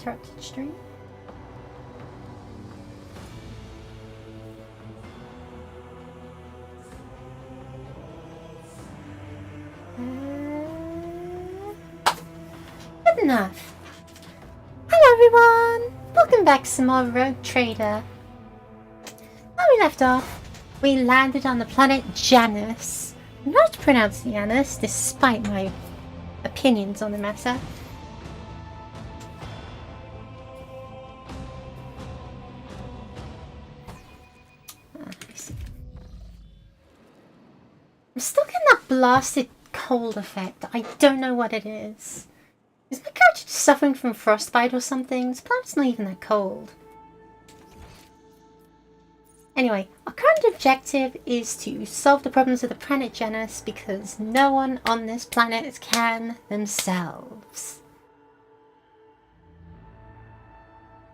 interrupted stream. Good enough. Hello everyone! Welcome back to some more Rogue Trader. Where we left off, we landed on the planet Janus. Not pronounced Janus, despite my opinions on the matter. I'm still getting that blasted cold effect. I don't know what it is. Is my character just suffering from frostbite or something? This planet's not even that cold. Anyway, our current objective is to solve the problems of the planet Janus because no one on this planet can themselves.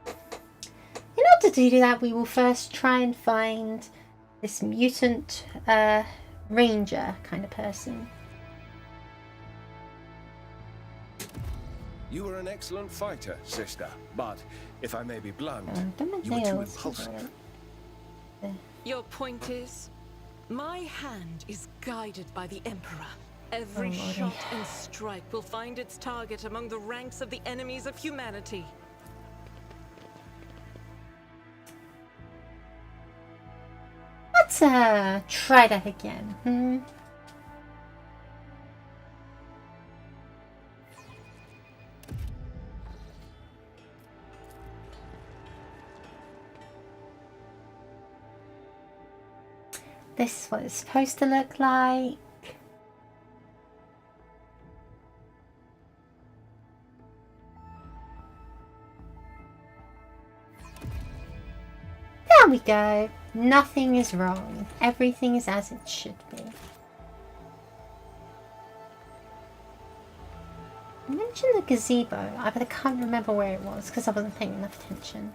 In order to do that, we will first try and find this mutant ranger kind of person. You were an excellent fighter, sister, but if I may be blunt, Don't you were too nails. impulsive. Your point is, my hand is guided by the Emperor. Every shot and strike will find its target among the ranks of the enemies of humanity. Let's try that again. This is what it's supposed to look like. There we go. Nothing is wrong. Everything is as it should be. I mentioned the gazebo, but I can't remember where it was because I wasn't paying enough attention.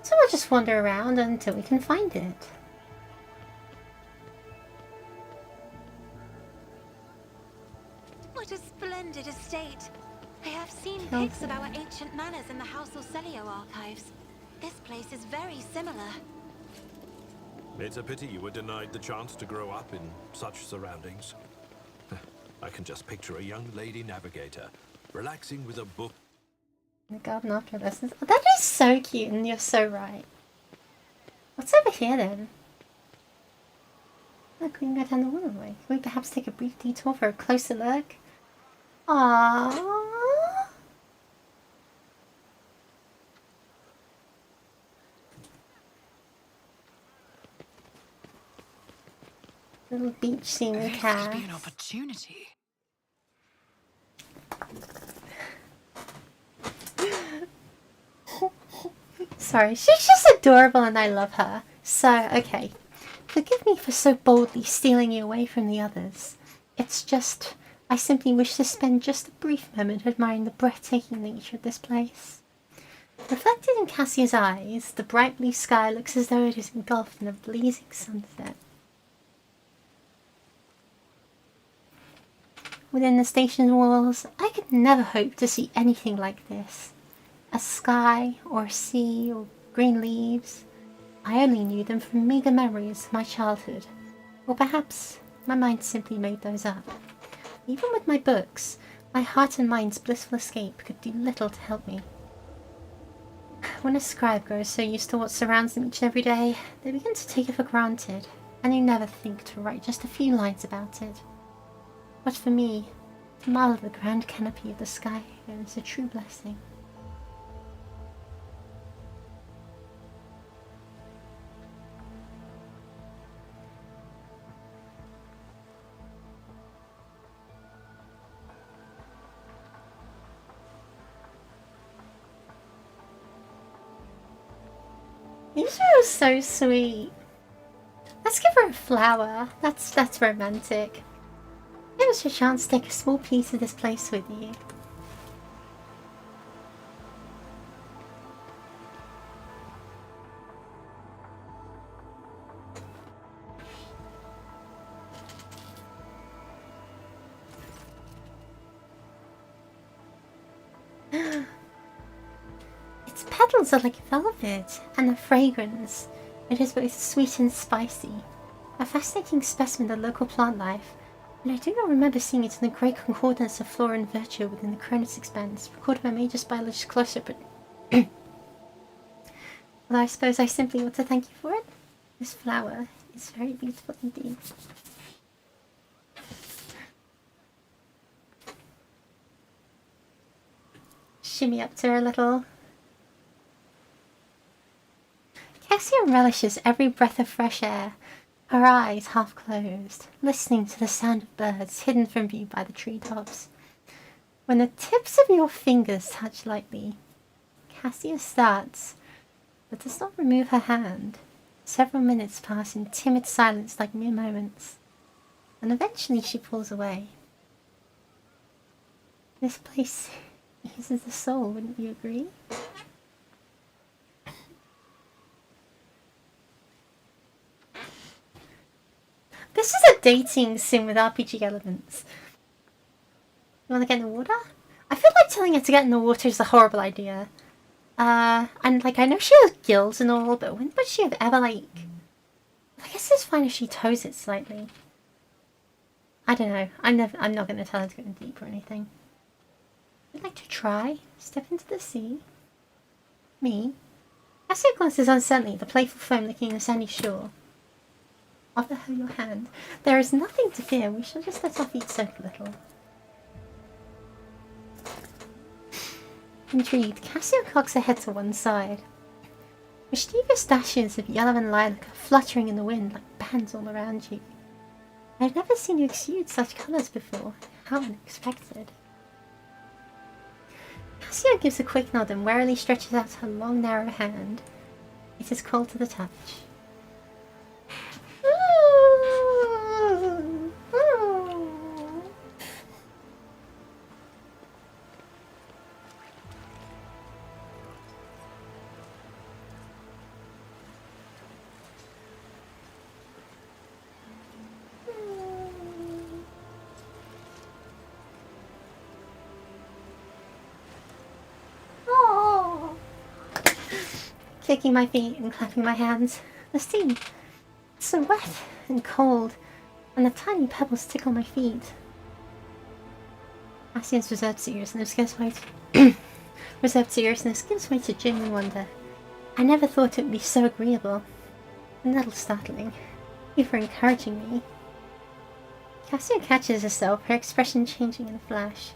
So we'll just wander around until we can find it. What a splendid estate! I have seen pics of our ancient manors in the House Orselio archives. This place is very similar. It's a pity you were denied the chance to grow up in such surroundings. I can just picture a young lady navigator, relaxing with a book. The garden after lessons. Oh, that is so cute, and you're so right. What's over here then? Look, we can go down the waterway. Can we perhaps take a brief detour for a closer look? Aww. Little beach scenery cast. Could be an opportunity. Sorry, she's just adorable and I love her. So, okay. Forgive me for so boldly stealing you away from the others. It's just, I simply wish to spend just a brief moment admiring the breathtaking nature of this place. Reflected in Cassia's eyes, the bright blue sky looks as though it is engulfed in a blazing sunset. Within the station's walls, I could never hope to see anything like this. A sky, or a sea, or green leaves. I only knew them from meager memories of my childhood. Or perhaps my mind simply made those up. Even with my books, my heart and mind's blissful escape could do little to help me. When a scribe grows so used to what surrounds them each and every day, they begin to take it for granted, and they never think to write just a few lines about it. But for me, to marvel at the grand canopy of the sky is a true blessing. These are so sweet. Let's give her a flower. That's romantic. Give us a chance to take a small piece of this place with you. petals are like velvet, and the fragrance, it is both sweet and spicy. A fascinating specimen of local plant life, and I do not remember seeing it in the great concordance of flora and virtue within the Cronus Expanse, recorded by Mage's biologist closer, but although I suppose I simply want to thank you for it. This flower is very beautiful indeed. Shimmy up to her little. Cassia relishes every breath of fresh air, her eyes half closed, listening to the sound of birds hidden from view by the treetops. When the tips of your fingers touch lightly, Cassia starts, but does not remove her hand. Several minutes pass in timid silence like mere moments, and eventually she pulls away. This place eases the soul, wouldn't you agree? This is a dating sim with RPG elements. You want to get in the water? I feel like telling her to get in the water is a horrible idea. And like I know she has gills and all, but when would she have ever like... I guess it's fine if she toes it slightly. I don't know. I'm not going to tell her to go in deep or anything. I'd like to try. Step into the sea. Me? Cassia glances uncertainly at the playful foam licking the sandy shore. Offer her your hand. There is nothing to fear. We shall just let our feet soak a little. Intrigued, Cassia cocks her head to one side. Mischievous dashes of yellow and lilac are fluttering in the wind like bands all around you. I have never seen you exude such colours before. How unexpected. Cassia gives a quick nod and warily stretches out her long, narrow hand. It is cold to the touch. Kicking my feet and clapping my hands. The sea, it's so wet and cold, and the tiny pebbles tickle my feet. Cassia's reserved seriousness gives way to genuine wonder. I never thought it would be so agreeable. A little startling. You for encouraging me. Cassia catches herself, her expression changing in a flash.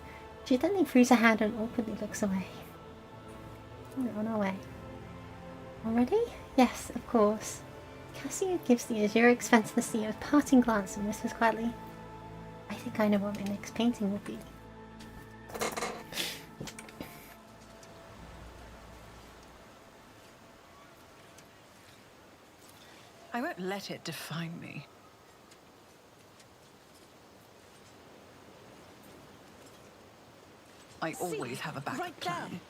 She then frees her hand and awkwardly looks away. We're on our way. Already? Yes, of course. Cassia gives the azure expanse of the sea a parting glance and whispers quietly, I think I know what my next painting will be. I won't let it define me. I always have a backup plan.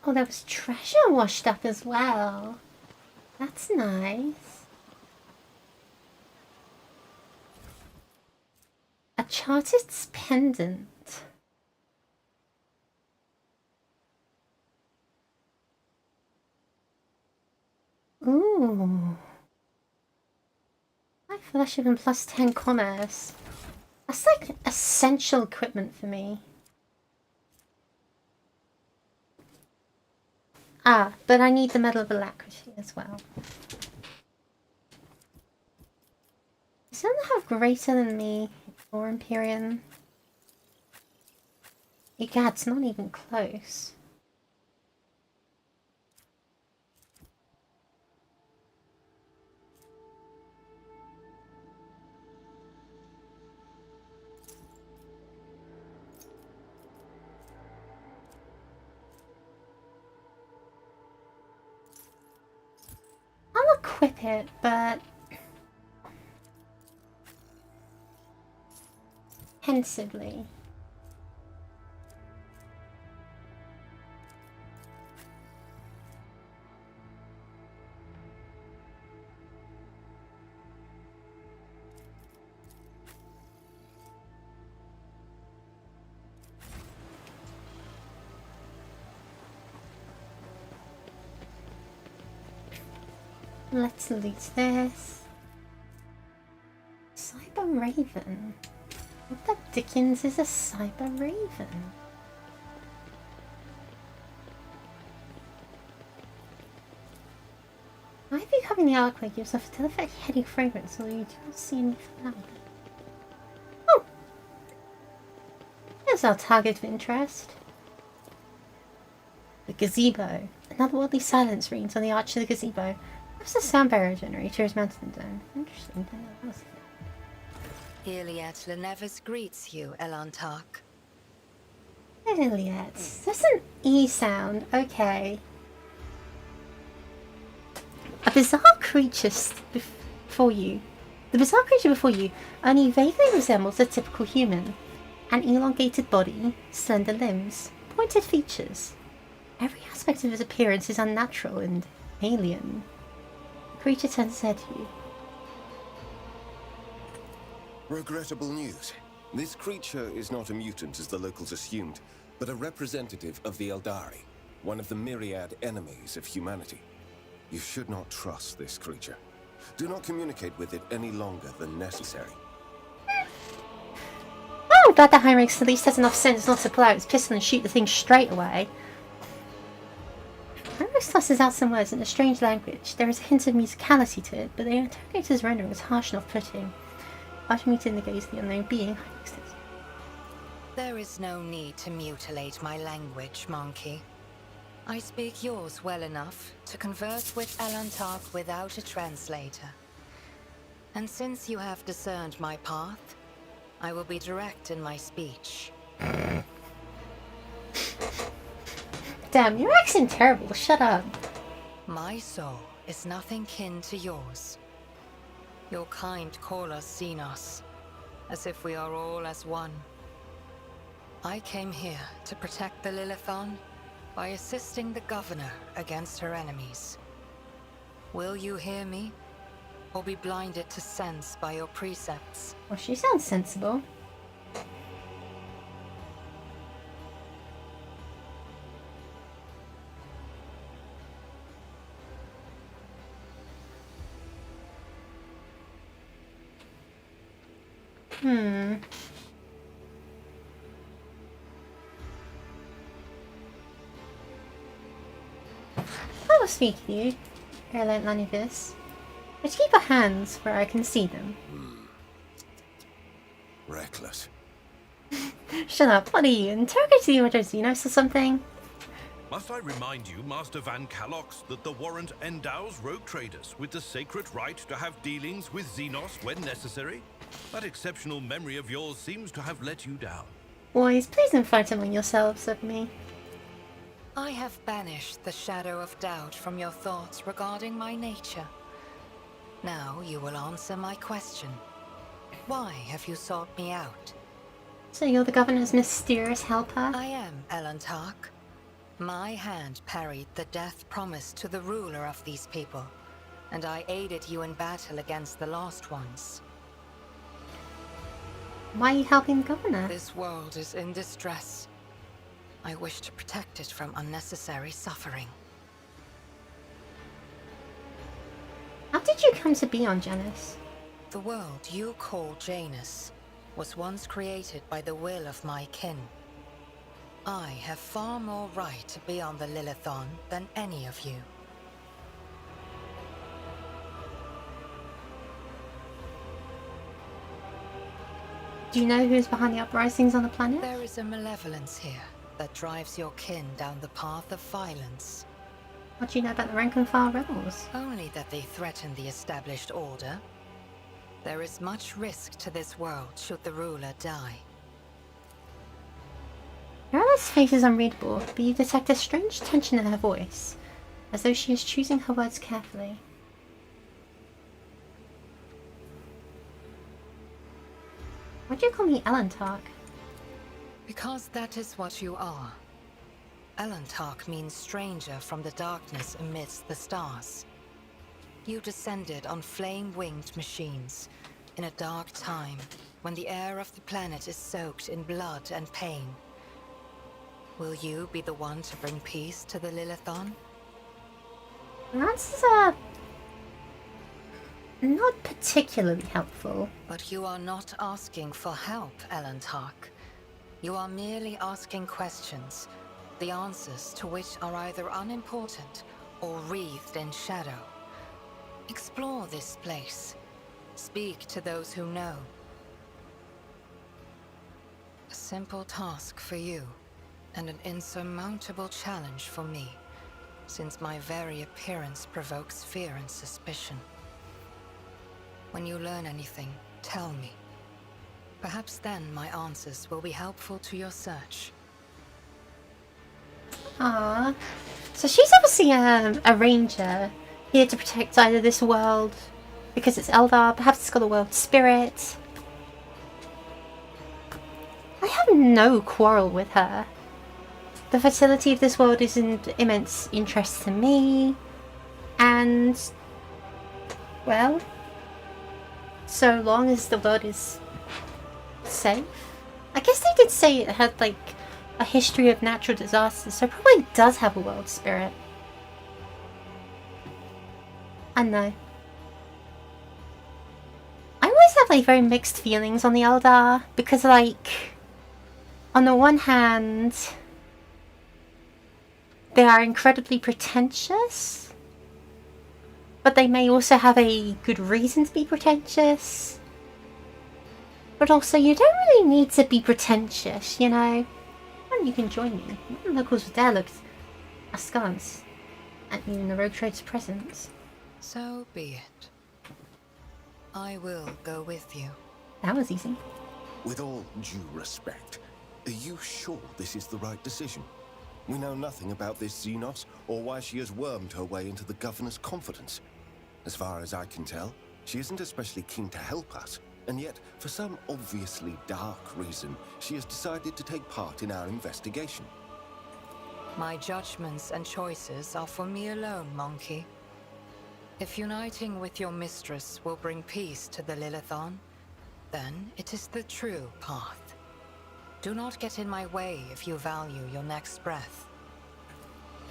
Oh, there was treasure washed up as well. That's nice. A chartist's pendant. Ooh. 5 fellowship and plus 10 commerce. That's like essential equipment for me. Ah, but I need the Medal of Alacrity as well. Does someone have greater than me for Empyrean? Egad, it's not even close. I'll equip it, but pensively. Let's loot this. Cyber Raven. What the dickens is a Cyber Raven? Might be covering the arclight gives off a delicate heady fragrance, although you do not see any flower. Oh! There's our target of interest. The gazebo. Another worldly silence reigns on the arch of the gazebo. Perhaps the sound barrier generator is mounted in the dome. Interesting. Iliad Lenevis greets you, Elantark. Iliad. That's an E sound. Okay. A bizarre creature before you. The bizarre creature before you only vaguely resembles a typical human. An elongated body, slender limbs, pointed features. Every aspect of his appearance is unnatural and alien. The creature turns his head to you. Regrettable news. This creature is not a mutant as the locals assumed, but a representative of the Eldari, one of the myriad enemies of humanity. You should not trust this creature. Do not communicate with it any longer than necessary. Oh, I'm glad that Heinrichs at least has enough sense not to pull out his pistol and shoot the thing straight away. Heinrichs tosses out some words in a strange language. There is a hint of musicality to it, but the interrogator's rendering is harsh and off-putting. After meeting the gaze of the unknown being, Heinrichs says, There is no need to mutilate my language, monkey. I speak yours well enough to converse with Elantark without a translator. And since you have discerned my path, I will be direct in my speech. Damn, your accent terrible, shut up. My soul is nothing kin to yours. Your kind call us Xenos, as if we are all as one. I came here to protect the Lilithon by assisting the governor against her enemies. Will you hear me, or be blinded to sense by your precepts? Well, she sounds sensible. I will speak to you, Erland Lanivis. But keep your hands where I can see them. Reckless. Shut up, what are you, interrogating the Order of Xenos or something? Must I remind you, Master Van Calox, that the warrant endows rogue traders with the sacred right to have dealings with Xenos when necessary? That exceptional memory of yours seems to have let you down. Boys, please don't fight among yourselves of me. I have banished the shadow of doubt from your thoughts regarding my nature. Now you will answer my question. Why have you sought me out? So you're the governor's mysterious helper? I am Elantark. My hand parried the death promised to the ruler of these people, and I aided you in battle against the Lost Ones. Why are you helping the governor? This world is in distress. I wish to protect it from unnecessary suffering. How did you come to be on Janus? The world you call Janus was once created by the will of my kin. I have far more right to be on the Lilithon than any of you. Do you know who's behind the uprisings on the planet? There is a malevolence here that drives your kin down the path of violence. What do you know about the rank and file rebels? Only that they threaten the established order. There is much risk to this world should the ruler die. Yara's face is unreadable, but you detect a strange tension in her voice, as though she is choosing her words carefully. Why do you call me Elantark? Because that is what you are. Elantark means stranger from the darkness amidst the stars. You descended on flame-winged machines in a dark time when the air of the planet is soaked in blood and pain. Will you be the one to bring peace to the Lilithon? Your answers are not particularly helpful. But you are not asking for help, Elentark. You are merely asking questions, the answers to which are either unimportant or wreathed in shadow. Explore this place. Speak to those who know. A simple task for you, and an insurmountable challenge for me, since my very appearance provokes fear and suspicion. When you learn anything, tell me. Perhaps then my answers will be helpful to your search. Ah, so she's obviously a ranger, here to protect either this world, because it's Eldar, perhaps it's got a world spirit. I have no quarrel with her. The fertility of this world is in immense interest to me, and, well, so long as the world is safe. I guess they did say it had, like, a history of natural disasters, so it probably does have a world spirit. I know. I always have, like, very mixed feelings on the Eldar, because, like, on the one hand, they are incredibly pretentious, but they may also have a good reason to be pretentious. But also, you don't really need to be pretentious, you know? And you can join me. The locals there looked askance at you in the Rogue Trader's presence. So be it. I will go with you. That was easy. With all due respect, are you sure this is the right decision? We know nothing about this Xenos, or why she has wormed her way into the Governor's confidence. As far as I can tell, she isn't especially keen to help us, and yet, for some obviously dark reason, she has decided to take part in our investigation. My judgments and choices are for me alone, Monkey. If uniting with your mistress will bring peace to the Lilithon, then it is the true path. Do not get in my way if you value your next breath.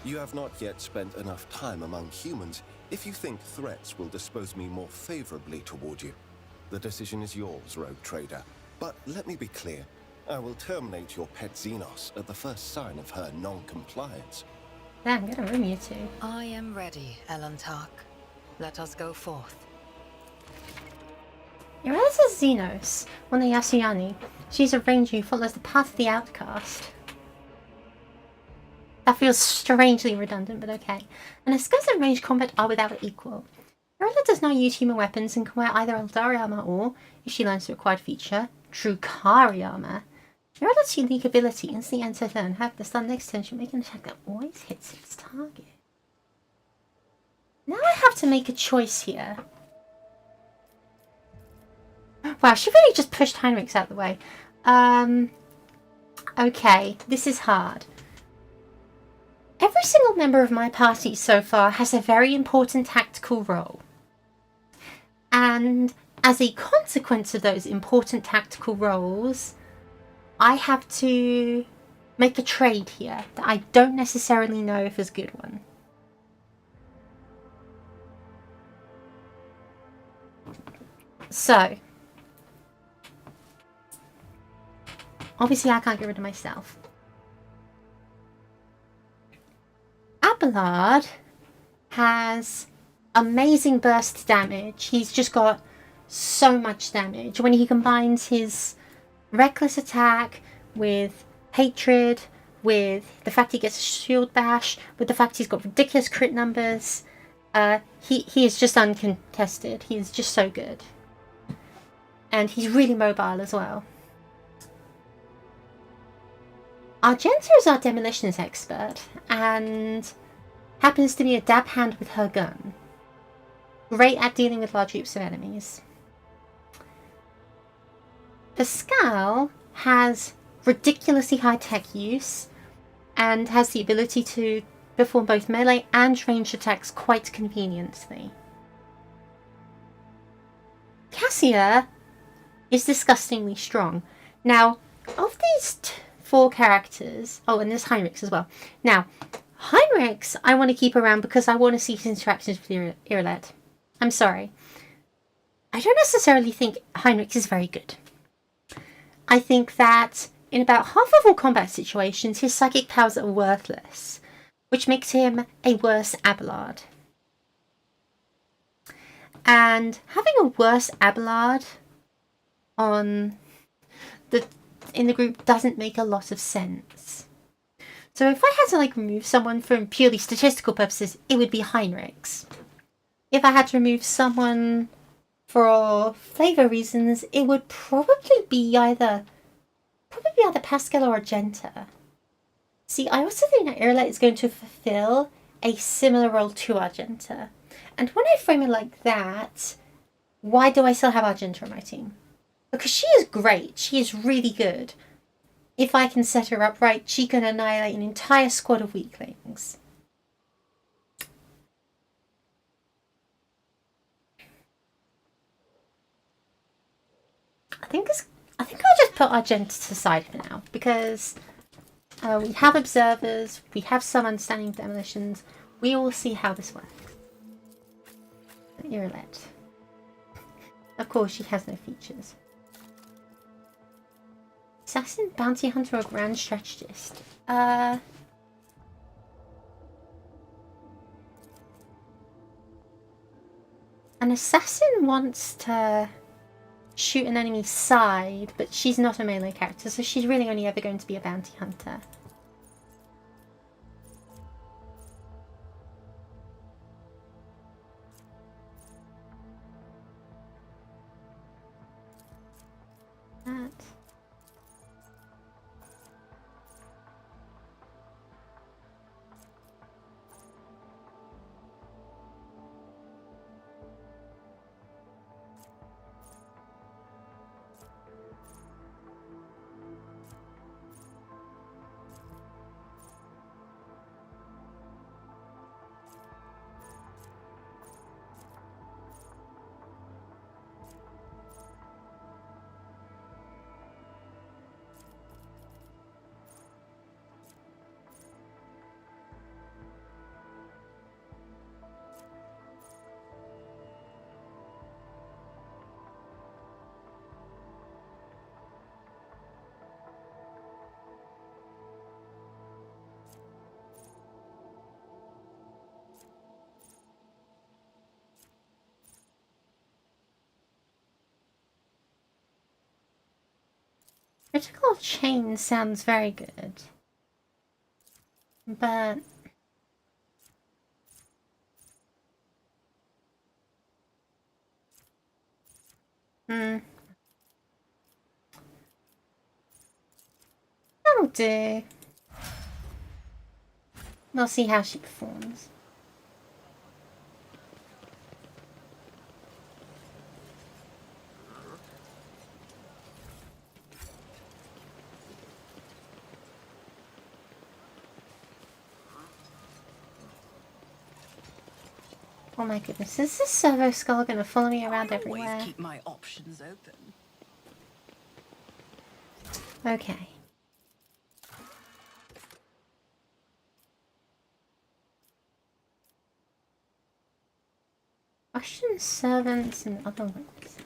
You have not yet spent enough time among humans if you think threats will dispose me more favorably toward you. The decision is yours, Rogue Trader. But let me be clear. I will terminate your pet Xenos at the first sign of her non-compliance. Damn, I'm gonna room you two. I am ready, Elentark. Let us go forth. Irelis is Xenos, one of the Yasuyani. She's a ranger who follows the path of the outcast. That feels strangely redundant, but okay. And her skills in range combat are without equal. Irelis does not use human weapons and can wear either Eldari armor or, if she learns the required feature, Drukari armor. Irelis' unique ability instantly ends her turn. Have the stun next turn, she'll make an attack that always hits its target. Now I have to make a choice here. Wow, she really just pushed Heinrichs out of the way. Okay, this is hard. Every single member of my party so far has a very important tactical role. And as a consequence of those important tactical roles, I have to make a trade here that I don't necessarily know if is a good one. So, obviously I can't get rid of myself. Abelard has amazing burst damage. He's just got so much damage. When he combines his reckless attack with hatred, with the fact he gets a shield bash, with the fact he's got ridiculous crit numbers, he is just uncontested. He is just so good. And he's really mobile as well. Argenta is our demolitions expert and happens to be a dab hand with her gun. Great at dealing with large groups of enemies. Pascal has ridiculously high-tech use and has the ability to perform both melee and ranged attacks quite conveniently. Cassia is disgustingly strong. Now, of these four characters... Oh, and there's Heinrichs as well. Now, Heinrichs I want to keep around because I want to see his interactions with Irelet. I'm sorry. I don't necessarily think Heinrich is very good. I think that in about half of all combat situations, his psychic powers are worthless, which makes him a worse Abelard. And having a worse Abelard in the group doesn't make a lot of sense. So if I had to like remove someone from purely statistical purposes, it would be Heinrichs. If I had to remove someone for flavor reasons, it would probably be either Pascal or Argenta. See, I also think that Irla is going to fulfill a similar role to Argenta. And when I frame it like that, why do I still have Argenta on my team? Because she is great. She is really good. If I can set her up right, she can annihilate an entire squad of weaklings. I think I'll just put Argenta to the side for now, because we have observers, we have some understanding of demolitions. We will see how this works. Irelette. Of course, she has no features. Assassin, bounty hunter, or grand strategist? An assassin wants to shoot an enemy's side, but she's not a melee character, so she's really only ever going to be a bounty hunter. That. Critical chain sounds very good, but that'll do. We'll see how she performs. Oh my goodness, is this servo skull going to follow me around everywhere? Always keep my options open. Okay. Russian servants and other ones.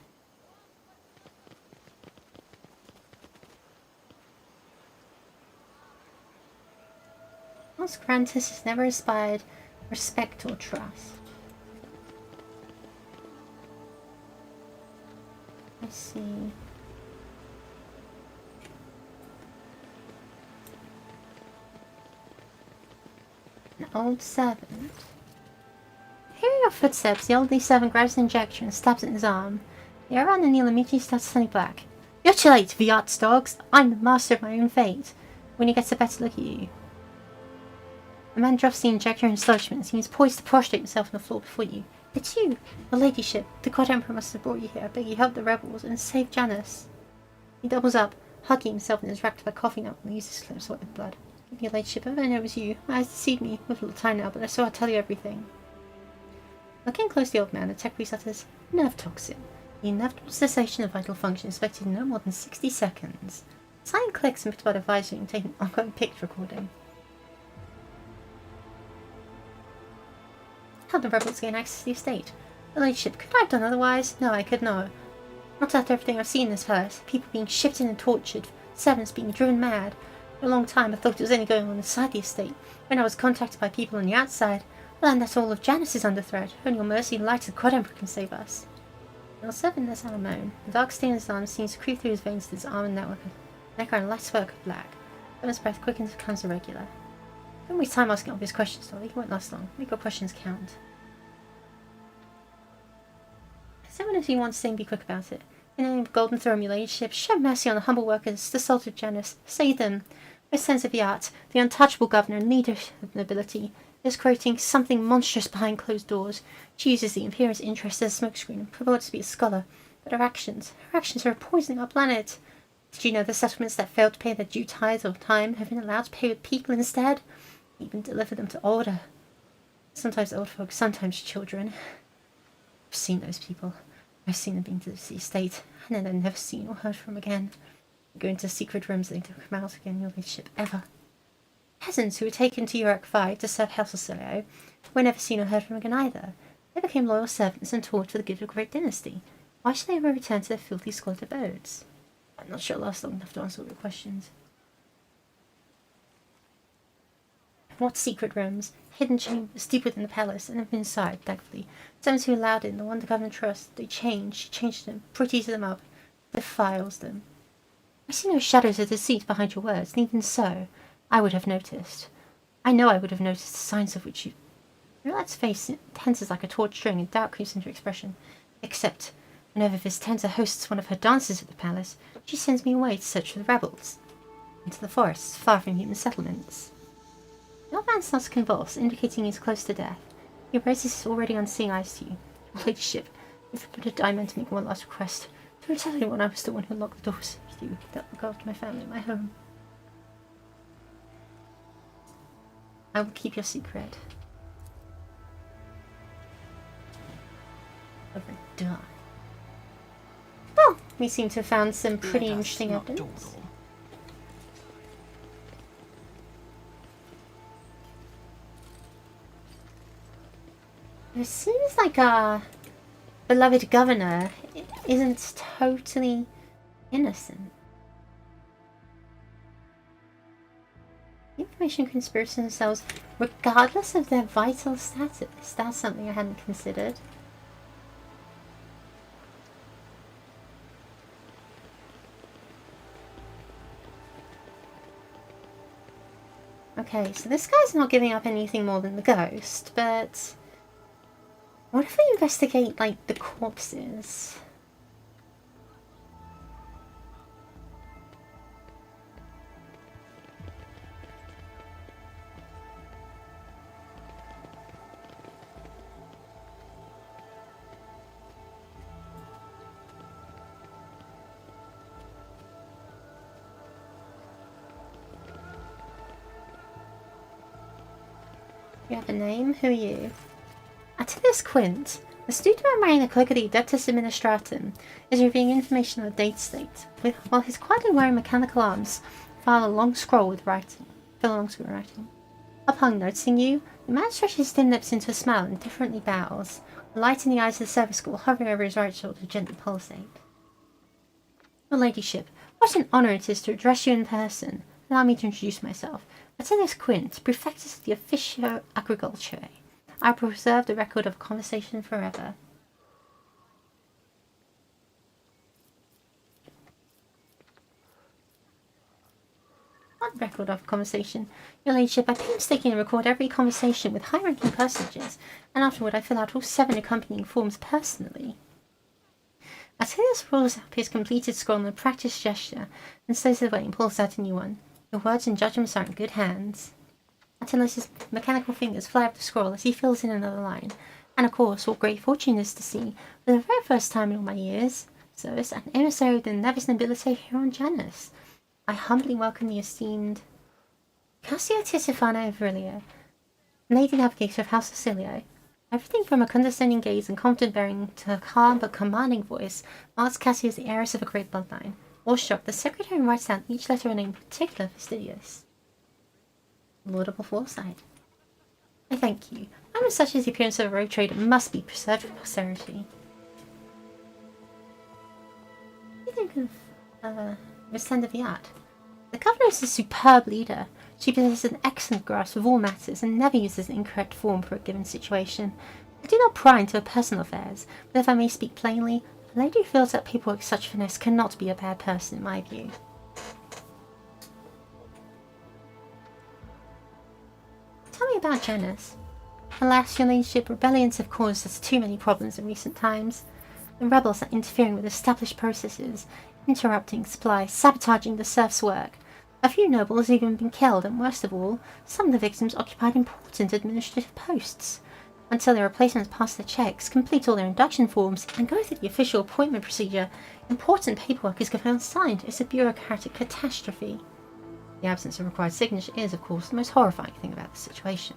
Whilst Grantis has never inspired respect or trust. Let's see. An old servant. Hearing your footsteps, the elderly servant grabs an injection and stabs it in his arm. The around the Neil immediately starts turning black. You're too late, Viat's dogs. I'm the master of my own fate. When he gets a better look at you. The man drops the injector in astonishment and seems poised to prostrate himself on the floor before you. It's you, your ladyship. The God Emperor must have brought you here. I beg you help the rebels and save Janus. He doubles up, hugging himself and is racked by coughing up and uses his lips wet with blood. Your ladyship, if I know it was you. My eyes deceived me with a little time now, but I saw I'll tell you everything. Looking close to the old man, the tech priest utters, nerve toxin. The inevitable cessation of vital function is expected in no more than 60 seconds. Sign clicks and picked by the visor and taken ongoing picture recording. How the rebels gain access to the estate? Your ladyship, could I have done otherwise? No, I could not. Not after everything I've seen in this palace. People being shipped in and tortured, servants being driven mad. For a long time I thought it was only going on inside the estate. When I was contacted by people on the outside, I learned that all of Janus is under threat. Only your mercy and light of the God Emperor can save us. Your servant lets out a moan. The dark stain in his arm seems to creep through his veins to his arm and neck are in a light spark of black. Then his breath quickens and becomes irregular. Don't waste time asking obvious questions, Dolly. It won't last long. Make your questions count. Someone if you want to say and be quick about it. In the name of Golden Throne, your ladyship, show mercy on the humble workers, the salt of Janus. Save them. My sense of the art, the untouchable governor and leader of nobility, is creating something monstrous behind closed doors. She uses the Imperial's interest as a smokescreen and purports to be a scholar. But her actions are poisoning our planet. Did you know the settlements that failed to pay their due tithes of time have been allowed to pay with people instead? Even deliver them to order. Sometimes old folks, sometimes children. I've seen those people. I've seen them being to the estate, and then they're never seen or heard from again. They go into secret rooms, they don't come out again, your ladyship, ever. Peasants who were taken to Uruk V to serve House Ocilio were never seen or heard from again either. They became loyal servants and taught for the good of a great dynasty. Why should they ever return to their filthy, squalid abodes? I'm not sure it'll last long enough to answer all your questions. What secret rooms, hidden chambers deep within the palace, and inside, thankfully. Servants who allowed in, the one the governor trusts, she changed them, pretties them up, defiles them. I see no shadows of deceit behind your words, and even so, I would have noticed. I know I would have noticed the signs of which you... Your lad's face tenses like a taut string, and doubt creeps into her expression. Except, whenever Vistenza hosts one of her dances at the palace, she sends me away to search for the rebels. Into the forests, far from human settlements. The old man starts to convulse, indicating he's close to death. He raises his already unseeing eyes to you. Your ladyship, if I put a diamond to make one last request, don't tell anyone I was the one who locked the doors. If you do, that will go after my family, my home. I will keep your secret. Over die. Well, we seem to have found some pretty interesting evidence. It seems like our beloved governor isn't totally innocent. Information conspiracy themselves regardless of their vital status. That's something I hadn't considered. Okay, so this guy's not giving up anything more than the ghost, but... what if we investigate, like, the corpses? You have a name? Who are you? Attila's Quint, the student wearing the cloak of the Adeptus Administratum, is reviewing information on the date state, while his quietly wearing mechanical arms fill a long scroll with writing. Upon noticing you, the man stretches his thin lips into a smile and indifferently bows, a light in the eyes of the service school hovering over his right shoulder gently pulsate. Your ladyship, what an honour it is to address you in person. Allow me to introduce myself. Attila's Quint, Prefectus of the Officio Agriculturae. I will preserve the record of conversation forever. What record of conversation? Your ladyship, I painstakingly record every conversation with high-ranking personages, and afterward I fill out all 7 accompanying forms personally. Attilas rolls up his completed scroll in a practiced gesture, and slows it away and pulls out a new one. Your words and judgments are in good hands. Attilas' mechanical fingers fly up the scroll as he fills in another line. And of course, what great fortune is to see, for the very first time in all my years, service, an emissary of the Nevis nobility here on Janus. I humbly welcome the esteemed Cassia Tisifana Avrilia, Lady Navigator of House Ocilio. Everything from a condescending gaze and confident bearing to her calm but commanding voice marks Cassia as the heiress of a great bloodline. Awestruck, the secretary writes down each letter and name particular fastidious. Laudable foresight. I thank you. Items such as the appearance of a rogue trader must be preserved for posterity. What do you think of Resenda Viat? The Governor is a superb leader. She possesses an excellent grasp of all matters and never uses an incorrect form for a given situation. I do not pry into her personal affairs, but if I may speak plainly, a lady who fills out paperwork with such finesse cannot be a bad person in my view. Tell me about Janice. Alas, your ladyship, rebellions have caused us too many problems in recent times. The rebels are interfering with established processes, interrupting supplies, sabotaging the serfs' work. A few nobles have even been killed, and worst of all, some of the victims occupied important administrative posts. Until their replacements pass their checks, complete all their induction forms, and go through the official appointment procedure, important paperwork is given unsigned. It's a bureaucratic catastrophe. The absence of required signature is, of course, the most horrifying thing about the situation.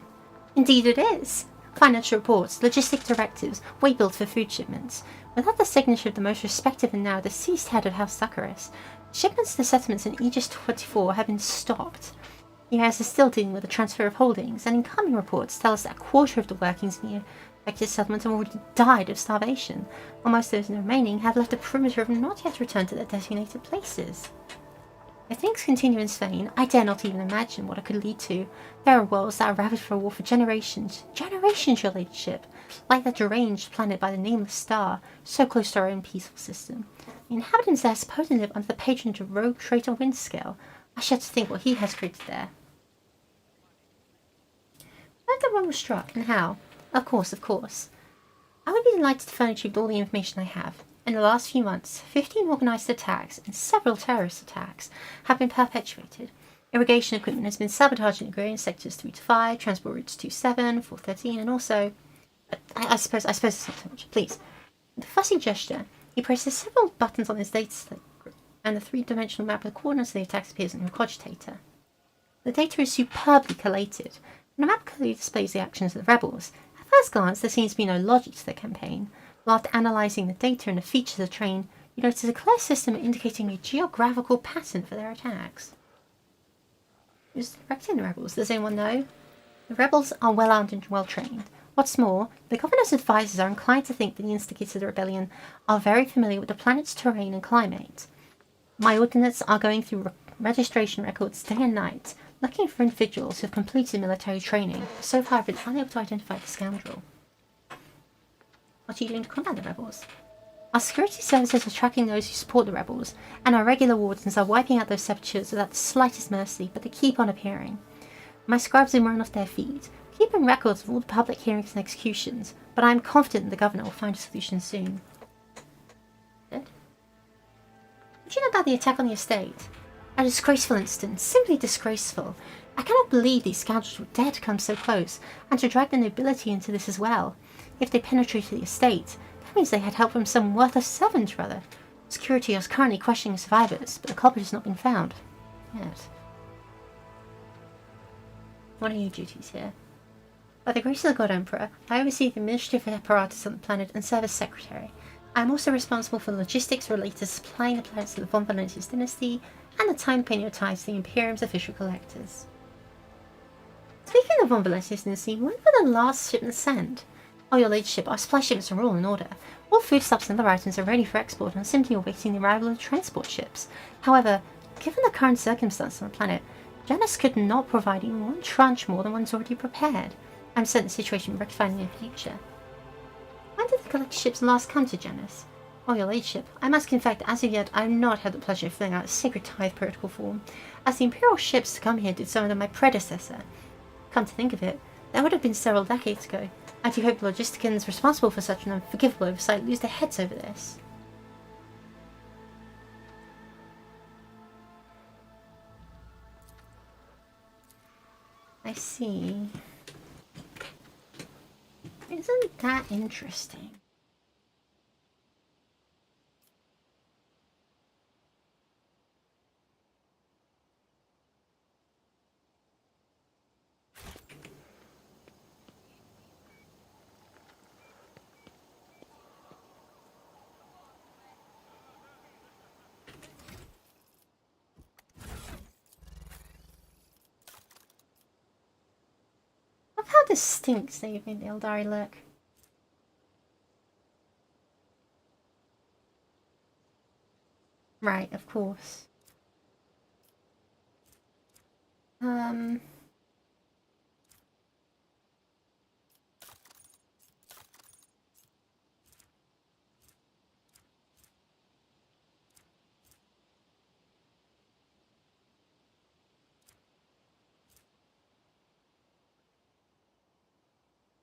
Indeed it is. Financial reports, logistic directives, waybills for food shipments. Without the signature of the most respected and now deceased head of House Zuckerus, shipments to settlements in Aegis 24 have been stopped. The US is still dealing with the transfer of holdings, and incoming reports tell us that a quarter of the workings in the affected settlements have already died of starvation, while most of those remaining have left the perimeter and not yet returned to their designated places. If things continue in Spain, I dare not even imagine what it could lead to. There are worlds that are ravaged for war for generations. Generations, your ladyship! Like that deranged planet by the nameless star, so close to our own peaceful system. The inhabitants there supposedly live under the patronage of rogue traitor Windscale. I shudder to think what he has created there. Where the bomb was struck, and how? Of course. I would be delighted to furnish you with all the information I have. In the last few months, 15 organised attacks and several terrorist attacks have been perpetuated. Irrigation equipment has been sabotaged in agrarian sectors 3 to 5, transport routes 27, 413, and also... I suppose it's not so much. Please. With a fussy gesture, he presses several buttons on his data slate, and the three-dimensional map of the coordinates of the attacks appears in the cogitator. The data is superbly collated, and the map clearly displays the actions of the rebels. At first glance, there seems to be no logic to their campaign. While after analysing the data and the features of the terrain, you notice a clear system indicating a geographical pattern for their attacks. Who's directing the rebels? Does anyone know? The rebels are well armed and well trained. What's more, the governor's advisors are inclined to think that the instigators of the rebellion are very familiar with the planet's terrain and climate. My ordnance are going through registration records day and night, looking for individuals who have completed military training. So far, I've been unable to identify the scoundrel. What are you doing to combat the rebels? Our security services are tracking those who support the rebels, and our regular wardens are wiping out those saboteurs without the slightest mercy, but they keep on appearing. My scribes have run off their feet, keeping records of all the public hearings and executions, but I am confident the governor will find a solution soon. Good. Did you know about the attack on the estate? A disgraceful incident, simply disgraceful. I cannot believe these scoundrels would dare to come so close, and to drag the nobility into this as well. If they penetrated the estate, that means they had help from some worthless servant or other. Security is currently questioning survivors, but the culprit has not been found. Yet. What are your duties here? By the grace of the God Emperor, I oversee the administrative apparatus on the planet and serve as secretary. I am also responsible for the logistics related to supplying the planets to the Von Valentius dynasty and the time-penial ties to the Imperium's official collectors. Speaking of Von Valentius dynasty, when were the last shipments sent? Oh, your ladyship, our supply shipments are all in order. All foodstuffs and other items are ready for export and are simply awaiting the arrival of the transport ships. However, given the current circumstances on the planet, Janus could not provide even one tranche more than one's already prepared. I'm certain the situation will be rectified in the near future. When did the collector ships last come to Janus? Oh, your ladyship, I must confess that as of yet I have not had the pleasure of filling out a sacred tithe protocol form, as the imperial ships to come here did so under my predecessor. Come to think of it, that would have been several decades ago. I do hope the logisticians responsible for such an unforgivable oversight lose their heads over this. I see. Isn't that interesting? love how distinct they made the Eldari look. Right, of course. None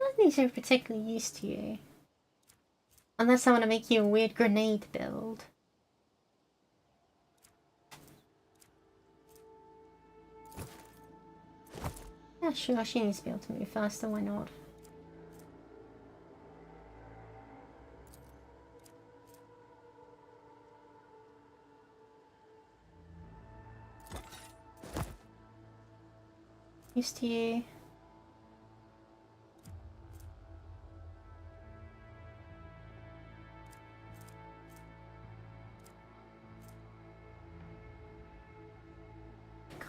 of these are particularly used to you. Unless I want to make you a weird grenade build. Yeah, sure, she needs to be able to move faster, why not? Used to you.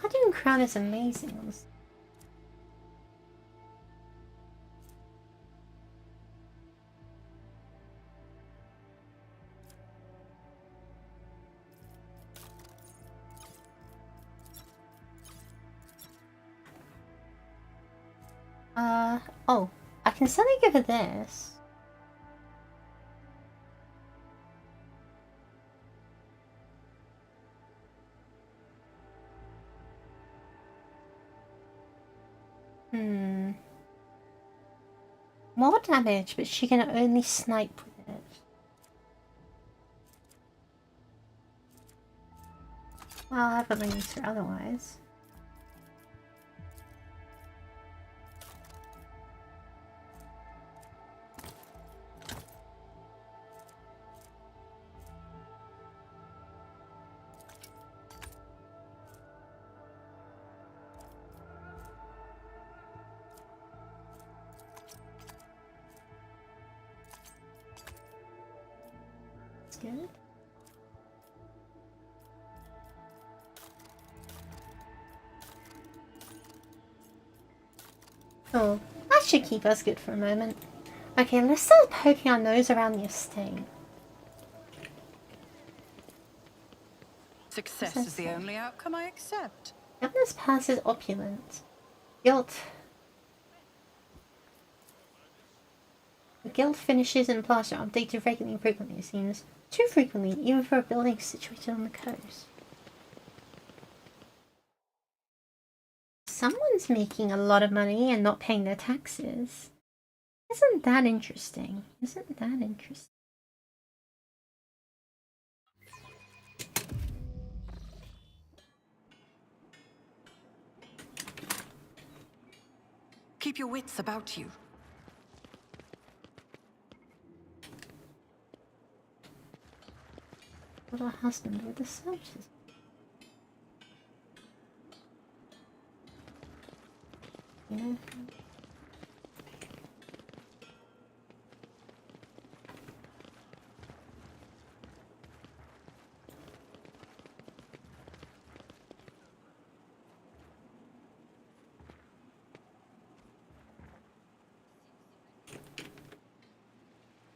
Guardian Crown is amazing, honestly. Oh, I can suddenly give her this. More damage, but she can only snipe with it. Well, I have other use for otherwise. Good. Oh, that should keep us good for a moment. Okay, let's start poking our nose around the estate. Success is the only outcome I accept. Governor's Palace is opulent. Guilt. The guild finishes and plaster are updated regularly and frequently, it seems. Too frequently, even for a building situated on the coast. Someone's making a lot of money and not paying their taxes. Isn't that interesting? Isn't that interesting? Keep your wits about you. What a husband with the searches. You know?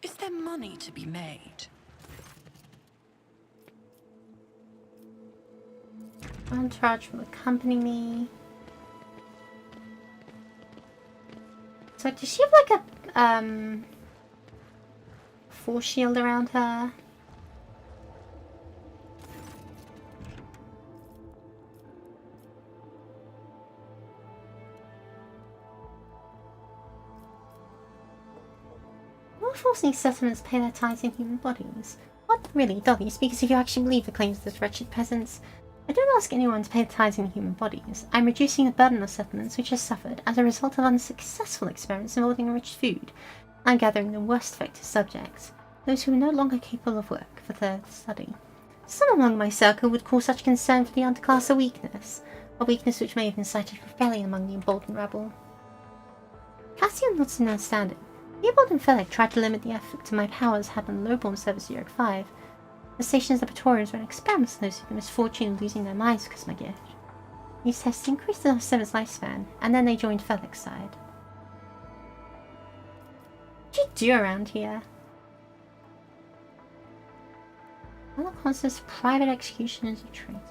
Is there money to be made? Entourage will accompany me. So does she have like a force shield around her? Will forcing settlements pay their tithes in human bodies? What? Really, Dolly, speak as if you actually believe the claims of those wretched peasants. I don't ask anyone to pay the tithes in human bodies. I'm reducing the burden of settlements which has suffered as a result of unsuccessful experiments involving enriched food. I'm gathering the worst affected subjects, those who are no longer capable of work for their study. Some among my circle would call such concern for the underclass a weakness which may have incited rebellion among the emboldened rabble. Cassian nods in understanding. Theobald and Felix tried to limit the effect to my powers had on lowborn service to York 5. The station's laboratories ran experiments on those with the misfortune of losing their minds because of my gift. These tests increased the servant's lifespan, and then they joined Felix's side. do around here? Other concepts, private executioners of traitors.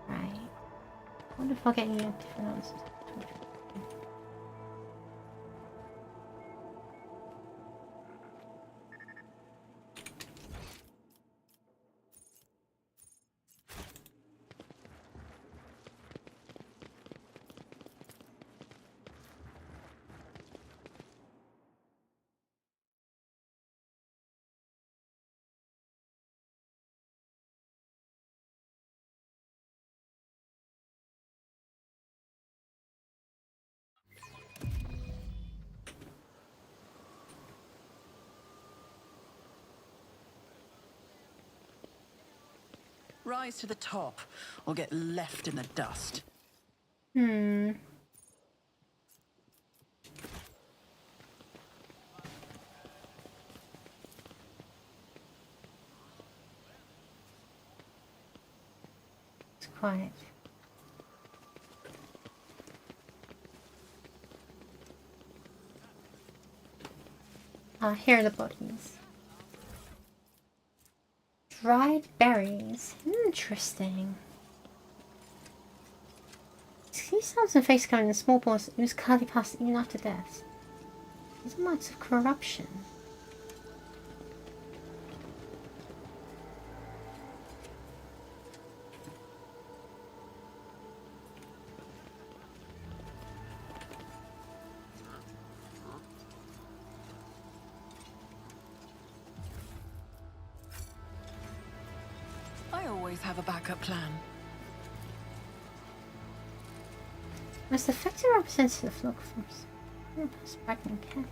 Right. I wonder if I'll get any different answers. Rise to the top, or get left in the dust. Hmm. It's quiet. Ah, here are the bodies. Dried berries. Interesting. He sounds and face covered in small balls. It was clearly passed even after death. These are marks of corruption. I always have a backup plan. Most effective representative look from Spagnan Cat.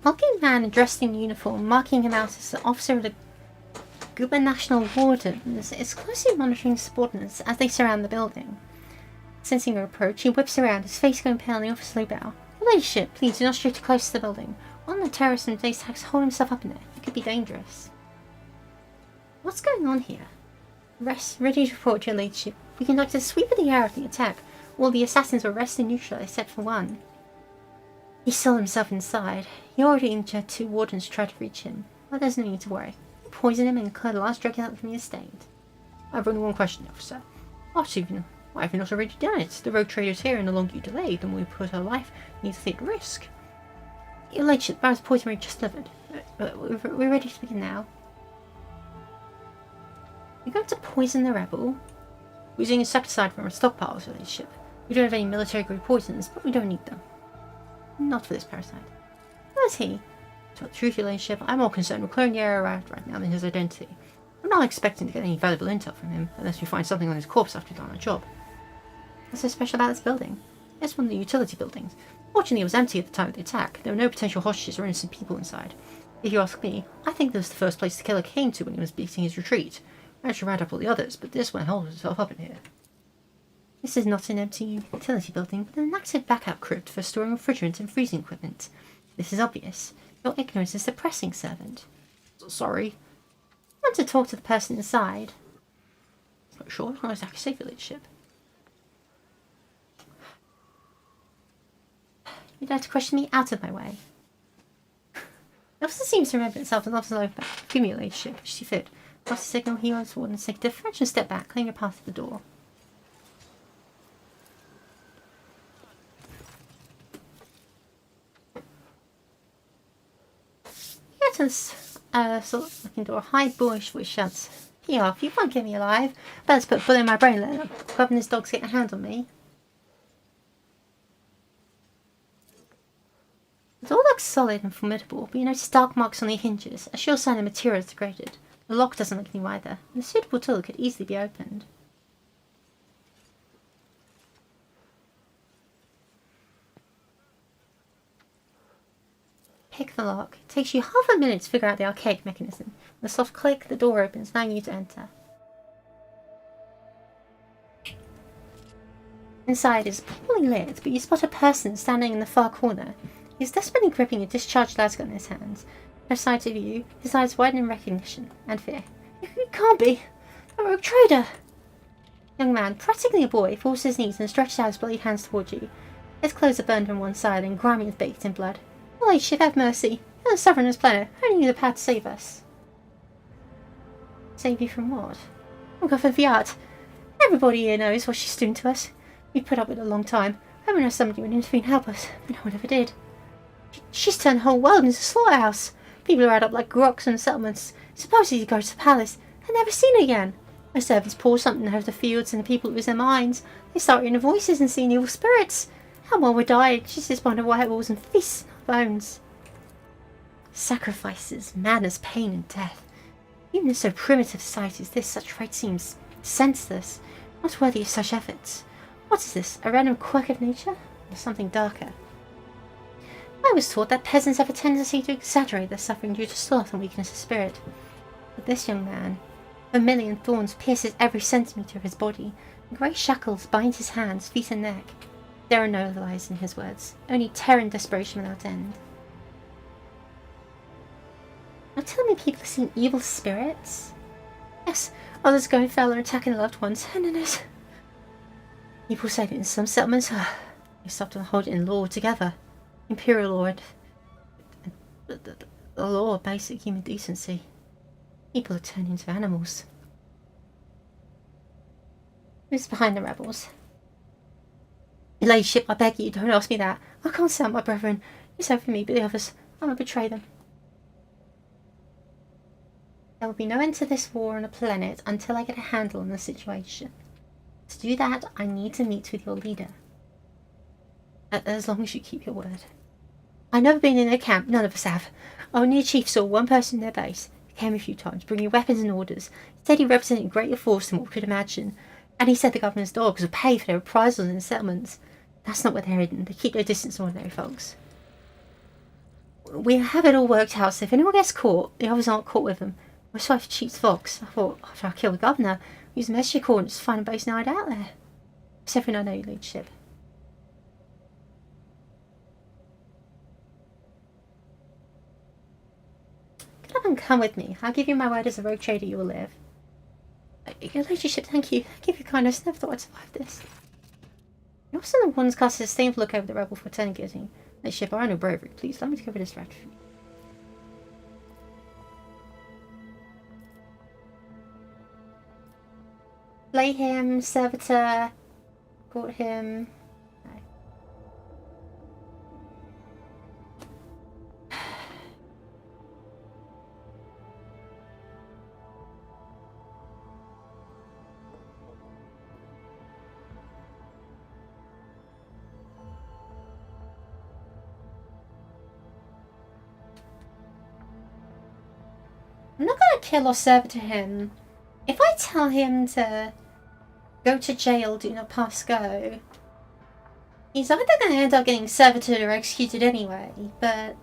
Hulking man dressed in uniform, marking him out as the officer of the gubernatorial wardens, is closely monitoring subordinates as they surround the building. Sensing a approach, he whips around, his face going pale, and the officer low bow. Your ladyship, please do not stray too close to the building. One of the terrorists from today's attacks hold himself up in there. It could be dangerous. What's going on here? Rest, ready to report, your ladyship. We conducted a sweep of the air of the attack. All the assassins were arrested and neutralized, except for one. He saw himself inside. He already injured 2 wardens to try to reach him. But there's no need to worry. We poisoned him and cleared the last drug out from the estate. I have only one question, officer. Why have you not already done it? The rogue trader's here, and the longer you delay, the more we put our life needlessly at risk. Your ladyship, the Baron's poison ray just delivered. We're ready to begin now. You're going to poison the rebel? We're using insecticide from our stockpiles, your ladyship. We don't have any military-grade poisons, but we don't need them. Not for this parasite. Who is he? To tell the truth, your ladyship, I'm more concerned with clearing the air around right now than his identity. We're not expecting to get any valuable intel from him, unless we find something on his corpse after we've done our job. What's so special about this building? It's one of the utility buildings. Fortunately, it was empty at the time of the attack. There were no potential hostages or innocent people inside. If you ask me, I think this was the first place the killer came to when he was beating his retreat. I should round up all the others, but this one held himself up in here. This is not an empty utility building, but an active backup crypt for storing refrigerant and freezing equipment. This is obvious. Your ignorance is depressing, servant. Sorry. I want to talk to the person inside. Not sure, it's not exactly safe, your ladyship. You'd like to question me out of my way. The officer seems to remember himself and loves life back. Give me your ladyship, as she fit. Across the signal, he wants to take a French and step back, clearing a path to the door. Get to this sort of looking door. High bullish voice shouts, "Pee off, you won't get me alive. Better put a bullet in my brain, let the governor's dogs get a hand on me." The door looks solid and formidable, but you notice dark marks on the hinges, a sure sign the material is degraded. The lock doesn't look new either, and a suitable tool could easily be opened. Pick the lock. It takes you half a minute to figure out the archaic mechanism. With a soft click, the door opens, allowing you to enter. Inside is poorly lit, but you spot a person standing in the far corner. He's desperately gripping a discharged lasgun in his hands. Aside to view, his eyes widen in recognition and fear. It can't be! A rogue trader! Young man, practically a boy, falls to his knees and stretches out his bloody hands towards you. His clothes are burned on one side and grimy and baked in blood. Your ladyship, have mercy. You're the sovereign of this planet. Only you the power to save us. Save you from what? Oh God, for Viat. Everybody here knows what she's doing to us. We've put up with it a long time. I haven't had somebody would intervene and help us, but no one ever did. She's turned the whole world into a slaughterhouse. People are out up like groks in the settlements. Supposedly you go to the palace and never seen her again. My servants pour something over the fields and the people lose their minds. They start hearing voices and seeing evil spirits. And while we're dying, she sits behind the white walls and feasts on our bones. Sacrifices, madness, pain and death. Even in so primitive a society as this, such fate seems senseless, not worthy of such efforts. What is this, a random quirk of nature? Or something darker? I was taught that peasants have a tendency to exaggerate their suffering due to sloth and weakness of spirit. But this young man, vermilion thorns pierces every centimetre of his body, and grey shackles bind his hands, feet and neck. There are no lies in his words, only terror and desperation without end. Now tell me people have seen evil spirits? Yes, others going feral and attacking their loved ones, and there's people say that in some settlements, they stopped and hold it in law together. Imperial law and the law of basic human decency. People are turned into animals. Who's behind the rebels? Your ladyship, I beg you, don't ask me that. I can't stand my brethren. It's over me, but the others, I will betray them. There will be no end to this war on the planet until I get a handle on the situation. To do that, I need to meet with your leader. As long as you keep your word. I've never been in their camp, none of us have. Only a chief saw one person in their base. He came a few times, bringing weapons and orders. He said he represented greater force than what we could imagine. And he said the governor's dogs would pay for their reprisals in the settlements. That's not where they're hidden. They keep their distance from ordinary folks. We have it all worked out, so if anyone gets caught, the others aren't caught with them. My wife cheats Fox. I thought, after I kill the governor, use the messenger corps and just find a base and hide out there. That's everything I know, your leadership. Get up and come with me. I'll give you my word as a rogue trader you will live. Your ladyship, thank you. Thank you for your kindness. Never thought I'd survive this. You're also the ones casting a disdainful look over the rebel for turning guilty. Ladyship, I know bravery. Please, allow me to cover this right. Slay him, servitor, court him. No. I'm not gonna kill or servitor him. If I tell him to go to jail, do not pass go, he's either going to end up getting servitude or executed anyway, but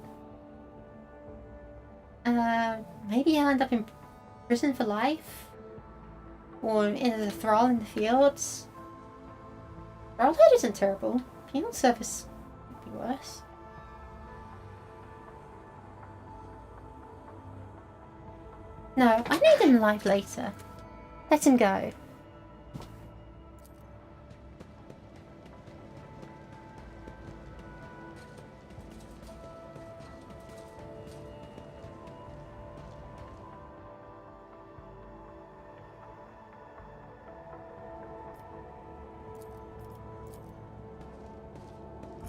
maybe he'll end up in prison for life, or in the thrall in the fields. Thrallhood isn't terrible. Penal service would be worse. No, I need him alive later. Let him go.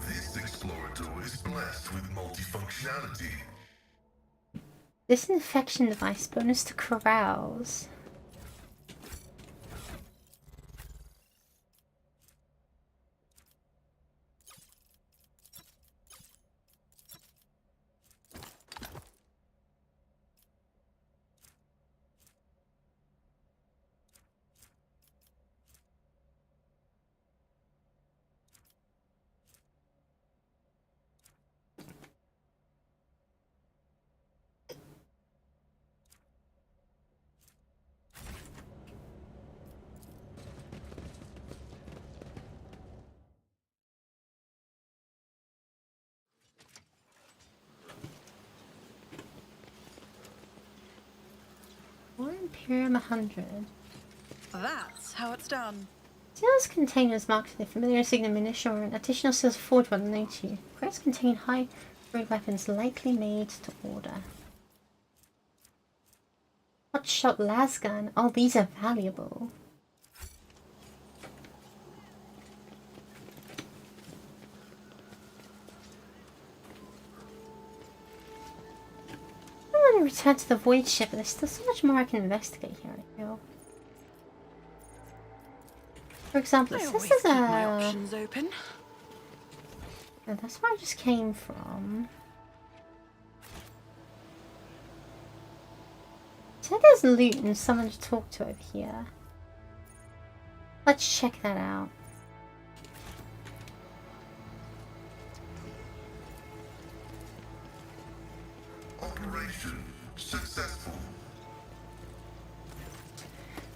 This explorator is blessed with multifunctionality. Disinfection device bonus to carouse. Or Imperium 100. That's how it's done. Seals containers marked with a familiar insignia munition or an additional seals forged by the nature. Crates contain high-grade weapons likely made to order. Hotshot lasgun. Oh, these are valuable. I want to return to the void ship, but there's still so much more I can investigate here, I feel. For example, it says there's a... my options open. Oh, that's where I just came from. So there's loot and someone to talk to over here. Let's check that out. Operation successful.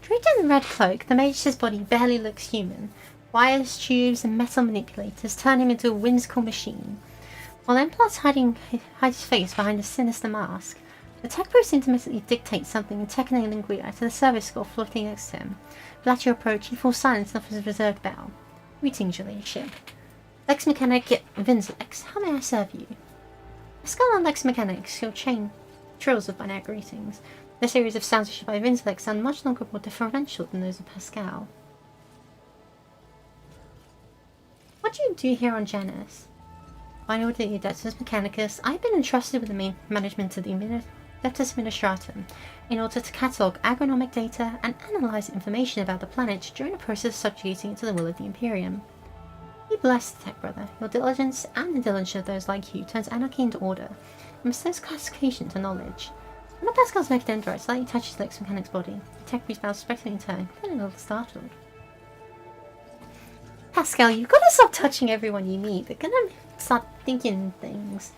Draped in the red cloak, the mage's body barely looks human. Wires, tubes, and metal manipulators turn him into a whimsical machine. While Emplar's hide his face behind a sinister mask, the tech priest intermittently dictates something in Techno Lingua to the service skull floating next to him. But at your approach, he falls silent and offers a reserved bow. Greetings, your ladyship. Lex Mechanic Vinzlex, how may I serve you? Pascal and Lex Mechanics, your chain trills of binary greetings. The series of sounds issued by Vinzlex sound much longer more differential than those of Pascal. What do you do here on Janus? By order of the Adeptus Mechanicus, I have been entrusted with the main management of the Adeptus Ministratum in order to catalogue agronomic data and analyse information about the planet during the process of subjugating it to the will of the Imperium. Be blessed, Tech Brother. Your diligence and the diligence of those like you turns anarchy into order and bestows classification to knowledge. When Pascal's mech dendrite slightly touches Lex Mechanic's body, the tech priest bows respectfully in turn, feeling a little startled. Pascal, you've got to stop touching everyone you meet. They're gonna start thinking things.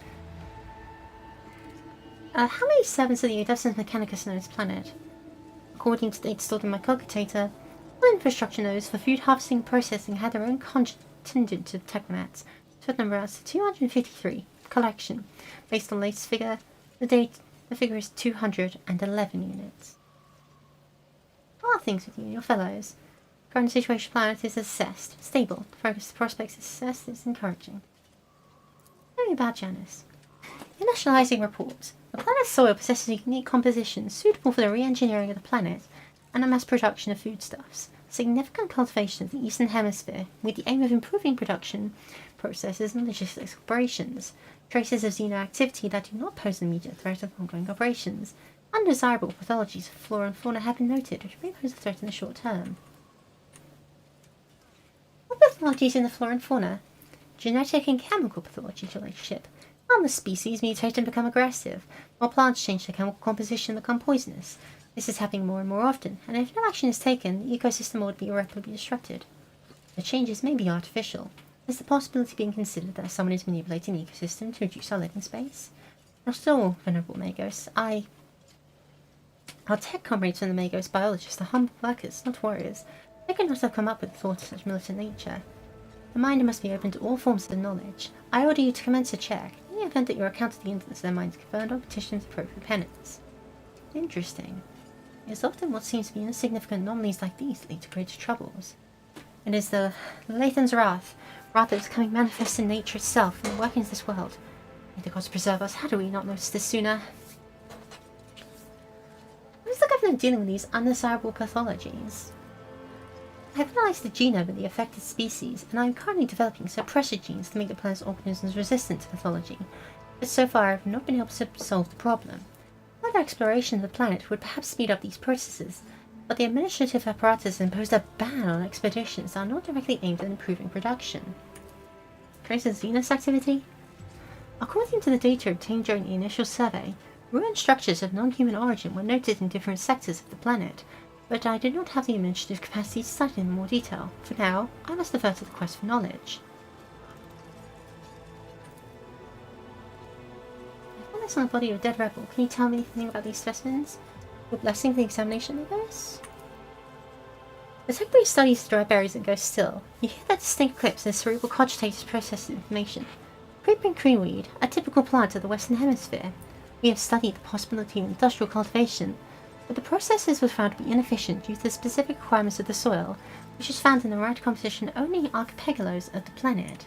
How many servants of the Adeptus Mechanicus know this planet? According to data stored in my calculator, all infrastructure nodes for food harvesting and processing had their own contingent of technomats. Total number out to 253. Collection. Based on the latest figure, the figure is 211 units. How are things with you and your fellows? Current situation planet is assessed. Stable. Progress prospects assessed is encouraging. Tell me about Janus. Initializing reports. The planet's soil possesses a unique composition suitable for the re-engineering of the planet and the mass production of foodstuffs. Significant cultivation of the Eastern Hemisphere with the aim of improving production processes and logistics operations. Traces of xeno activity that do not pose an immediate threat of ongoing operations. Undesirable pathologies of flora and fauna have been noted, which may pose a threat in the short term. What pathologies in the flora and fauna? Genetic and chemical pathology, your ladyship. Harmless species mutate and become aggressive, while plants change their chemical composition and become poisonous. This is happening more and more often, and if no action is taken, the ecosystem would be irreparably disrupted. The changes may be artificial. Is the possibility being considered that someone is manipulating the ecosystem to reduce our living space? Not at all, Venerable Magos. Our tech comrades from the Magos biologists are humble workers, not warriors. They could not have come up with the thought of such militant nature. The mind must be open to all forms of knowledge. I order you to commence a check. In the event that your account of the incidents of their minds confirmed on petition to appropriate penance. Interesting. It is often what seems to be insignificant anomalies like these that lead to greater troubles. It is the Lathan's wrath that is becoming manifest in nature itself and the workings of this world. May the gods preserve us. How do we not notice this sooner? How is the government dealing with these undesirable pathologies? I have analysed the genome of the affected species, and I am currently developing suppressor genes to make the planet's organisms resistant to pathology, but so far I have not been able to solve the problem. Further exploration of the planet would perhaps speed up these processes, but the administrative apparatus imposed a ban on expeditions that are not directly aimed at improving production. Traces of Venus activity? According to the data obtained during the initial survey, ruined structures of non-human origin were noted in different sectors of the planet, but I did not have the administrative capacity to study in more detail. For now, I must defer to the quest for knowledge. I found this on the body of a dead rebel. Can you tell me anything about these specimens? Your blessing for the examination of this? The tech brief studies the dry berries and goes still. You hear that distinct clips as cerebral cogitators process information. Creeping creamweed, a typical plant of the Western Hemisphere. We have studied the possibility of industrial cultivation. But the processes were found to be inefficient due to the specific requirements of the soil, which is found in the right composition only in archipelagos of the planet.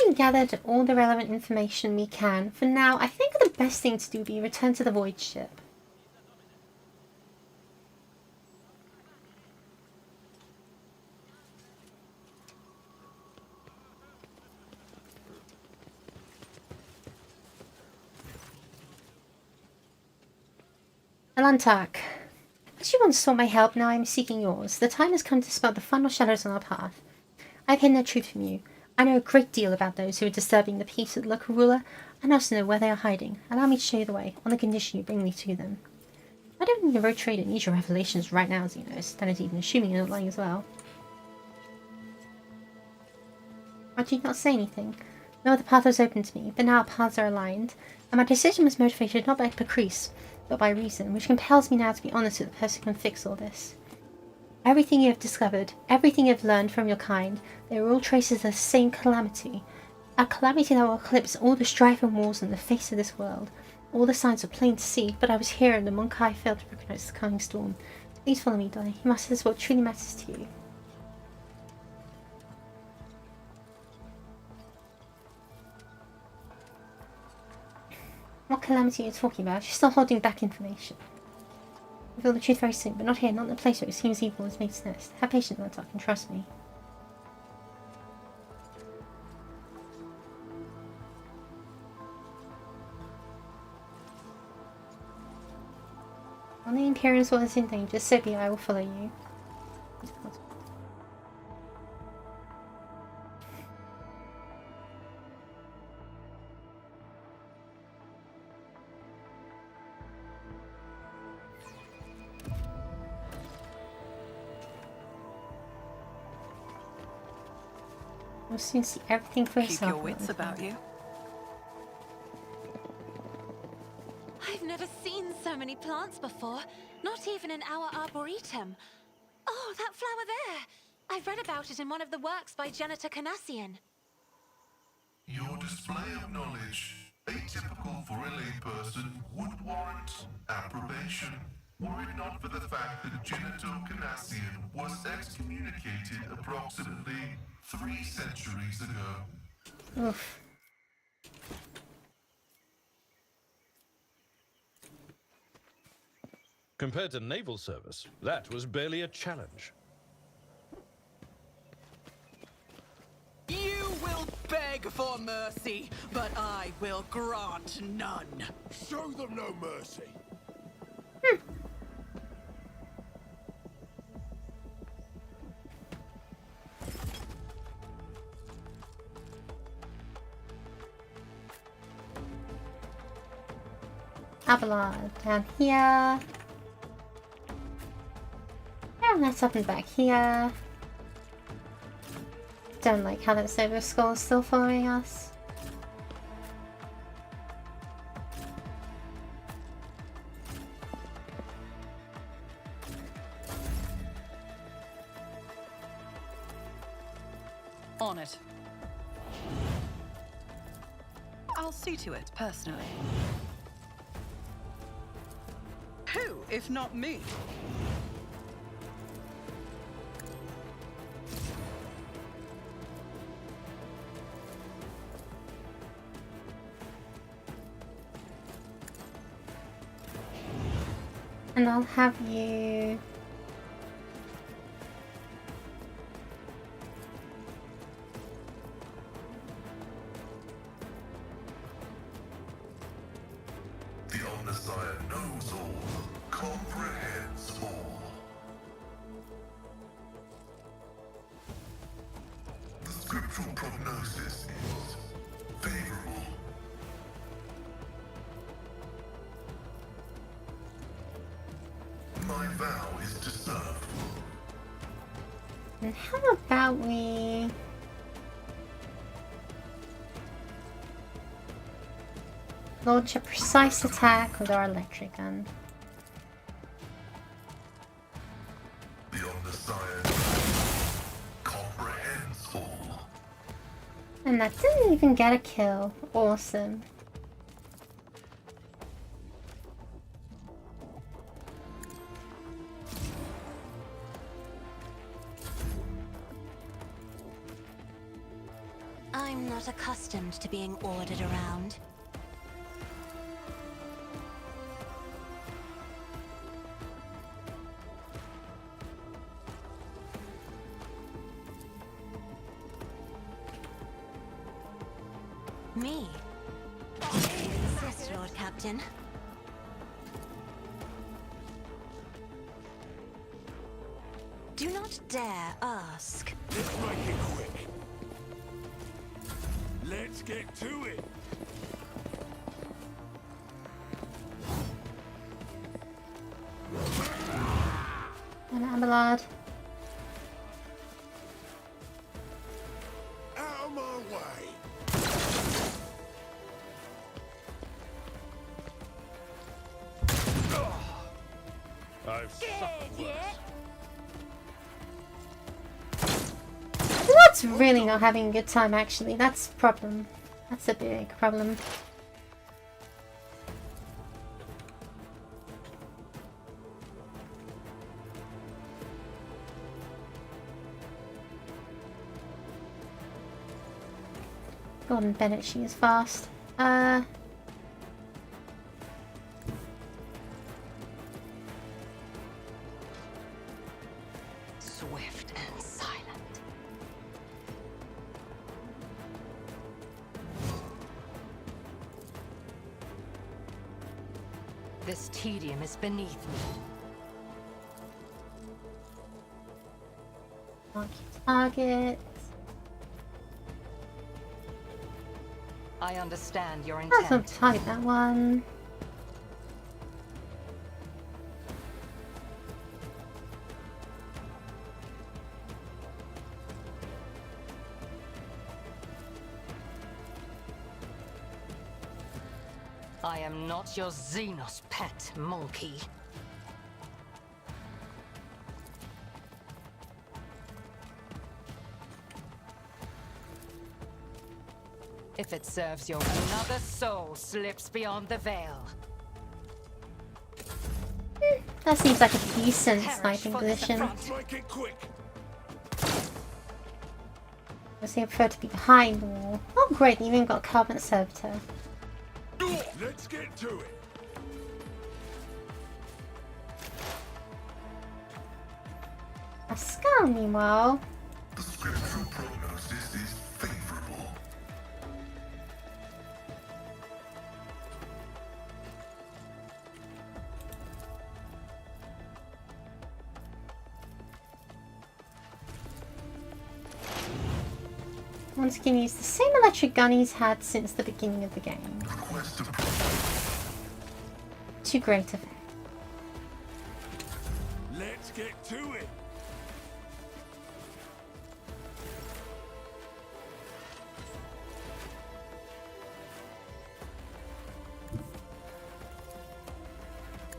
We've gathered all the relevant information we can. For now, I think the best thing to do would be return to the void ship. Alantak, as you once sought my help, now I am seeking yours. The time has come to spot the final shadows on our path. I've hidden the truth from you. I know a great deal about those who are disturbing the peace of the local ruler, and also know where they are hiding. Allow me to show you the way, on the condition you bring me to them. I don't think the road trader needs your revelations right now, Xenos. That is even assuming you're not lying as well. Why do you not say anything? No other path was open to me, but now our paths are aligned, and my decision was motivated not by caprice, but by reason, which compels me now to be honest with the person who can fix all this. Everything you have discovered, everything you have learned from your kind, they are all traces of the same calamity. A calamity that will eclipse all the strife and wars on the face of this world. All the signs were plain to see, but I was here and the Monkai failed to recognize the coming storm. Please follow me, Dai. You must assess what truly matters to you. What calamity are you talking about? She's still holding back information. Reveal the truth very soon, but not here, not in the place where it seems evil has made its nest. Have patience, Lantark, and trust me. When the Imperial Sword is in danger, so be it, I will follow you. You'll soon see everything for yourself. Keep your wits about you. I've never seen so many plants before, not even in our arboretum. Oh, that flower there! I've read about it in one of the works by Janitor Canassian. Your display of knowledge, atypical for a layperson, would warrant approbation. Were it not for the fact that Janitor Canassian was excommunicated approximately 3 centuries ago. Oof. Compared to naval service, that was barely a challenge. You will beg for mercy, but I will grant none. Show them no mercy. Abelard down here. And that's up and back here. Don't like how that silver skull is still following us. On it. I'll see to it personally. Who, if not me? And I'll have you... The Omnissiah knows all. comprehends all. The scriptural prognosis is favorable. My vow is to serve. And how about we... launch a precise attack with our electric gun. The omniscient comprehends all. And that didn't even get a kill. Awesome. I'm not accustomed to being ordered around. Me? Insist, Lord Captain. Do not dare ask. Let's make it quick. Let's get to it. And Abelard. Out of my way. I've suffered worse. That's really not having a good time, actually. That's a problem. That's a big problem. Gordon Bennett, she is fast. Swift and silent. This tedium is beneath me. Mark target. I understand your Let's not intent. target that one. I am not your Xenos pet, monkey. If it serves you, another soul slips beyond the veil. That seems like a decent Perish sniping for this position. affront. Make it quick. I prefer to be behind the wall. Oh great, you even got Carbon Servitor. Let's get to it. Pascal, meanwhile. The scriptural prognosis is favorable. Once again, use the same electric gun he's had since the beginning of the game. Request to To great effect. Let's get to it.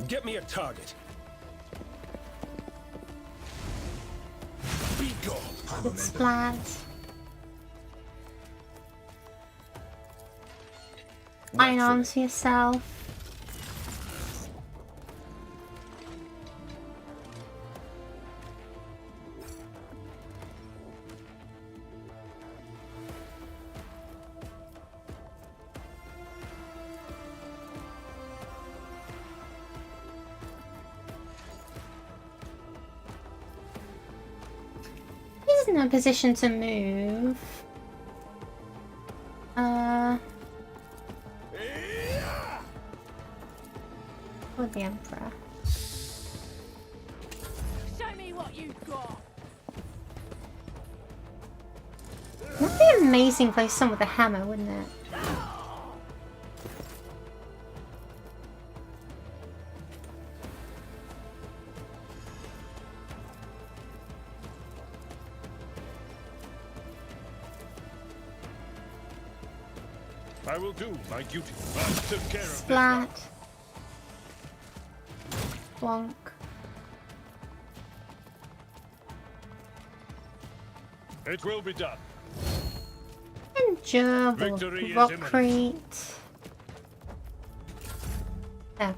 Get me a target. Be gone. Good splat. Iron arms for yourself. He's in a position to move. For the Emperor. you got? That'd be amazing if I someone with a hammer, wouldn't it? I will do my duty. I took care of this. Splat. Bonk. It will be done. Endure Victory is Rockcrete. Okay.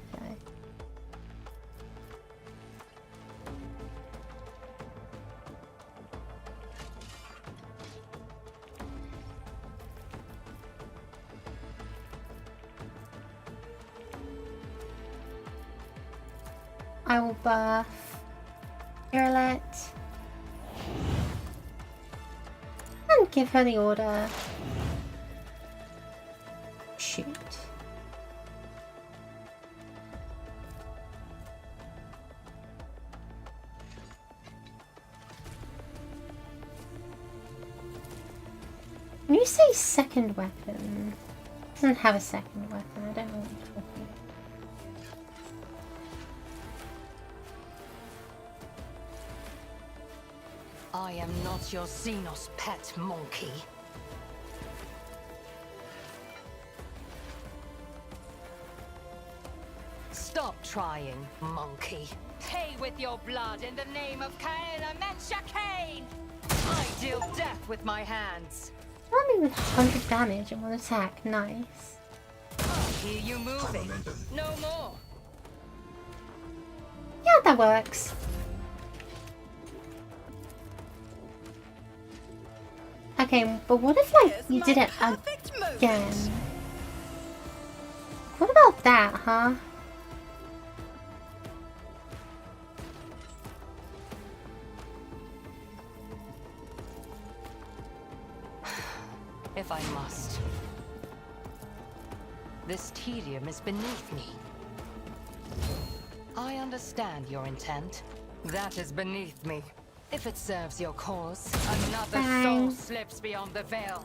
I will buff Irelet and give her the order. Shoot. When you say second weapon, it doesn't have a second weapon. I don't know what you're talking about. I am not your Xenos pet monkey. Stop trying, monkey. Pay with your blood in the name of Cain Amentia Cain! I deal death with my hands. Army with 100 damage in one attack. Nice. I hear you moving. No more. Yeah, that works. Okay, but what if like you did it again? What about that, huh? If I must. This tedium is beneath me. I understand your intent. That is beneath me. If it serves your cause, another soul slips beyond the veil.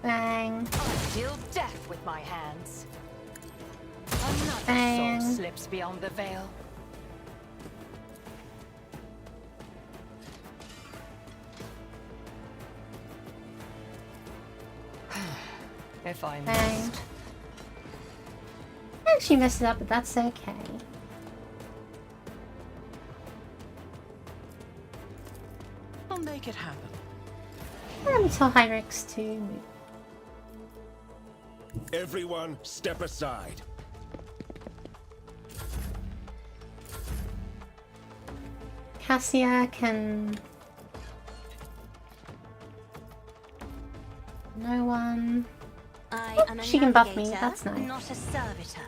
Bang. I deal death with my hands. Another soul slips beyond the veil. If I must. I actually messed it up, but that's okay. I'll make it happen. Let me tell Hyrix to move. Everyone, step aside. Cassia can... No one... I am she can buff me, that's nice. Not a servitor.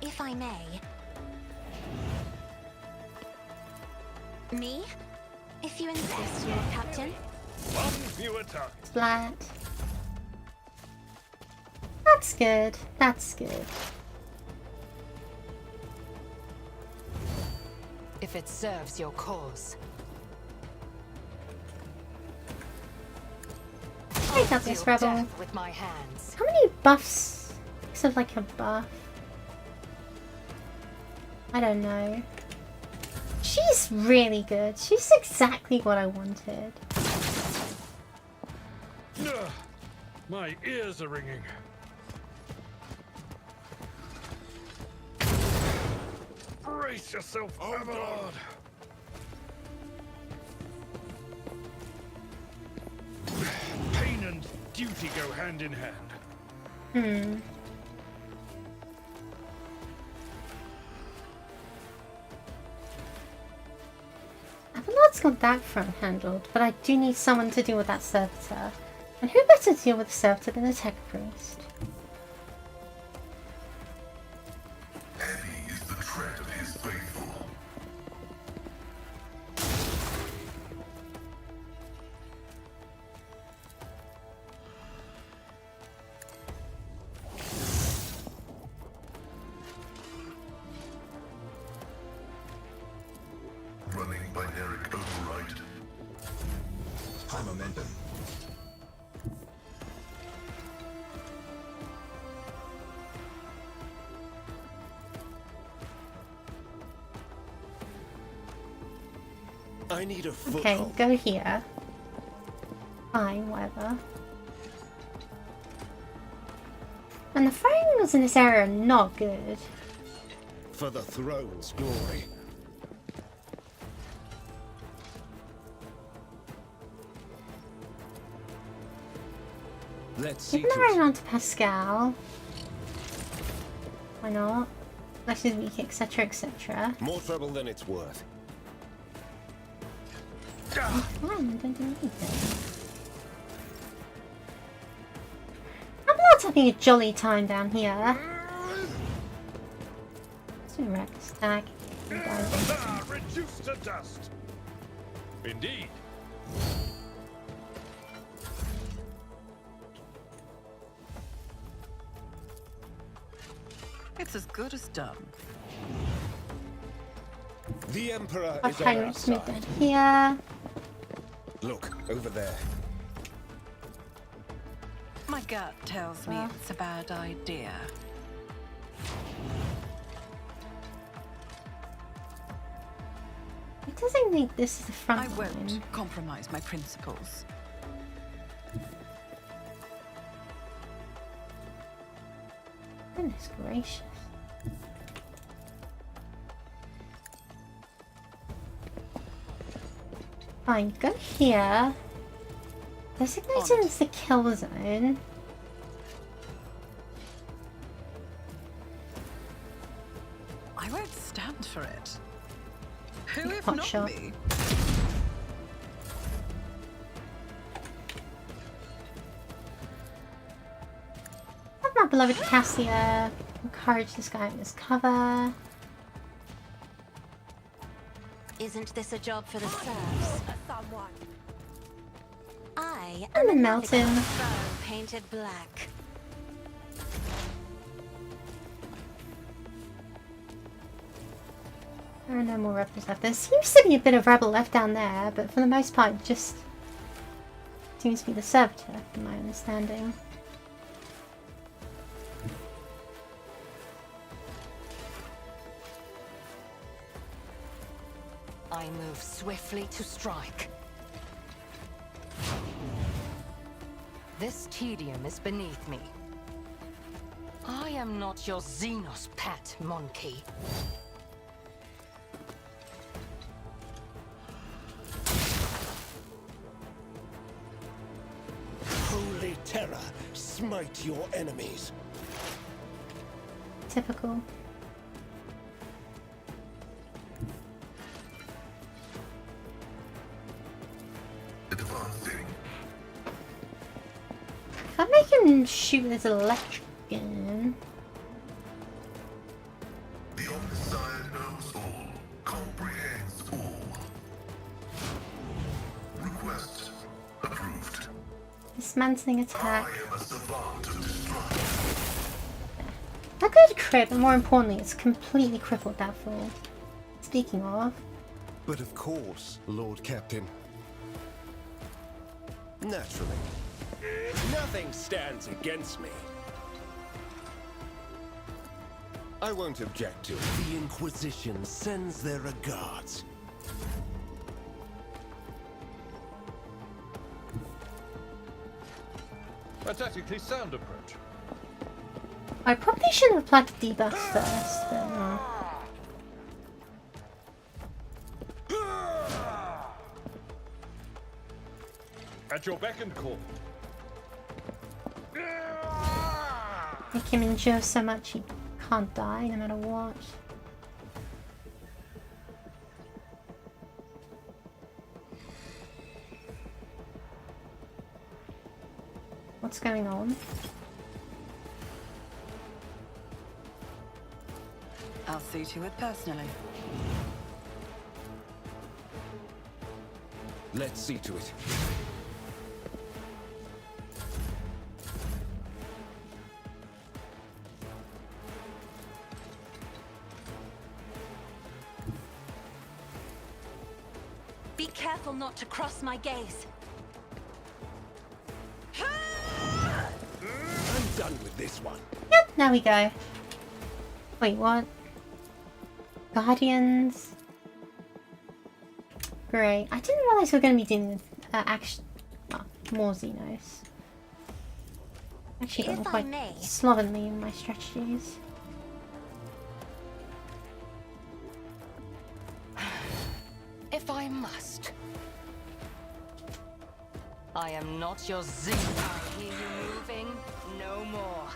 If I may. Me? If you insist, Lord Captain. One fewer target. Splat. That's good. That's good. If it serves your cause. I got this, Rebel. With my hands. How many buffs? Except like a buff. I don't know. She's really good. She's exactly what I wanted. My ears are ringing. Brace yourself, Avalon. Pain and duty go hand in hand. Avalon's got that front handled, but I do need someone to deal with that servitor. And who better to deal with a servitor than a tech priest? Heavy is the tread of his faithful. High momentum. I need a foothold. Okay, go here. Fine, whatever. And the fire angles in this area are not good. For the throne's glory. Let's see. Even though I on to Pascal. Why not? Flesh is weak, etc., etc. More trouble than it's worth. Oh, fine, I don't do anything. I'm not having a jolly time down here. Let's do wreck stack. Reduced to dust. Indeed. It's as good as done. The Emperor I'll is try on to our smooth side. that here. Look, over there. My gut tells me it's a bad idea. It doesn't think this is the front I won't line. compromise my principles. Goodness gracious. Fine, go here. Designated as the kill zone. I won't stand for it. Who if Hot not shot. me? Have my beloved Cassia encourage this guy in his cover. Isn't this a job for the serfs? I I'm am a a mountain. foe painted black. There are no more rebels left. There seems to be a bit of rebel left down there, but for the most part, it just seems to be the servitor, from my understanding. I move swiftly to strike. This tedium is beneath me. I am not your Xenos pet, monkey. Holy terror, smite your enemies. Typical. Advancing. If I make him shoot with his electric gun. The Omniscient knows all, comprehends all. Request approved. Dismantling attack. I am a savant of destruction. A good crit, but more importantly, it's completely crippled that fool. Speaking of, But of course, Lord Captain. Naturally. Nothing stands against me. I won't object to it. The Inquisition sends their regards. A tactically sound approach. I probably should have applied the debuff first, but no. At your beck and call. Make him endure so much he can't die no matter what. What's going on? I'll see to it personally. Let's see to it. Be careful not to cross my gaze. done with this one. Yep, there we go. Wait, what? Guardians. Great. I didn't realize we were going to be doing more Xenos. Actually, got quite slovenly in my strategies. If I must. I am not your Xeno. I hear you moving. No more.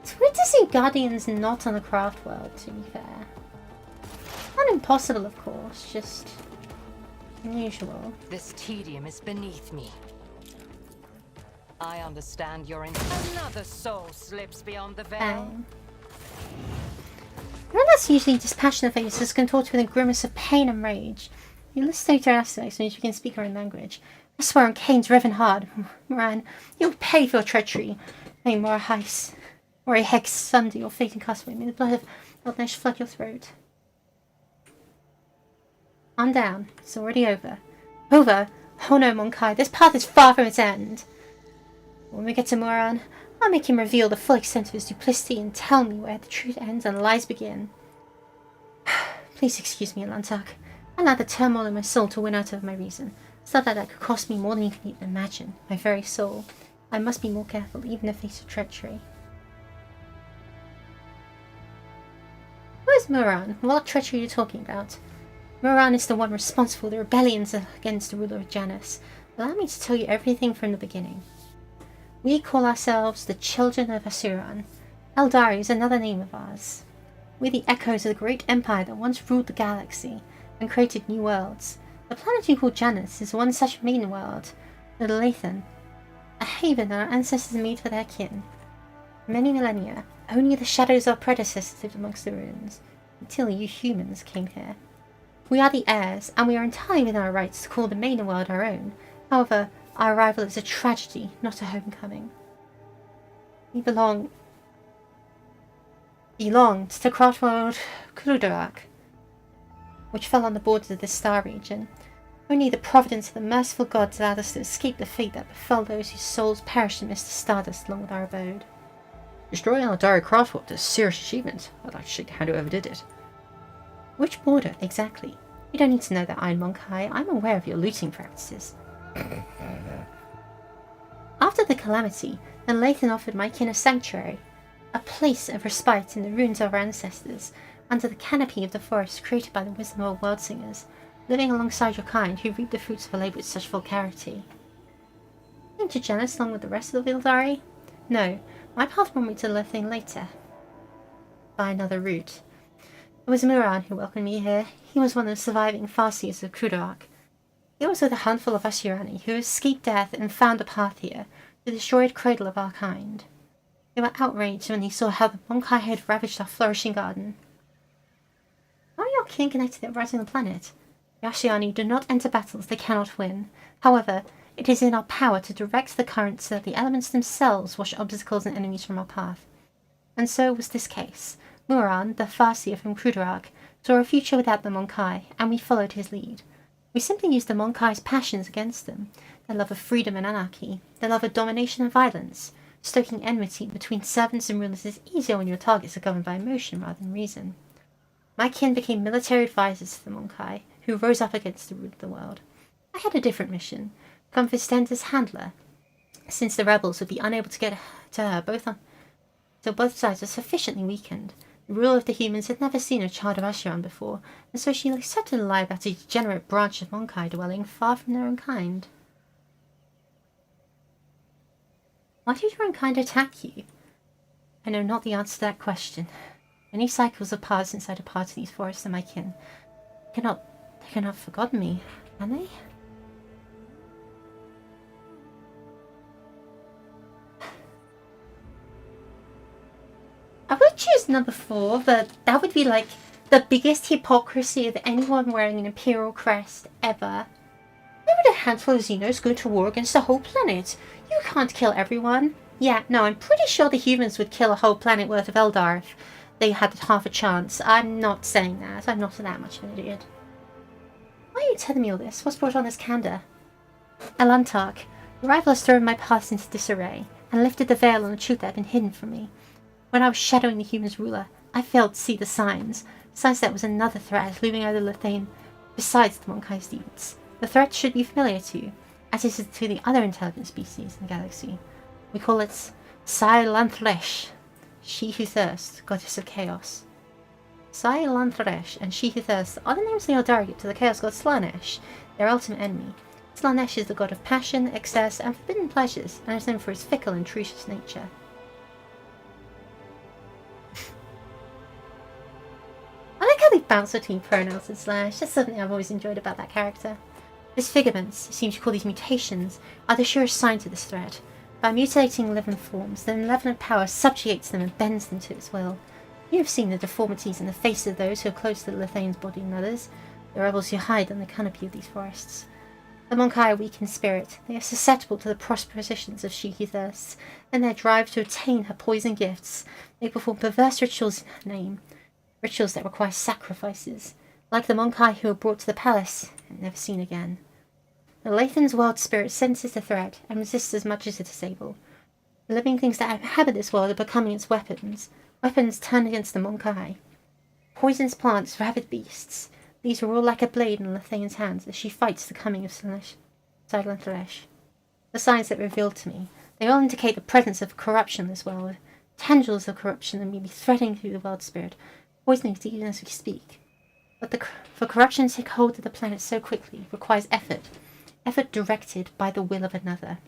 It's weird to see Guardians not on the craft world, to be fair. Not impossible, of course, just unusual. This tedium is beneath me. I understand your another soul slips beyond the veil. That's usually dispassionate faces contorted with a grimace of pain and rage. You listen to aspects when you can speak our own language. I swear on Cain's riven hard. Moran, you'll pay for your treachery. May more heis, or a hex sunder your fate and cast away. May the blood of Eldnesh flood your throat. I'm down. It's already over. Over? Oh no, Monkai, this path is far from its end. When we get to Moran, I'll make him reveal the full extent of his duplicity and tell me where the truth ends and lies begin. Please excuse me, Lantak. I allowed the turmoil in my soul to win out over my reason. Stuff like that could cost me more than you can even imagine. My very soul. I must be more careful, even in the face of treachery. Who is Moran? What treachery are you talking about? Moran is the one responsible for the rebellions against the ruler of Janus. Allow me to tell you everything from the beginning. We call ourselves the Children of Asuran. Eldari is another name of ours. We're the echoes of the great empire that once ruled the galaxy and created new worlds. The planet you call Janus is one such main world, the Lathan, a haven that our ancestors made for their kin. For many millennia, only the shadows of our predecessors lived amongst the ruins, until you humans came here. We are the heirs, and we are entirely within our rights to call the main world our own. However, our arrival is a tragedy, not a homecoming. We belonged to the craft world Kurudarak, which fell on the borders of this star region. Only the providence of the merciful gods allowed us to escape the fate that befell those whose souls perished amidst the stardust along with our abode. Destroying our Eldari craft world is a serious achievement. I'd like to shake the hand whoever did it. Which border, exactly? You don't need to know that, Iron Monkai. I'm aware of your looting practices. After the calamity, the Lathan offered my kin a sanctuary, a place of respite in the ruins of our ancestors, under the canopy of the forest created by the wisdom of world singers, living alongside your kind who reap the fruits of a labour with such vulgarity. Came to Janus along with the rest of the Eldari? No, my path brought me to the Lathan later, by another route. It was Muran who welcomed me here. He was one of the surviving Farseers of Kudarak. He was with a handful of Asurani who escaped death and found a path here, the destroyed cradle of our kind. They were outraged when they saw how the Monkai had ravaged our flourishing garden. How are your kin connected to uprising the planet? The Asurani do not enter battles they cannot win. However, it is in our power to direct the current so that the elements themselves wash obstacles and enemies from our path. And so was this case. Muran, the Farseer from Kudarak, saw a future without the Monkai, and we followed his lead. We simply used the Monkai's passions against them, their love of freedom and anarchy, their love of domination and violence. Stoking enmity between servants and rulers is easier when your targets are governed by emotion rather than reason. My kin became military advisors to the Monkai, who rose up against the root of the world. I had a different mission, become Vistenda's handler, since the rebels would be unable to get to her so both sides were sufficiently weakened. The ruler of the humans had never seen a child of Asheron before, and so she accepted a lie about a degenerate branch of Monkai dwelling far from their own kind. Why did your own kind attack you? I know not the answer to that question. Many cycles have passed since I departed these forests and my kin. They cannot have forgotten me, can they? I would choose number 4, but that would be like the biggest hypocrisy of anyone wearing an Imperial crest ever. Why would a handful of Xenos go to war against the whole planet? You can't kill everyone. Yeah, no, I'm pretty sure the humans would kill a whole planet worth of Eldar if they had half a chance. I'm not saying that. I'm not that much of an idiot. Why are you telling me all this? What's brought on this candor? Alantark, your arrival has thrown my paths into disarray, and lifted the veil on the truth that had been hidden from me. When I was shadowing the humans' ruler, I failed to see the signs that there was another threat looming over Lithane besides the Monkai's deeds. The threat should be familiar to you, as it is to the other intelligent species in the galaxy. We call it Sai-Lanthresh, she who thirsts, goddess of chaos. Sai-Lanthresh and she who thirsts are the names the Eldari give to the chaos god Slanesh, their ultimate enemy. Slanesh is the god of passion, excess, and forbidden pleasures, and is known for his fickle and treacherous nature. I like how they bounce between pronouns and Slanesh. That's something I've always enjoyed about that character. Disfigurements, it seems to call these mutations, are the surest sign to this threat. By mutilating living forms, the malevolent power subjugates them and bends them to its will. You have seen the deformities in the faces of those who are close to the Lithane's body and others, the rebels who hide on the canopy of these forests. The Monkai are weak in spirit. They are susceptible to the propositions of she who thirsts, and their drive to attain her poison gifts. They perform perverse rituals in her name, rituals that require sacrifices, like the Monkai who were brought to the palace and never seen again. The Lathan's wild spirit senses the threat and resists as much as it is able. The living things that inhabit this world are becoming its weapons, weapons turned against the Monkai. Poisonous plants, rabid beasts, these are all like a blade in Lathane's hands as she fights the coming of Silent Thresh. The signs that revealed to me, they all indicate the presence of corruption in this world, tendrils of corruption that may be threading through the world spirit, poisoning it even as we speak. But for corruption to take hold of the planet so quickly requires effort directed by the will of another.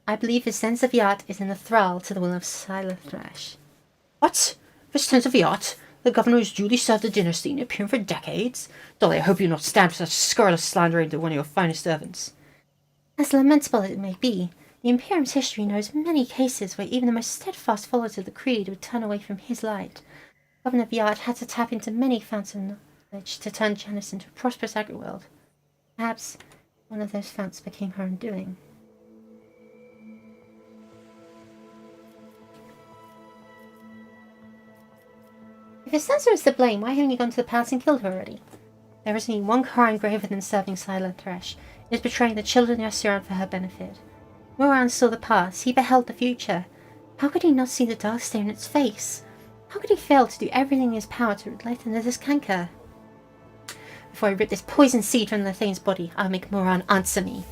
I believe his sense of yacht is in the thrall to the will of Silent Thresh. What? His sense of yacht? The governor who's duly served the dynasty and appeared for decades? Dolly, I hope you not stand for such scurrilous slandering to one of your finest servants. As lamentable as it may be, the Imperium's history knows many cases where even the most steadfast followers of the creed would turn away from his light. Governor Viard had to tap into many fountains of knowledge to turn Janus into a prosperous agri-world. Perhaps one of those founts became her undoing. If his sensor is to blame, why haven't you gone to the palace and killed her already? There is only one crime graver than serving Silent Thresh. It is betraying the children of Yasuran for her benefit. Moran saw the past, he beheld the future. How could he not see the dark stare in its face? How could he fail to do everything in his power to rid into this canker? Before I rip this poison seed from Lathane's body, I'll make Moran answer me.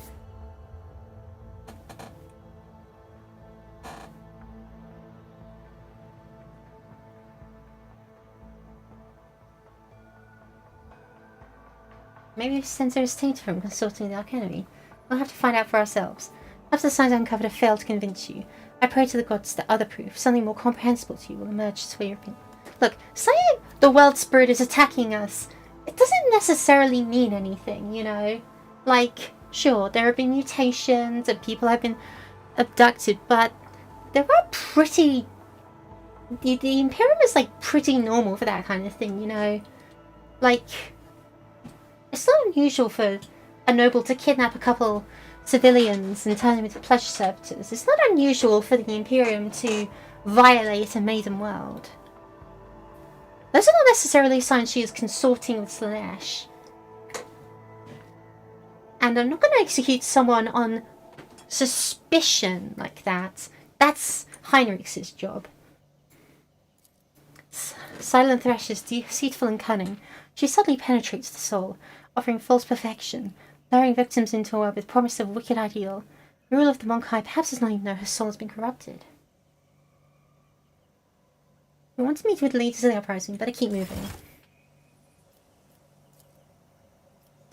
Maybe his sensor is tainted from consulting the Arcanary. We'll have to find out for ourselves. Perhaps the signs I uncovered have failed to convince you. I pray to the gods that other proof, something more comprehensible to you, will emerge to sway your opinion. Look, saying the world spirit is attacking us, it doesn't necessarily mean anything, you know? Like, sure, there have been mutations and people have been abducted, but there are pretty... The Imperium is, like, pretty normal for that kind of thing, you know? Like... It's not unusual for a noble to kidnap a couple civilians and turn them into pleasure servitors. It's not unusual for the Imperium to violate a maiden world. Those are not necessarily signs she is consorting with Slanesh. And I'm not going to execute someone on suspicion like that. That's Heinrich's job. Silent Thresh is deceitful and cunning. She subtly penetrates the soul, offering false perfection, luring victims into a world with promise of a wicked ideal. The ruler of the Monkai perhaps does not even know her soul has been corrupted. We want to meet with the leaders of the uprising, better keep moving.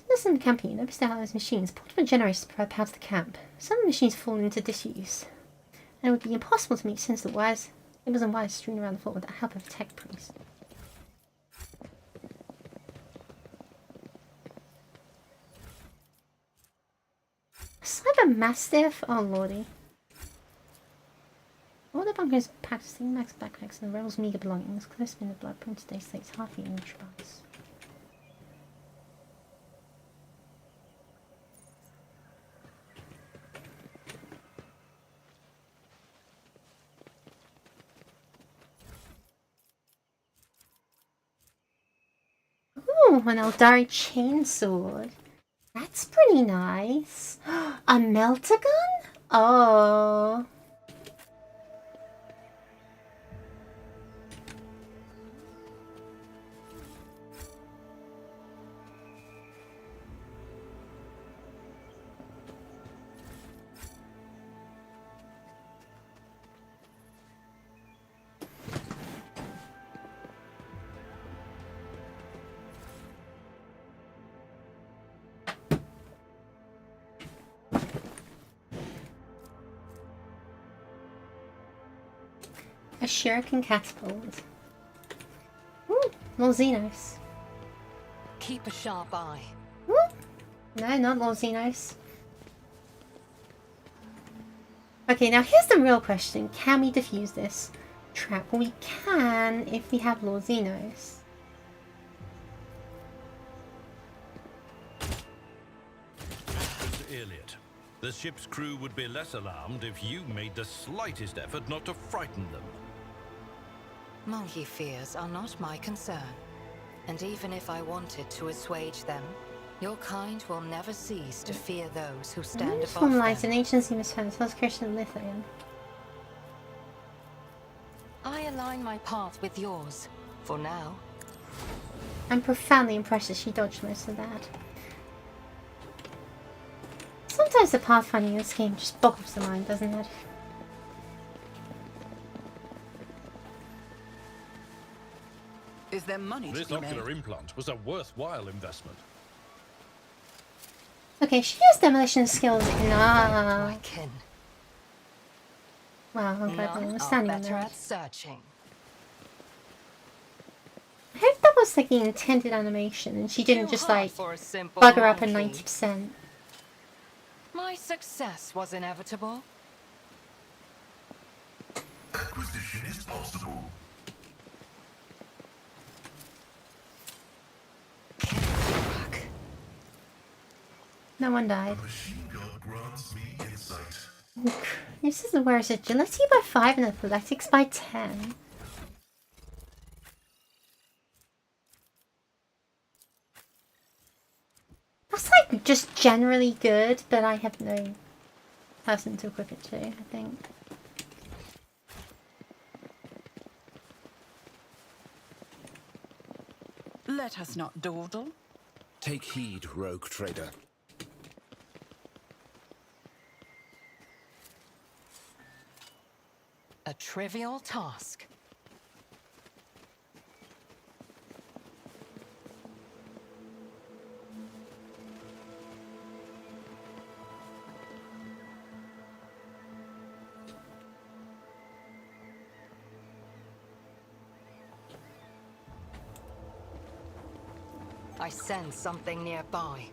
Listen, camping, notice how those machines, portable generators provide power to the camp. Some of the machines fall into disuse, and it would be impossible to make sense of the wires, cables and wires strewn around the floor without the help of a tech priest. Cyber Mastiff? Oh lordy. All the bunkers packed with max backpacks and the rebels' meager belongings, close in the blood printed day states hardly in each box. Ooh, an Eldari chainsword. That's pretty nice. A melter gun? Oh. A shuriken catapult. Ooh, more Xenos. Keep a sharp eye. Ooh. No, not more Xenos. Okay, now here's the real question. Can we defuse this trap? Well, we can if we have Lord Xenos. Mr. Elliot, the ship's crew would be less alarmed if you made the slightest effort not to frighten them. Monkey fears are not my concern. And even if I wanted to assuage them, your kind will never cease to fear those who stand above them. Lies an agency misfound South Christian Lithium. I align my path with yours, for now. I'm profoundly impressed that she dodged most of that. Sometimes the pathfinding in this game just boggles the mind, doesn't it? Is there money to This be made? ocular implant was a worthwhile investment. Okay, she has demolition skills. Nah. My kin. Wow, I'm glad None we were are standing on better that. at searching. I hope that was like the intended animation and she didn't Too just hard like for a simple bug her up at monkey. 90%. My success was inevitable. Acquisition is possible. No one died. Machine gun grants me insight. This is where's agility by 5 and athletics by 10. That's like just generally good, but I have no person to equip it to, I think. Let us not dawdle. Take heed, rogue trader. A trivial task. I sense something nearby.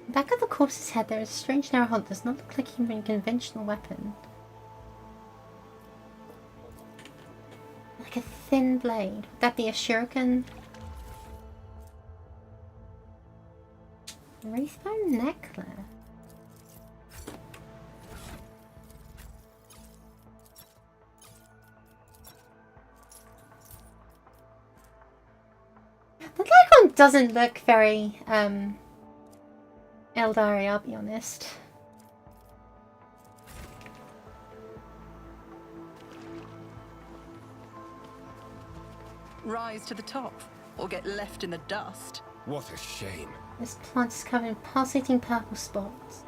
Back of the corpse's head there is a strange narrow hole that does not look like even a conventional weapon. Like a thin blade. Would that be a shuriken? Wraithbone necklace. The icon doesn't look very Eldari, I'll be honest. Rise to the top, or get left in the dust. What a shame. This plant is covered in pulsating purple spots.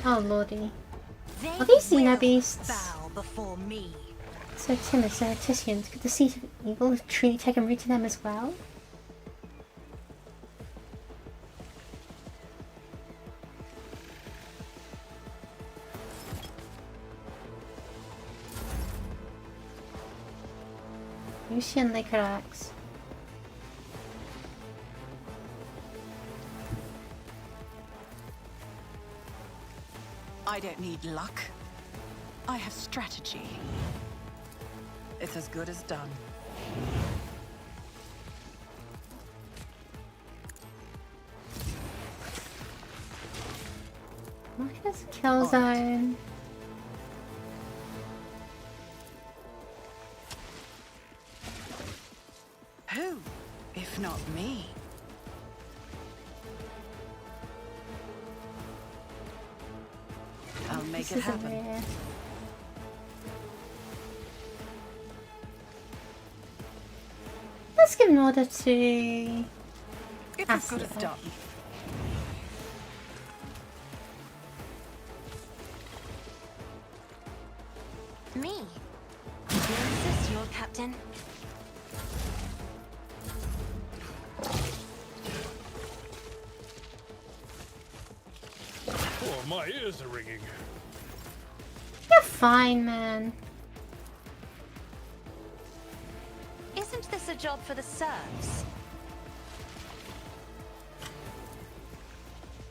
Oh lordy. Are these Xenobeasts? Bow before me. So timid, so reticent. Could the seed of evil have truly taken root in them as well? Lucian Laker Axe. I don't need luck. I have strategy. It's as good as done. Mark it as a kill zone. make it happen. Weird. Let's give an order to... It's as good as done. Me? You insist, Lord Captain. Oh, my ears are ringing. You're fine, man. Isn't this a job for the serfs?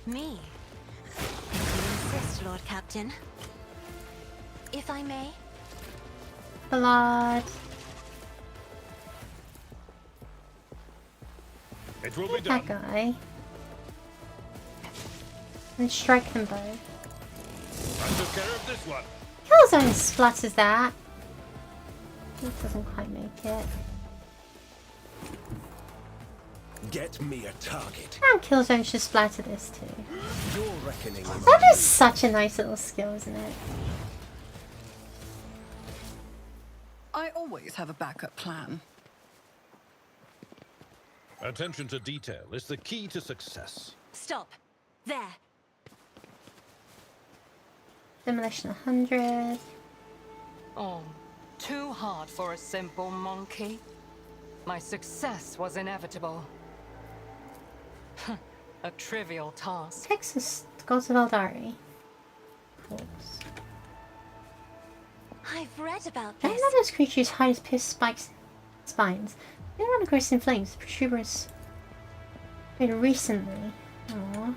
Me? You insist, Lord Captain. If I may? Blood. It will be Hit that done. guy. And strike them both. I took care of this one. Killzone splatters that. It doesn't quite make it. Get me a target. And Killzone should splatter this too. Your reckoning is That is such a nice little skill, isn't it? I always have a backup plan. Attention to detail is the key to success. Stop. There. Demolition 100. Oh, too hard for a simple monkey. My success was inevitable. A trivial task. Texas Gods of Eldari. Of course. I've read about I this. know those creatures hide as pierced spikes spines. They run across in flames, protuberous. Made recently. Aww.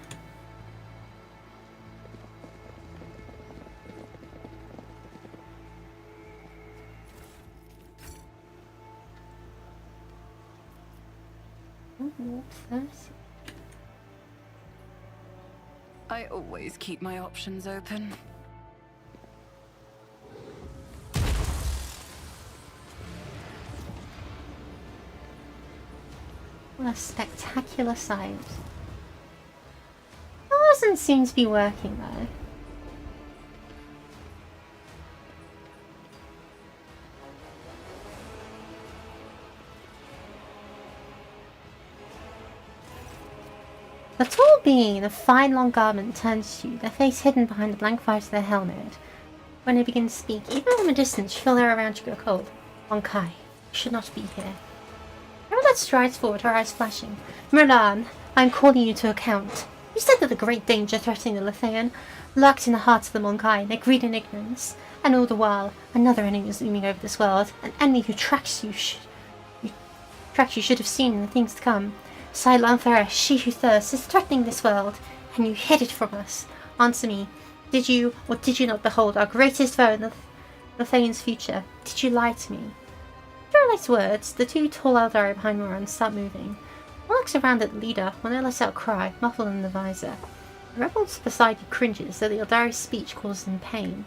Ooh, 30. I always keep my options open. What a spectacular sight. That doesn't seem to be working though. The tall being in a fine long garment turns to you, their face hidden behind the blank white of their helmet. When they begin to speak, even from a distance, you feel the air around you go cold. Monkai, you should not be here. Everyone strides forward, her eyes flashing. Merlan, I am calling you to account. You said that the great danger threatening the Lithaean lurked in the hearts of the Monkai, their greed and ignorance. And all the while, another enemy is looming over this world, an enemy who tracks you should have seen in the things to come. Silantharesh, she who thirsts, is threatening this world, and you hid it from us. Answer me, did you or did you not behold our greatest foe in the Lithaean's future? Did you lie to me? During these words, the two tall Eldari behind Moran start moving. One looks around at the leader when they let out a cry, muffled in the visor. The rebel beside you cringes, though the Eldari's speech causes him pain.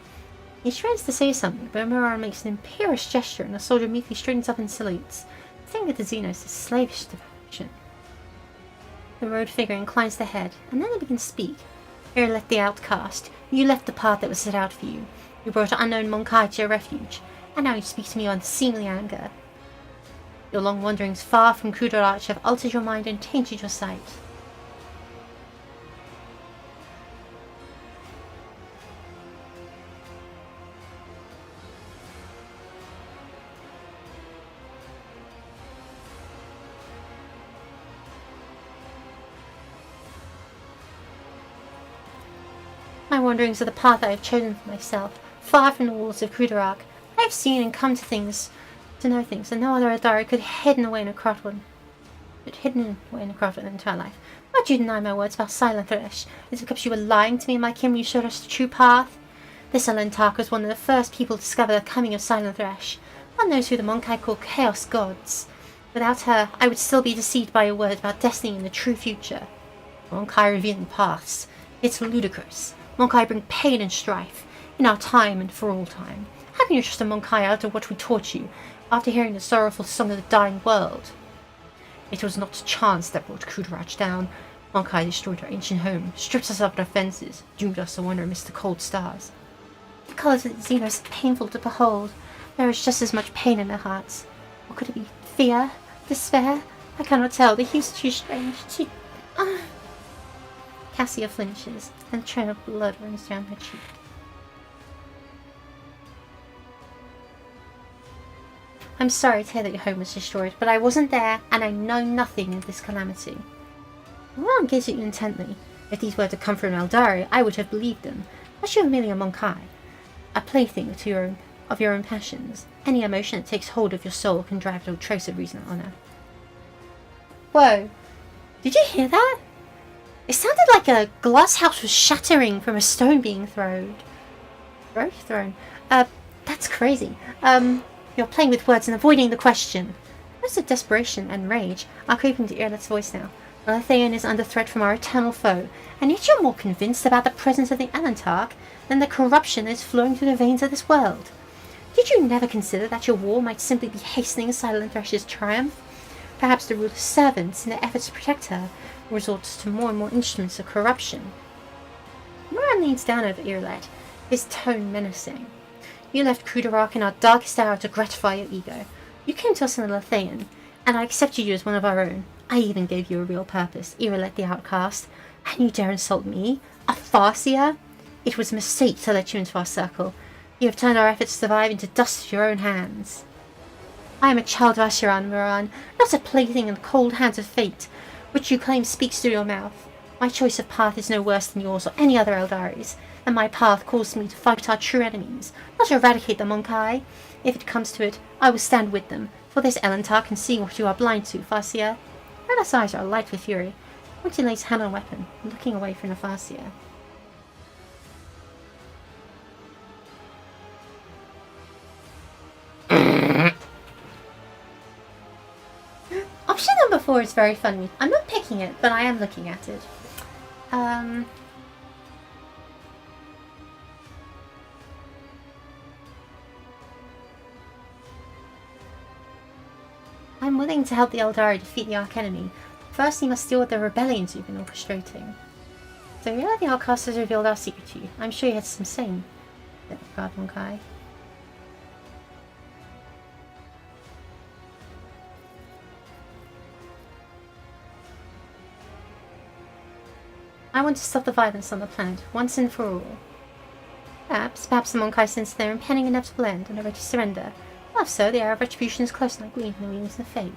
He tries to say something, but Moran makes an imperious gesture and the soldier meekly straightens up and salutes. The thing with the Xenos is slavish devotion. The road figure inclines their head, and then they begin to speak. Here left the outcast. You left the path that was set out for you. You brought unknown Monkai to your refuge, and now you speak to me with unseemly anger. Your long wanderings far from Kudarach have altered your mind and tainted your sight. My wanderings are the path I have chosen for myself, far from the walls of Kudarach. I have seen and come to know things that no other Eldari could have hidden away in a craft their entire life. Why do you deny my words about Silent Thresh? Is it because you were lying to me, my kin, when you showed us the true path? This Alentark was one of the first people to discover the coming of Silent Thresh. One knows who the Monkai call Chaos Gods. Without her, I would still be deceived by your words about destiny and the true future. Monkai revealing paths. It's ludicrous. Monkai bring pain and strife, in our time and for all time. How can you trust a Monkai out of what we taught you, after hearing the sorrowful song of the dying world? It was not chance that brought Kudarach down. Monkai destroyed our ancient home, stripped us of our fences, doomed us to wander amidst the cold stars. The colors of the Xenos are painful to behold. There is just as much pain in their hearts. Or could it be fear? Despair? I cannot tell. The hues are too strange. Cassia flinches, and a train of blood runs down her cheek. I'm sorry to hear that your home was destroyed, but I wasn't there, and I know nothing of this calamity. Ron gazed at you intently. If these words had come from Eldari, I would have believed them. But you are merely a Monkai, a plaything of your own passions. Any emotion that takes hold of your soul can drive no trace of reason or honor. Whoa. Did you hear that? It sounded like a glass house was shattering from a stone being thrown. That's crazy. You're playing with words and avoiding the question. Words of desperation and rage are creeping to Irlet's voice now. Earthaean is under threat from our eternal foe, and yet you're more convinced about the presence of the Alantark than the corruption that is flowing through the veins of this world. Did you never consider that your war might simply be hastening Silent Thresh's triumph? Perhaps the ruler's servants, in their efforts to protect her, resorts to more and more instruments of corruption. Moran leans down over Irlet, his tone menacing. You left Kudarak in our darkest hour to gratify your ego. You came to us in the Lathaean, and I accepted you as one of our own. I even gave you a real purpose, Irlet the Outcast. And you dare insult me? A Farseer? It was a mistake to let you into our circle. You have turned our efforts to survive into dust with your own hands. I am a child of Asheran, Moran, not a plaything in the cold hands of fate, which you claim speaks through your mouth. My choice of path is no worse than yours or any other Eldari's, and my path calls me to fight our true enemies, not eradicate the Monkai. If it comes to it, I will stand with them, for this Elantar can see what you are blind to, Farseer. Reda's eyes are alight with fury. Quentin lays hand on weapon, looking away from the Farseer. Option number 4 is very funny. I'm not picking it, but I am looking at it. I'm willing to help the Eldari defeat the Archenemy. First, you must deal with the rebellions you've been orchestrating. So yeah, the Outcast has revealed our secret to you. I'm sure you had some say in that regard, Monkai. I want to stop the violence on the planet, once and for all. Perhaps the Monkai sense their impending inevitable end and are ready to surrender. If so, the hour of retribution is close and I glean from the wings of fate.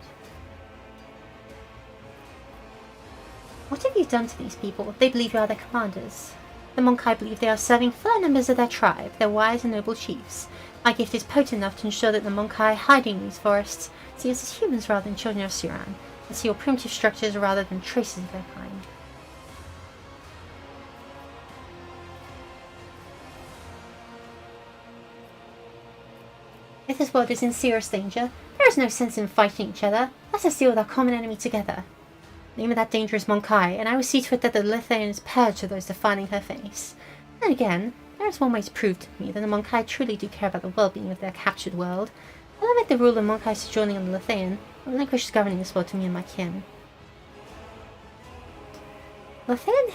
What have you done to these people? They believe you are their commanders. The Monkai believe they are serving fellow members of their tribe, their wise and noble chiefs. My gift is potent enough to ensure that the Monkai hiding in these forests see us as humans rather than children of Siran, and see your primitive structures rather than traces of their kind. If this world is in serious danger, there is no sense in fighting each other. Let us deal with our common enemy together. The name of that danger is Monkai, and I will see to it that the Lithaean is purged of those defiling her face. Then again, there is one way to prove to me that the Monkai truly do care about the well-being of their captured world. When I make the rule of Monkai sojourning on the Lithaean, I relinquish governing this world to me and my kin. Lithaean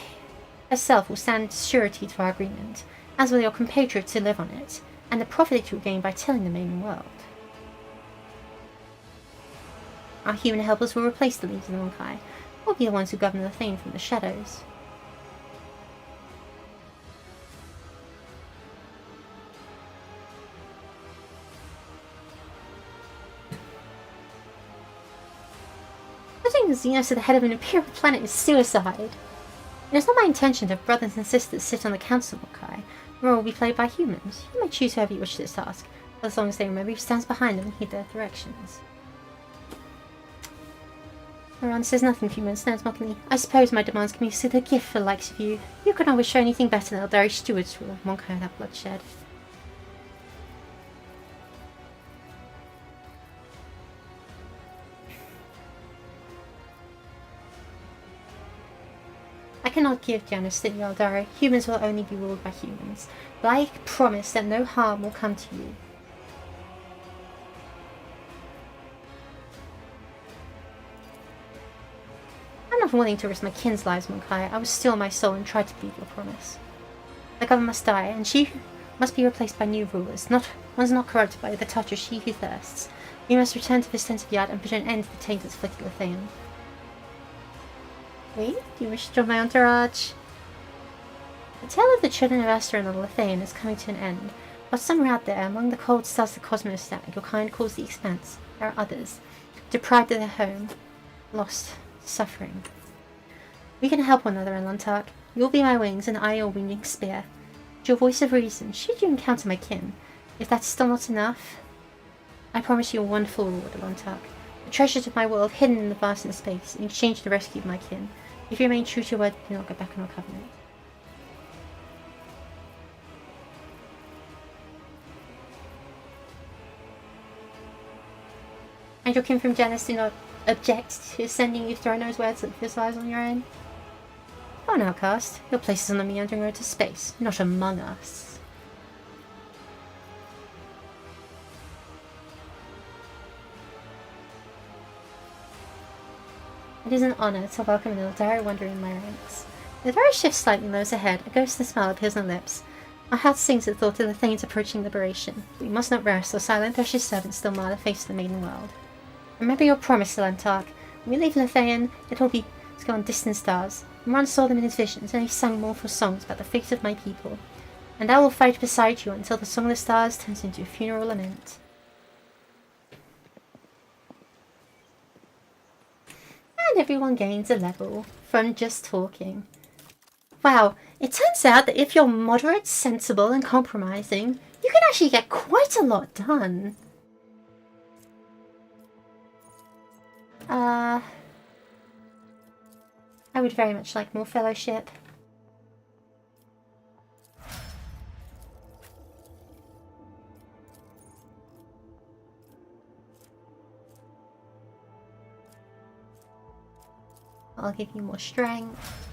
herself will stand surety to our agreement, as will your compatriots who live on it, and the profit that you will gain by tilling the main world. Our human helpers will replace the leaders of the Monkai. We'll be the ones who govern the thing from the shadows. Putting the Xenos at the head of an imperial planet is suicide. It is not my intention to have brothers and sisters sit on the Council of Monkai. The role will be played by humans. You may choose whoever you wish to this task, as long as they remember who stands behind them and heed their directions. Moran says nothing for you and stands mockingly. I suppose my demands can be considered a gift for the likes of you. You could not wish for anything better than Eldari stewards to rule Monkai without bloodshed. I cannot give Janus to the Eldari. Humans will only be ruled by humans. But I promise that no harm will come to you. I'm not willing to risk my kin's lives, Monkai. I was still my soul and tried to keep your promise. The governor must die, and she must be replaced by new rulers, not ones not corrupted by the touch of she who thirsts. We must return to this extensive yard and put an end to the taint that's afflicted Lithaeum. Wait, do you wish to join my entourage? The tale of the children of Aster and the Lithaeum is coming to an end, but somewhere out there, among the cold stars of the cosmos that your kind calls the Expanse, there are others, deprived of their home, lost, suffering. We can help one another in Lantark. You'll be my wings, and I your winging spear. Your voice of reason, should you encounter my kin. If that's still not enough, I promise you a wonderful reward, Lantark. The treasures of my world hidden in the vastness of space, in exchange for the rescue of my kin. If you remain true to your word, do not go back on our covenant. And your kin from Janus do not object to sending you Throno's words like this eyes on your own? Come on, outcast. Your place is on the meandering road to space, not among us. It is an honor to welcome an Eldari wanderer in my ranks. The Eldari shifts slightly nose ahead, a ghostly smile appears on her lips. My heart sings at the thought of the Thane's approaching liberation. We must not rest, or silent precious servants still mar the face of the maiden world. Remember your promise, Lantark. When we leave Lithaeum, it will be to go on distant stars. Ron saw them in his visions, and he sang mournful songs about the fate of my people. And I will fight beside you until the Song of the Stars turns into a funeral lament. And everyone gains a level from just talking. Wow, it turns out that if you're moderate, sensible, and compromising, you can actually get quite a lot done. I would very much like more fellowship. I'll give you more strength.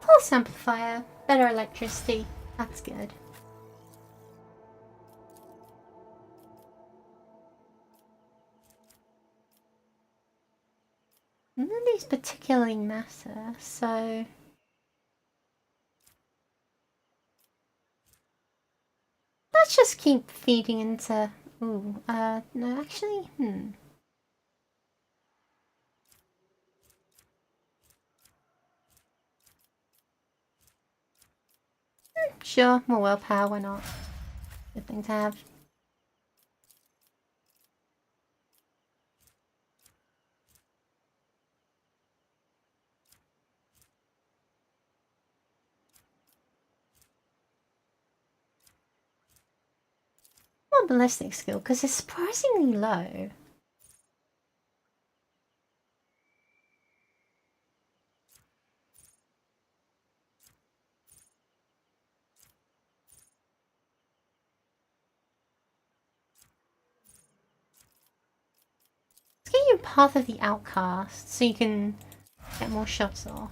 Pulse amplifier, better electricity. That's good. None of these particularly matter, so let's just keep feeding into. Ooh, no, actually, Sure, more willpower, why not? Good thing to have. More ballistic skill, because it's surprisingly low. Let's get you Path of the Outcast, so you can get more shots off.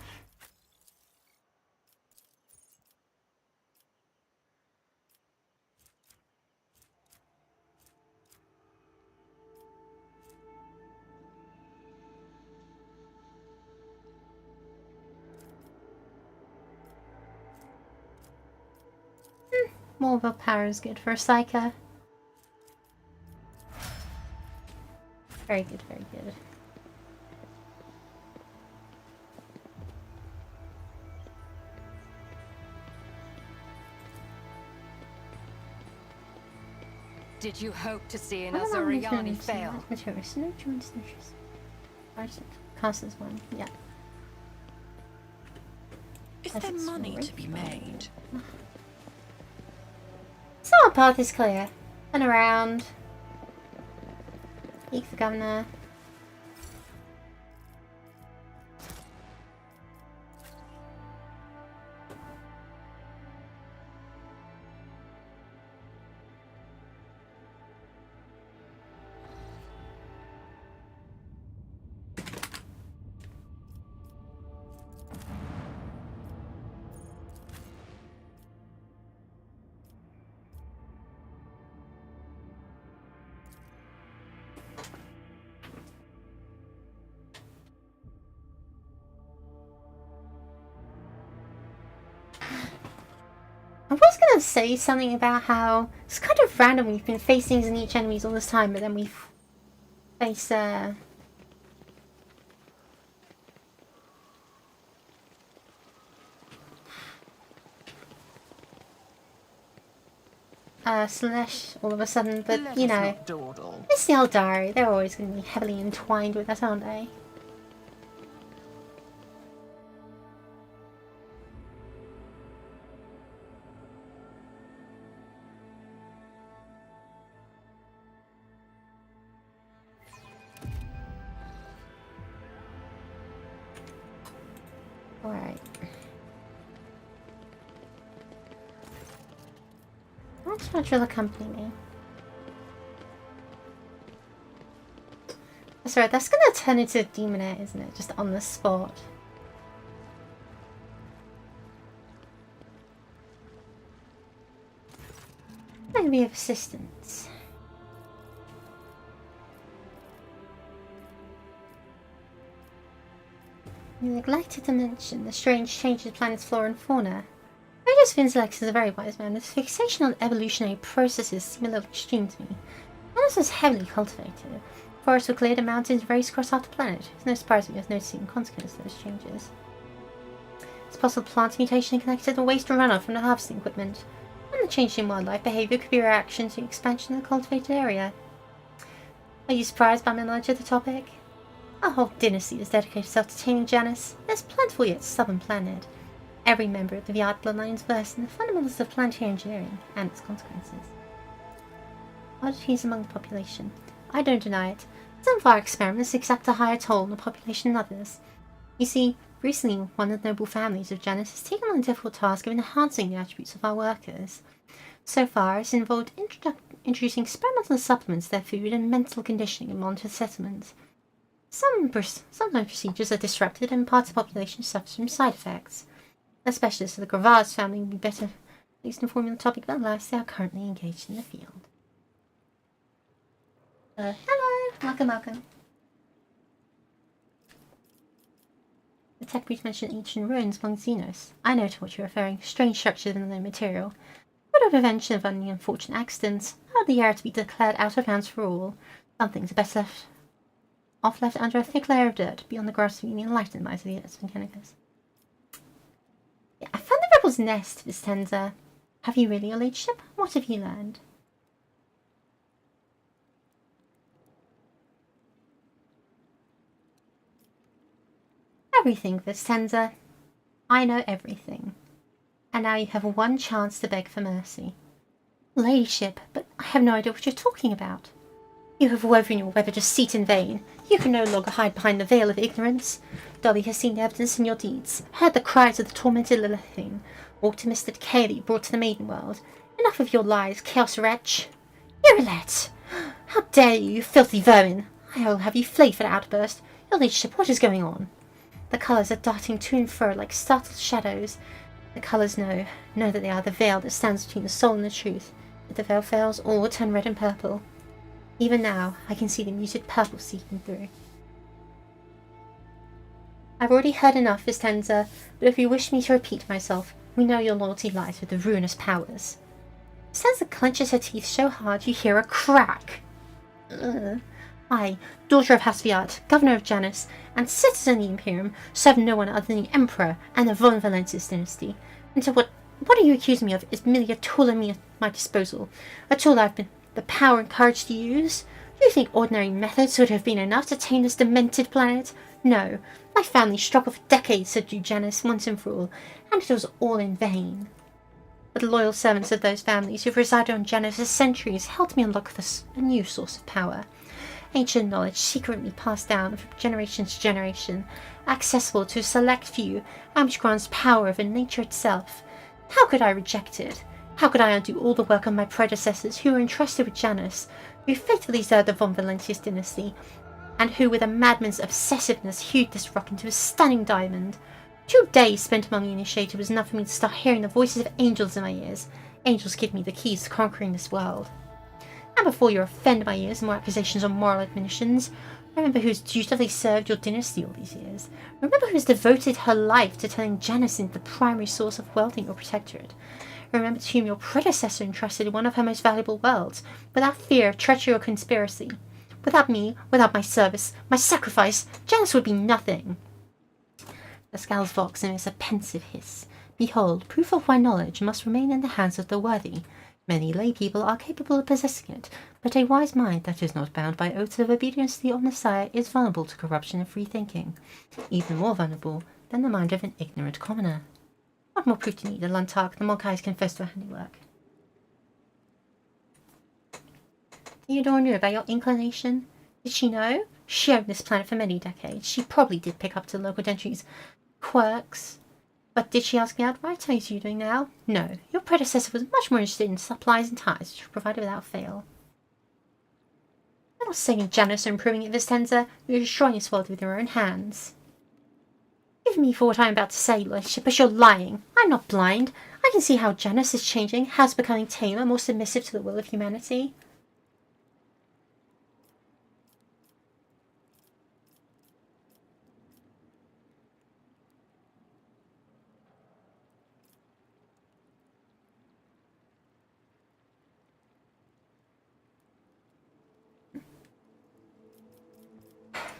More willpower is good for a Psyker. Very good, very good. Did you hope to see an Azuriani fail? Materials. No joints, Cast as one, yeah. Is there money to be made? So our path is clear. And around. Seek the governor. I was gonna say something about how it's kind of random we've been facing these niche enemies all this time, but then we face Slanesh all of a sudden, but you know, it's the Eldari. They're always going to be heavily entwined with us, aren't they? Alright. Which much will accompany me? That's right, that's gonna turn into a demonette, isn't it? Just on the spot. Maybe of assistance. You neglected to mention the strange changes to the planet's flora and fauna. Radius Vinzelex is a very wise man. His fixation on evolutionary processes seem a little extreme to me. Venus was heavily cultivated. Forests were cleared and mountains raced across half the planet. It's no surprise that he was noticing the consequences of those changes. It's possible plant mutation connected to the waste and runoff from the harvesting equipment. And the change in wildlife behaviour could be a reaction to expansion of the cultivated area. Are you surprised by my knowledge of the topic? Our whole dynasty has dedicated itself to taming Janus. This plentiful yet stubborn planet. Every member of the Viard bloodline is versed in the fundamentals of planetary engineering and its consequences. Oddities among the population. I don't deny it. Some of our experiments accept a higher toll on the population than others. You see, recently one of the noble families of Janus has taken on the difficult task of enhancing the attributes of our workers. So far, it's involved introducing experimental supplements to their food and mental conditioning and monitor settlements. Sometimes procedures are disrupted and parts of the population suffers from side effects. A specialist of the Gravaz family would be better placed in informing the topic about the lives they are currently engaged in the field. Hello! Welcome. The tech brief mentioned ancient ruins among Xenos. I know to what you're referring. Strange structures in the material. For the prevention of any unfortunate accidents, allow the area to be declared out of bounds for all. Some things are best left under a thick layer of dirt, beyond the grasp of the enlightened minds of the Ex Mechanicus. Yeah, I found the rebel's nest, Vistenza. Have you really, your ladyship? What have you learned? Everything, Vistenza. I know everything. And now you have one chance to beg for mercy. Ladyship, but I have no idea what you're talking about. You have woven your web of deceit in vain. You can no longer hide behind the veil of ignorance. Dolly has seen the evidence in your deeds, heard the cries of the tormented Lilithine, walked to Mr. Decay that you brought to the maiden world. Enough of your lies, chaos wretch. Irelette! How dare you, you filthy vermin! I will have you flayed for that outburst. Your ladyship, what is going on? The colours are darting to and fro like startled shadows. The colours know that they are the veil that stands between the soul and the truth. If the veil fails, all will turn red and purple. Even now, I can see the muted purple seeping through. I've already heard enough, Vistenza, but if you wish me to repeat myself, we know your loyalty lies with the ruinous powers. Vistenza clenches her teeth so hard you hear a crack. I, daughter of Hasviat, governor of Janus, and citizen of the Imperium, serve no one other than the Emperor and the Von Valentis dynasty. And so what are you accusing me of is merely a tool at my disposal, a tool I've been the power and courage to use? Do you think ordinary methods would have been enough to tame this demented planet? No. My family struggled for decades to subdue Janus once and for all, and it was all in vain. But the loyal servants of those families who've resided on Janus for centuries helped me unlock a new source of power. Ancient knowledge secretly passed down from generation to generation, accessible to a select few, and which grants power over nature itself. How could I reject it? How could I undo all the work of my predecessors who were entrusted with Janus, who faithfully served the Von Valentius dynasty, and who with a madman's obsessiveness hewed this rock into a stunning diamond? 2 days spent among the initiated was enough for me to start hearing the voices of angels in my ears. Angels give me the keys to conquering this world. And before you offend my ears with more accusations of moral admonitions, remember who's dutifully served your dynasty all these years. Remember who's devoted her life to turning Janus into the primary source of wealth in your protectorate. remember to whom your predecessor entrusted one of her most valuable worlds, without fear of treachery or conspiracy. Without me, without my service, my sacrifice, Janus would be nothing. The scowls Vox emits a pensive hiss. Behold, proof of why knowledge must remain in the hands of the worthy. Many lay people are capable of possessing it, but a wise mind that is not bound by oaths of obedience to the Omnissiah is vulnerable to corruption and free thinking, even more vulnerable than the mind of an ignorant commoner. What more proof do you need, Luntark? The Morkai's confessed to her handiwork. Theodore knew about your inclination. Did she know? She owned this planet for many decades. She probably did pick up to the local gentry's quirks. But did she ask me outright? How are you doing now? No. Your predecessor was much more interested in supplies and ties, which were provided without fail. You're not saving Janus or improving it, Vistenza. You're destroying this world with your own hands. Forgive me for what I'm about to say, Laetitia, but you're lying. I'm not blind. I can see how Janus is changing, how it's becoming tamer, more submissive to the will of humanity.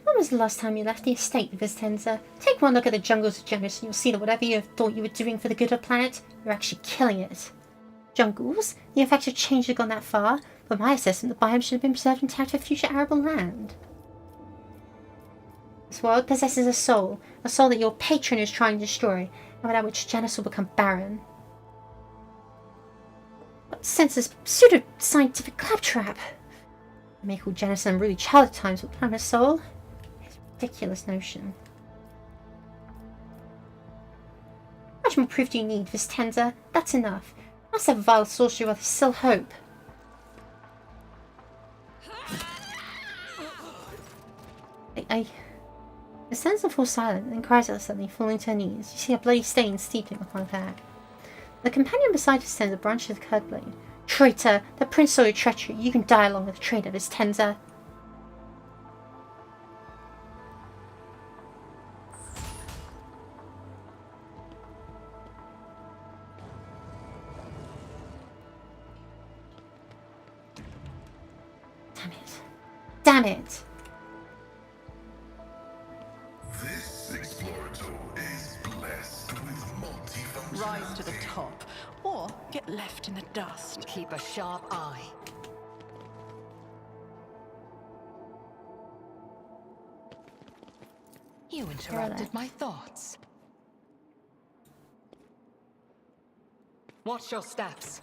When was the last time you left the estate, Vistenza? Take one look at the jungles of Janus and you'll see that whatever you thought you were doing for the good of the planet, you're actually killing it. Jungles? The effects of change have gone that far, but my assessment the biome should have been preserved intact for future arable land. This world possesses a soul that your patron is trying to destroy, and without which Janus will become barren. What senseless, pseudo-scientific claptrap? I may call Janus an unruly child at times, but I'm a soul. Ridiculous notion. How much more proof do you need, Vistenza? That's enough. Must have vile sorcery while there's still hope. Vistenza falls silent, then cries out suddenly, falling to her knees. You see a bloody stain steeping upon her back. The companion beside Vistenza branches the curved blade. Traitor! The prince saw your treachery. You can die along with the traitor, Vistenza. Damn it! This explorator is blessed with multifunction. Rise to the top, or get left in the dust. Keep a sharp eye. You interrupted my thoughts. Watch your steps.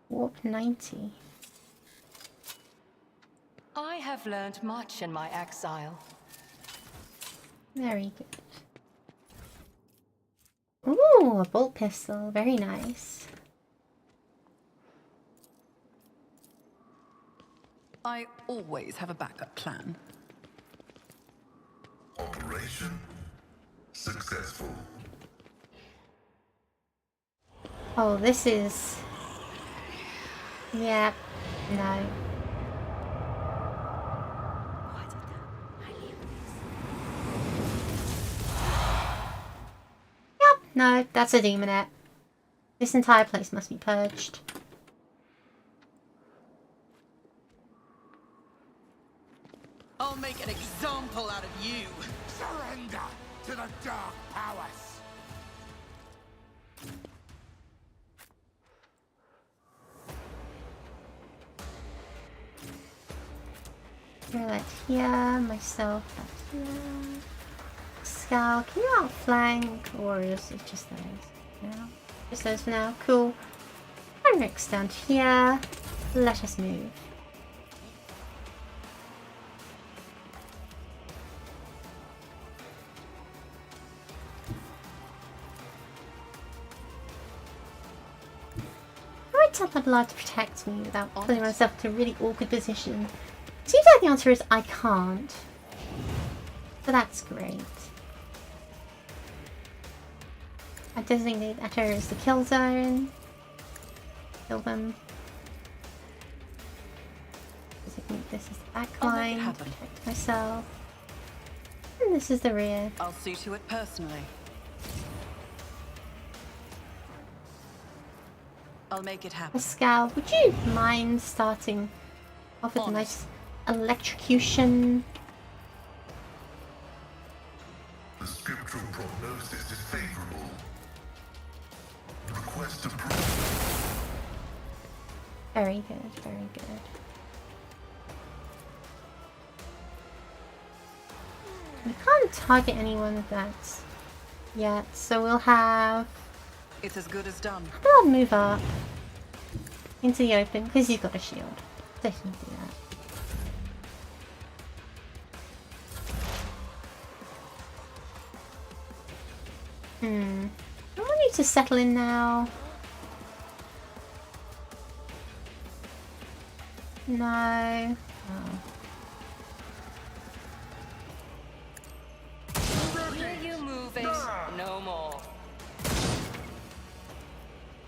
Warp 90. I have learned much in my exile. Very good. Ooh, a bolt pistol. Very nice. I always have a backup plan. Operation successful. Oh, this is... Yeah, no. Yep, no, that's a demonette. This entire place must be purged. I'll make an example out of you. Surrender to the dark powers. You're that here, myself that here. Scowl, can you outflank, or is it just those? No, just those for now. Cool. And Rick's down to here. Let us move. I tell my blood to protect me without putting myself into a really awkward position? Seems like the answer is I can't. So that's great. I designate that area as the kill zone. Kill them. Designate this as the back line. Protect myself. And this is the rear. I'll see to it personally. I'll make it happen. Pascal, would you mind starting off with a nice electrocution? The scriptural prognosis is favorable. Request approved. Very good, very good. We can't target anyone with that yet, so we'll have... It's as good as done. I'll move up into the open, because he's got a shield. Definitely do that. I want you to settle in now. No. Oh. You move it, no more.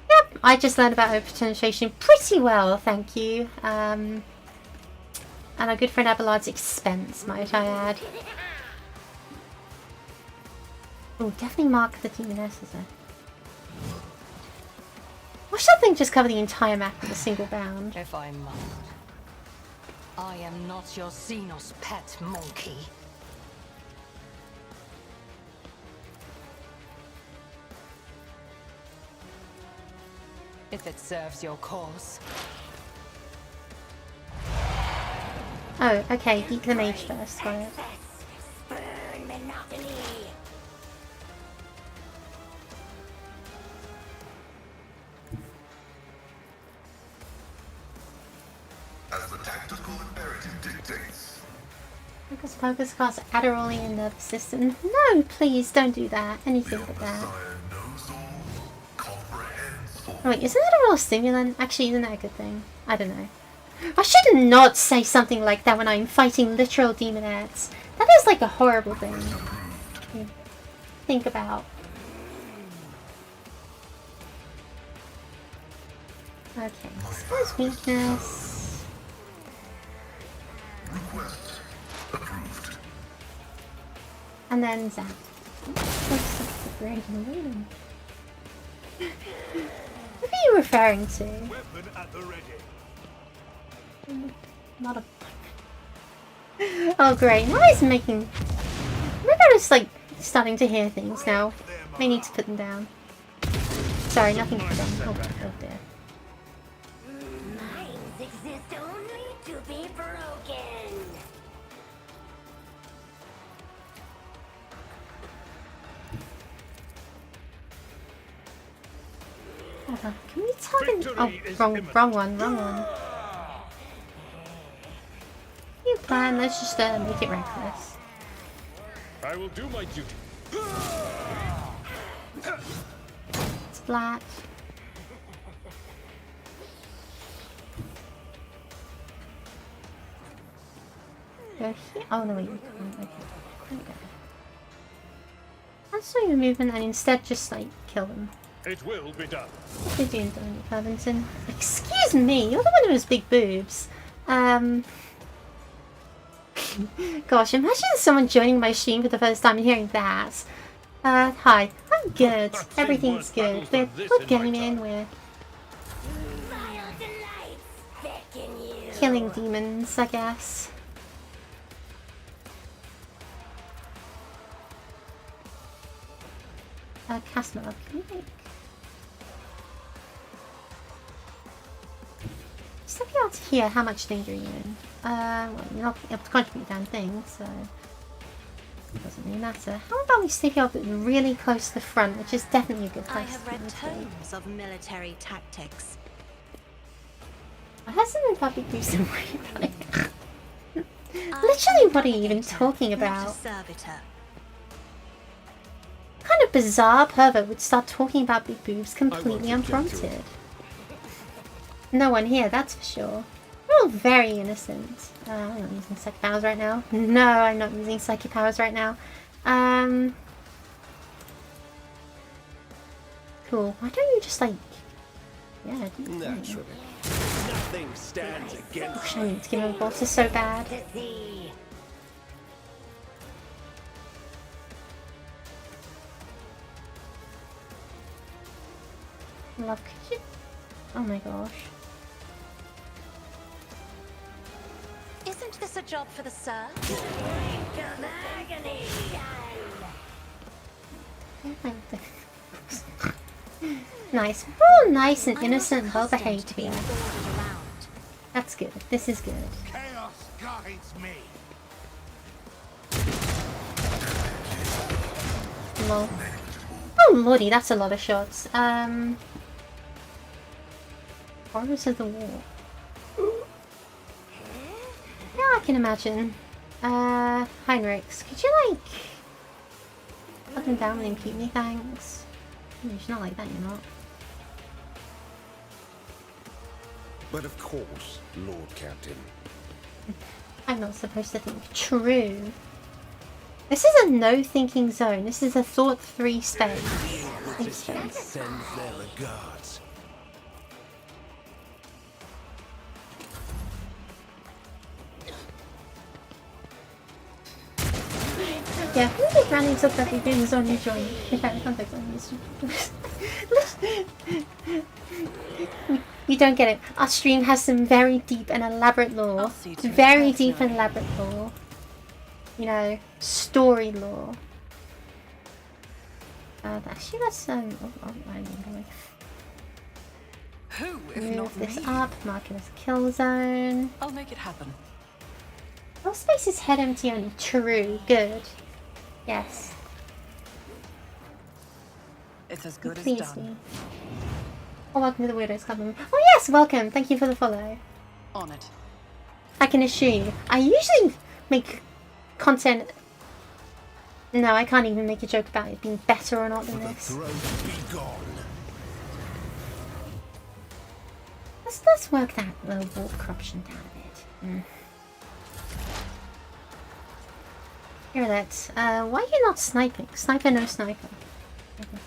Yep, I just learned about open penetration pretty well, thank you. And our good friend Abelard's expense, might I add. Oh, definitely mark the demonesses there. Watch that thing just cover the entire map with a single bound. If I must. I am not your Xenos pet monkey. If it serves your cause. Oh, okay, geek the mage first, got it. As the tactical imperative dictates. Focus cast Adderall in the nervous system. No, please don't do that. Anything but that. Knows all, comprehends all. Oh, wait, isn't that a real stimulant? Actually, isn't that a good thing? I don't know. I should not say something like that when I'm fighting literal demonettes. That is like a horrible thing to think about. Okay, so weakness. Request approved. And then Zap. What are you referring to? Weapon at the ready. Not a... Oh great, now he's making... Maybe I'm just like starting to hear things now. I need to put them down. Sorry, nothing to put down. Oh dear. Minds exist only to be broken. Hold on, can we target... Oh, wrong one. New plan, let's just make it reckless. I will do my duty. Splat. Go here. Oh no, wait, you can't. Okay. There we go. Cancel your movement and instead just like kill them. It will be done. What are you doing, Dominic Covington? Excuse me, you're the one who has big boobs. Gosh, imagine someone joining my stream for the first time and hearing that. Hi, I'm good. Everything's good. We're gaming, we're killing demons, I guess. Cast up. Can you make... Just to be able to hear how much danger you're in. Well, you're not able to contribute a damn thing, so it doesn't really matter. How about we stick up really close to the front, which is definitely a good place. I have read tomes of military tactics. I have something about big boobs and worry about it. Literally, what are you even talking about? What kind of bizarre pervert would start talking about big boobs completely unprompted? No one here, that's for sure. We're all very innocent. I'm not using psychic powers right now. No, I'm not using psychic powers right now. Cool. Why don't you just like... Yeah, do you think? Naturally. Nothing stands against Gosh, I need to give him a bolster so bad. Love, could you Oh my gosh. Isn't this a job for the Sir? Nice. Oh, nice and innocent, well behaved here. That's good. This is good. Chaos guides me. Lol. Oh lordy, that's a lot of shots. Horrors of the War. Yeah, I can imagine. Heinrichs, could you like put them down and keep me, thanks? You're not like that, you're not. But of course, Lord Captain. I'm not supposed to think. True. This is a no thinking zone. This is a thought free space. Sends their regards. Yeah, who did Granny talk about the doing zone you join? Okay, contact on You don't get it. Our stream has some very deep and elaborate lore. Very deep and elaborate lore. You know, story lore. Actually, let's I need to move this up. Mark it as a kill zone. I'll make it happen. All space is head empty only. True. Good. Yes. It's as good Please as done. do. Oh, welcome to the Weirdos Club. Oh yes, welcome. Thank you for the follow. On it. I can assure you, I usually make content. No, I can't even make a joke about it being better or not than this. Let's work that little war corruption down a bit. Here, let's. Why are you not sniping? Sniper, no sniper. Okay.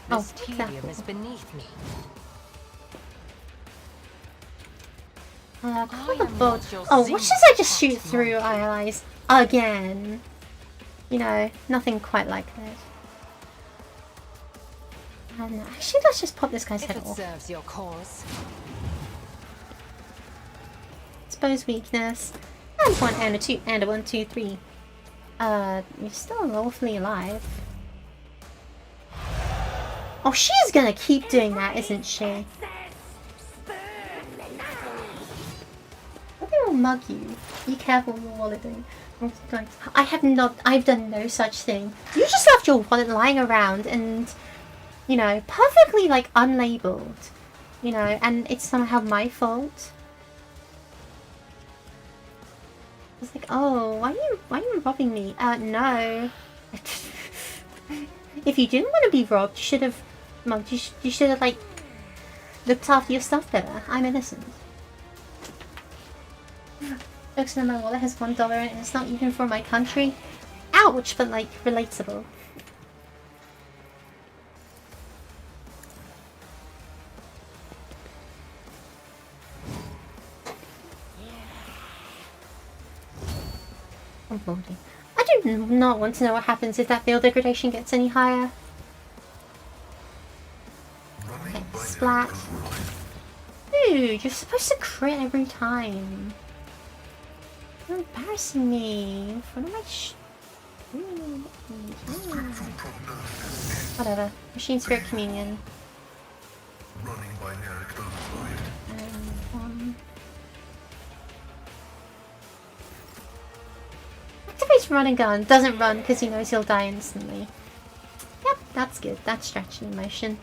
Oh, This tedium is beneath me. Call the bolt. Oh, what should I just shoot through allies again? You know, nothing quite like that. Actually, let's just pop this guy's head off. Serves your cause. Expose weakness. And one and a two and a 1, 2, 3. You're still lawfully alive. Oh, she's gonna keep doing that, isn't she? They will mug you. Be careful with your wallet doing. I've done no such thing. You just left your wallet lying around and, you know, perfectly like unlabeled. You know, and it's somehow my fault. It's like, oh, why are you robbing me? No. If you didn't want to be robbed, you should have, you should have like looked after your stuff better. I'm innocent. Looks like my wallet has $1 in it and it's not even for my country. Ouch, but like relatable. Oh lordy. I do not want to know what happens if that field degradation gets any higher. Okay, splat. Dude, you're supposed to crit every time. You're embarrassing me in front of my Whatever. Machine Spirit Communion. Running binary codified. And activates run and gun. Doesn't run because he knows he'll die instantly. Yep, that's good. That's strategy in motion.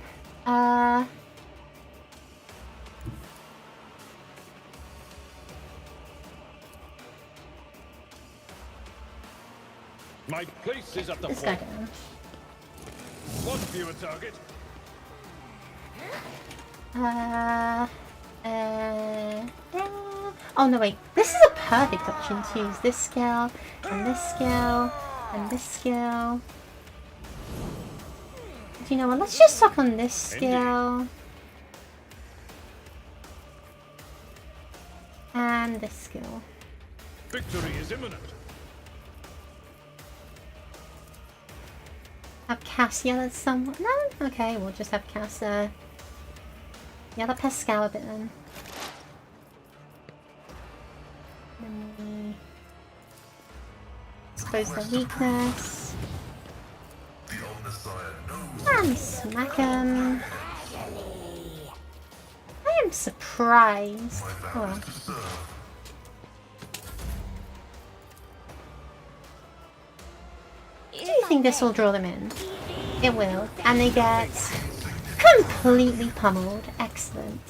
My place is at the This guy down. One viewer target. Oh no, wait. This is a perfect option to use this skill, and this skill, and this skill. Do you know what? Let's just suck on this skill. And this skill. Victory is imminent. Have Cassia that's somewhat. No? Okay, we'll just have Cassia. Yeah, the Pascal a bit then. Expose the weakness. And smack him. I am surprised. Oh. Do you think this will draw them in? It will. And they get completely pummeled. Excellent.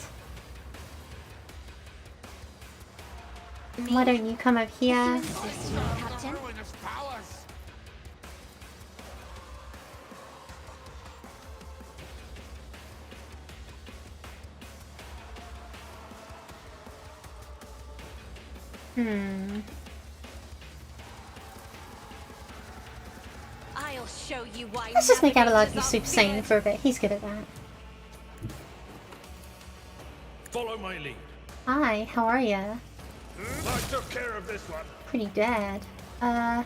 Why don't you come over here? Captain. I'll show you why. Let's just make Abelard be Super Saiyan for a bit. He's good at that. Follow my lead. Hi, how are ya? I took care of this one. Pretty dead. I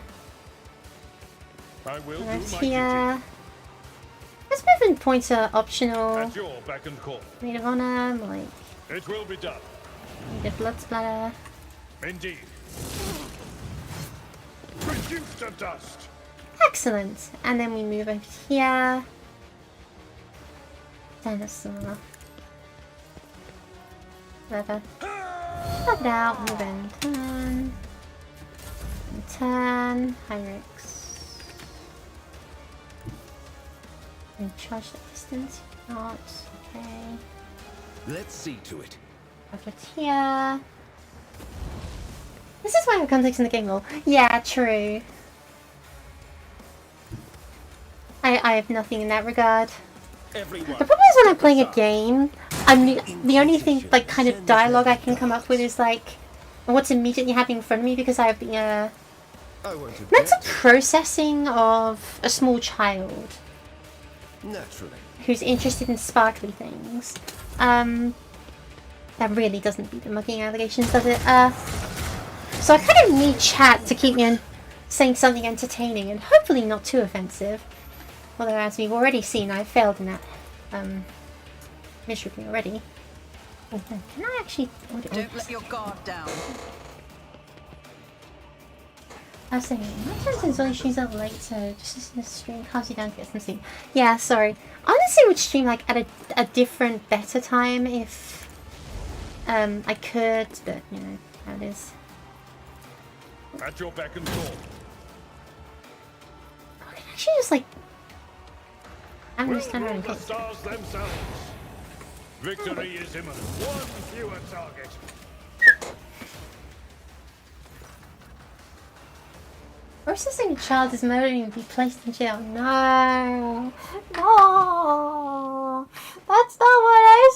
will Right do my here. This movement points are optional. duty. At your beck and call. Maid of Honor, like, It will be done. need a blood splatter. Indeed. Reduce to dust. Excellent. And then we move over here. Dinosaur. Whatever. Pop it out, move in, turn. And turn. Heinrichs. And charge the distance. Not. Okay. Let's see to it. Over here. This is why it context in the game rule. Yeah, true. I have nothing in that regard. Everyone. The problem is when I'm playing a game, the only thing, like, kind of dialogue I can come up with is, like, what's immediately happening in front of me because I have the I won't object. mental processing of a small child Naturally. who's interested in sparkly things. That really doesn't beat the mugging allegations, does it? So I kind of need chat to keep me saying something entertaining and hopefully not too offensive. Although, as we've already seen, I've failed in that miserably already. Oh, no. Can I actually... Don't let your guard down. I was saying, my turns always she's up late, so just listen to the stream, calms you down to get some sleep. Yeah, sorry. I honestly would stream like at a different, better time if I could, but you know how it is. At your beck and call. I can actually just like... I'm We'll just stand around rule and the get stars themselves. Victory is imminent. One fewer target. Processing a child is murdering and be placed in jail. No! No! That's not what I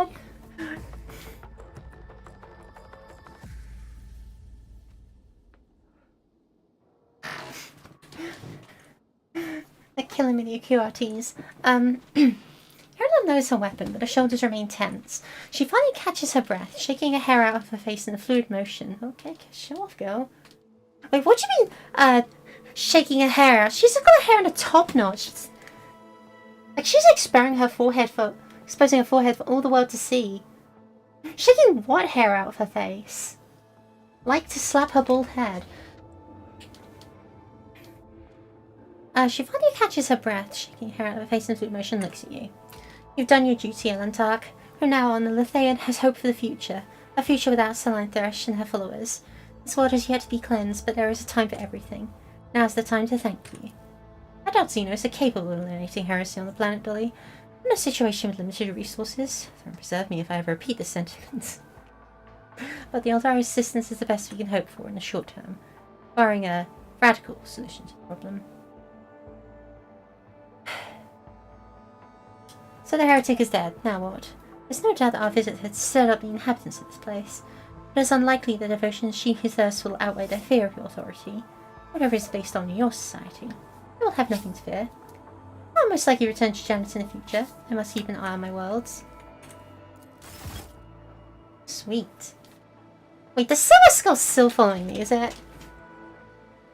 said! They're killing me, the QRTs. Harriet knows her weapon, but her shoulders remain tense. She finally catches her breath, shaking her hair out of her face in a fluid motion. Okay, show off, girl. Wait, what do you mean, shaking her hair out? She's got her hair in a top knot. Like, she's exposing her forehead for all the world to see. Shaking what hair out of her face? Like to slap her bald head. She finally catches her breath, shaking her hair out of her face in fluid motion, looks at you. You've done your duty, Elantark. From now on, the Lethean has hope for the future. A future without Saline Thresh and her followers. This world has yet to be cleansed, but there is a time for everything. Now's the time to thank you. I doubt Xenos are capable of eliminating heresy on the planet, Dolly. I'm in a situation with limited resources. Don't preserve me if I ever repeat this sentence. But the Eldari's assistance is the best we can hope for in the short term, barring a radical solution to the problem. So the heretic is dead. Now what? There's no doubt that our visit had stirred up the inhabitants of this place. But it's unlikely the devotion she thirsts will outweigh their fear of your authority. Whatever is based on in your society, you will have nothing to fear. I'll most likely return to Janet in the future. I must keep an eye on my worlds. Sweet. Wait, the Silver Skull's still following me, is it?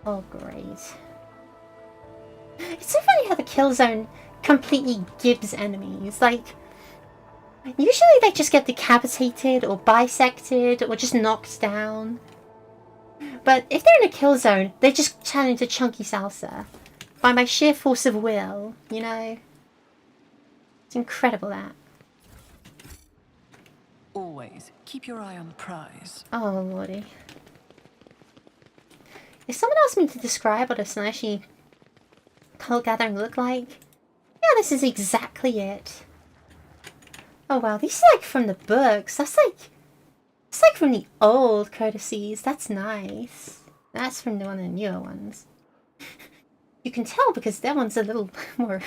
Oh, great. It's so funny how the kill zone completely gives enemies. Like, Usually they just get decapitated or bisected or just knocked down. But if they're in a kill zone, they just turn into chunky salsa. By my sheer force of will, you know? It's incredible, that. Always keep your eye on the prize. Oh, lordy. If someone asked me to describe what a Slaneshi cult gathering looked like, yeah, this is exactly it. Oh wow, these are like from the books. It's like from the old courtesies. That's nice. That's from one of the newer ones. You can tell because that one's a little more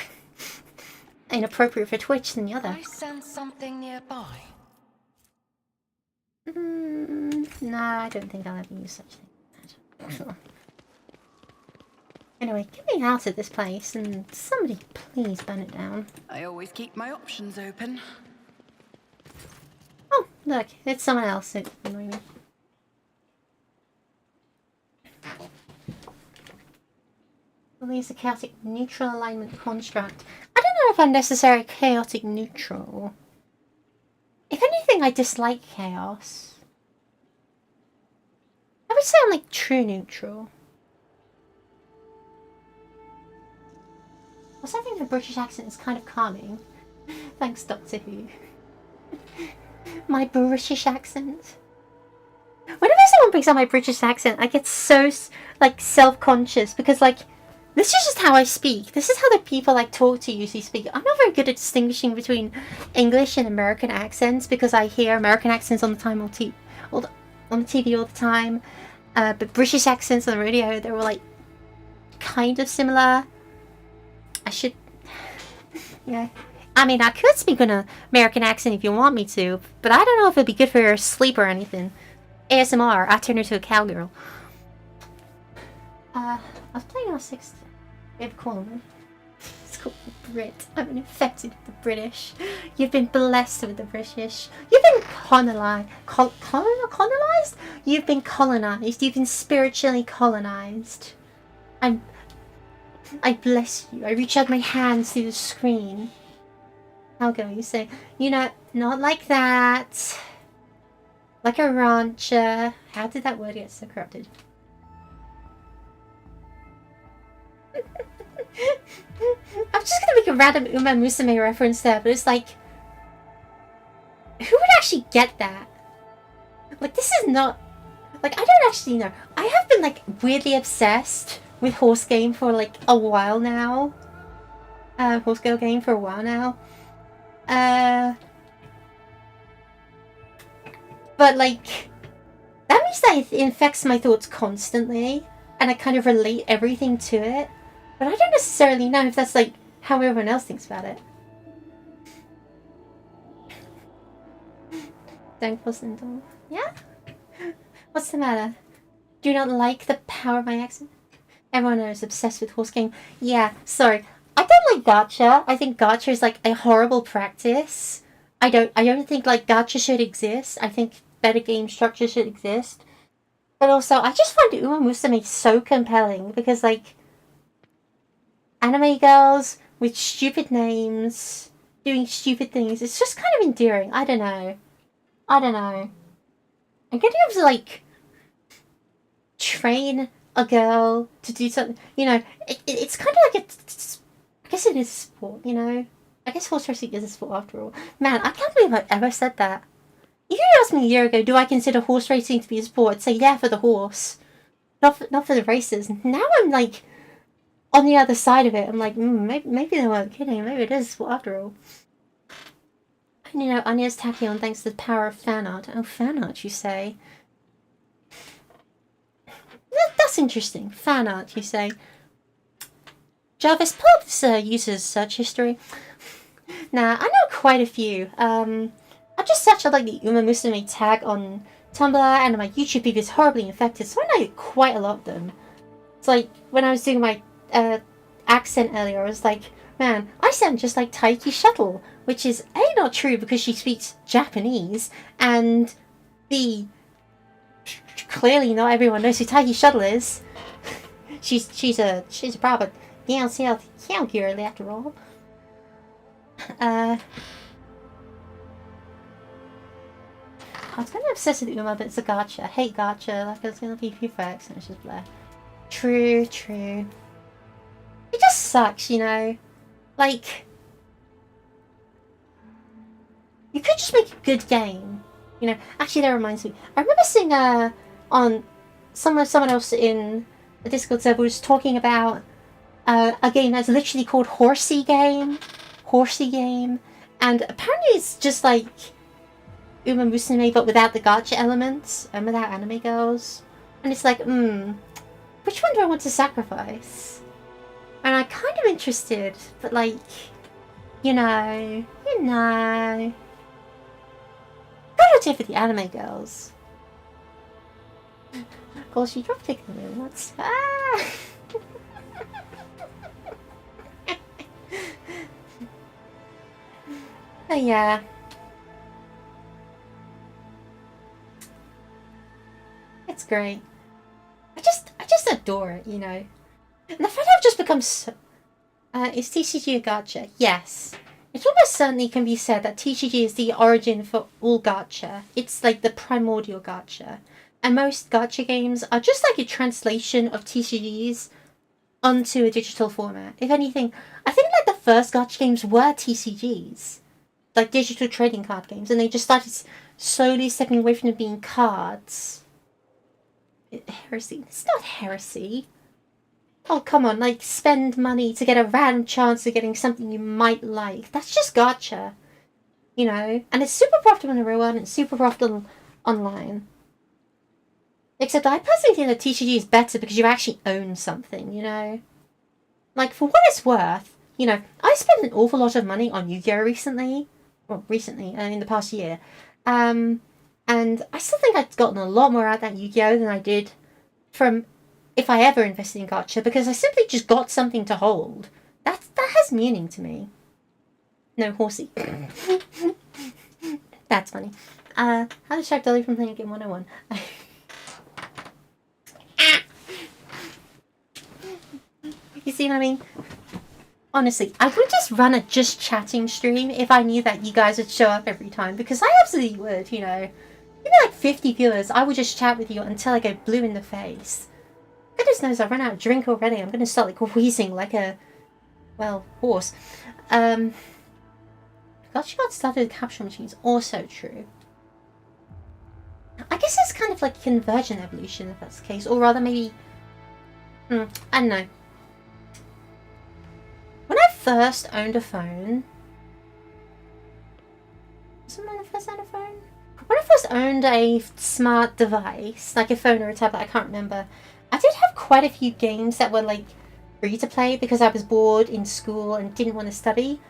inappropriate for Twitch than the other. I sense something nearby. No, I don't think I'll ever use such thing. Sure. Anyway, get me out of this place and somebody please burn it down. I always keep my options open. Oh, look, it's someone else ignoring me. Release a chaotic neutral alignment construct. I don't know if I'm necessarily chaotic neutral. If anything, I dislike chaos. I would say I'm like true neutral. Also, I think the British accent is kind of calming. Thanks, Doctor Who. My British accent. Whenever someone brings up my British accent, I get so like self-conscious because like this is just how I speak. This is how the people I talk to usually speak. I'm not very good at distinguishing between English and American accents because I hear American accents on the time on TV all the time. But British accents on the radio, they're all like kind of similar. I should, yeah. I mean, I could speak in an American accent if you want me to, but I don't know if it'd be good for your sleep or anything. ASMR, I turn into a cowgirl. I was playing on 6th. We have a caller. It's called the Brit. I've been infected with the British. You've been blessed with the British. You've been colonized. Colonized? You've been colonized. You've been spiritually colonized. I bless you. I reach out my hands through the screen. How go? You say, you know, not like that. Like a rancher. How did that word get so corrupted? I'm just gonna make a random Uma Musume reference there, but it's like, who would actually get that? Like, this is not, like, I don't actually know. I have been like weirdly obsessed with horse game for like a while now. Horse girl game for a while now. But like, that means that it infects my thoughts constantly, and I kind of relate everything to it. But I don't necessarily know if that's like how everyone else thinks about it. Don't close the door. Yeah? What's the matter? Do you not like the power of my accent? Everyone is obsessed with horse game. Yeah, sorry. I don't like gacha. I think gacha is like a horrible practice. I don't think like gacha should exist. I think better game structure should exist. But also, I just find Uma Musume so compelling because like anime girls with stupid names doing stupid things. It's just kind of endearing. I don't know. I'm getting able to like train a girl to do something. You know, it's kind of like I guess it is a sport. You know, I guess horse racing is a sport after all. Man, I can't believe I ever said that. If you asked me a year ago, do I consider horse racing to be a sport? I'd say yeah, for the horse, not for the races. Now I'm like on the other side of it. I'm like, maybe they weren't kidding. Maybe it is a sport after all. And you know, Anya's tachyon thanks to the power of fan art. Oh, fan art, you say? That's interesting. Fan art, you say? Jarvis, pull up this user's search history. Nah, I know quite a few. I just searched up like the Uma Musume tag on Tumblr, and my YouTube feed is horribly infected, so I know quite a lot of them. It's like when I was doing my accent earlier, I was like, man, I sound just like Taiki Shuttle, which is A, not true because she speaks Japanese, and B, clearly not everyone knows who Taiki Shuttle is. she's a proper down south cowgirl after all. I was gonna obsess with Uma, but it's a gacha. I hate gacha. Like, there's gonna be a few facts and it's just blah. True, true. It just sucks, you know? Like, you could just make a good game. You know, actually that reminds me. I remember seeing on someone else in the Discord server was talking about a game that's literally called Horsey Game. And apparently it's just like Uma Musume but without the gacha elements and without anime girls. And it's like, which one do I want to sacrifice? And I'm kind of interested, but like, you know. Gotta do it for the anime girls. Of course, you dropped it in the nuts. Oh yeah. It's great. I just adore it, you know. And the fact I've just become so... is TCG a gacha? Yes. It almost certainly can be said that TCG is the origin for all gacha. It's like the primordial gacha. And most gacha games are just like a translation of TCGs onto a digital format. If anything, I think like the first gacha games were TCGs. Like digital trading card games. And they just started slowly stepping away from them being cards. Heresy. It's not heresy. Oh, come on, like, spend money to get a random chance of getting something you might like. That's just gacha. You know? And it's super profitable in the real world and it's super profitable online. Except I personally think that TCG is better because you actually own something, you know? Like, for what it's worth, you know, I spent an awful lot of money on Yu-Gi-Oh! Recently. Well, recently, in the past year. And I still think I've gotten a lot more out of that Yu-Gi-Oh! Than I did from... if I ever invested in gacha, because I simply just got something to hold. That has meaning to me. No, horsey. That's funny. How to distract Dolly from playing Game 101. You see what I mean? Honestly, I would just run a just chatting stream if I knew that you guys would show up every time, because I absolutely would, you know. Even like 50 viewers, I would just chat with you until I go blue in the face. Goodness knows I've run out of drink already. I'm going to start like wheezing like a, well, horse. Gacha got started with capture machines. Also true. I guess it's kind of like convergent evolution if that's the case. Or rather maybe, I don't know. When I first owned a phone... Was it when I first owned a phone? When I first owned a smart device, like a phone or a tablet, I can't remember. I did have quite a few games that were like free to play because I was bored in school and didn't want to study.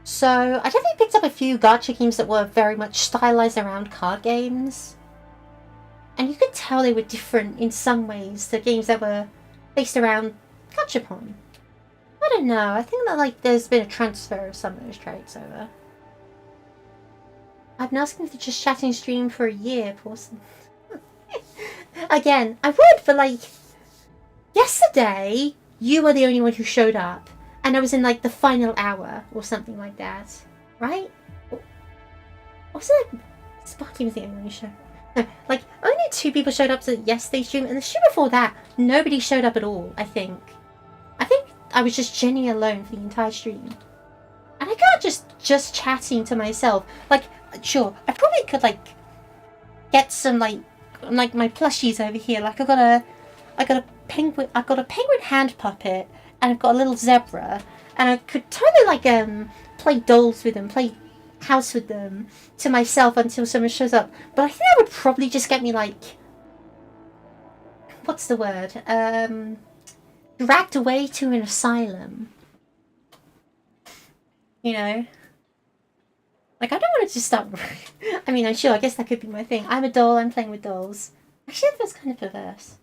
So I definitely picked up a few gacha games that were very much stylized around card games. And you could tell they were different in some ways to games that were based around gachapon. I don't know, I think that like there's been a transfer of some of those traits over. I've been asking for just chatting stream for a year, Pawson. Again, I would, but like, yesterday, you were the only one who showed up. And I was in like the final hour or something like that. Right? Or was it like, Sparky was the only one who showed up? No, like, only 2 people showed up to yesterday's stream, and the stream before that, nobody showed up at all, I think. I think I was just genuinely alone for the entire stream. And I can't just chatting to myself. Like, sure, I probably could like get some like my plushies over here. Like I got a penguin hand puppet, and I've got a little zebra, and I could totally like play dolls with them, play house with them to myself until someone shows up. But I think that would probably just get me like, what's the word? Dragged away to an asylum. You know? Like, I don't want to just start... I mean, I'm sure, I guess that could be my thing. I'm a doll, I'm playing with dolls. Actually, that feels kind of perverse.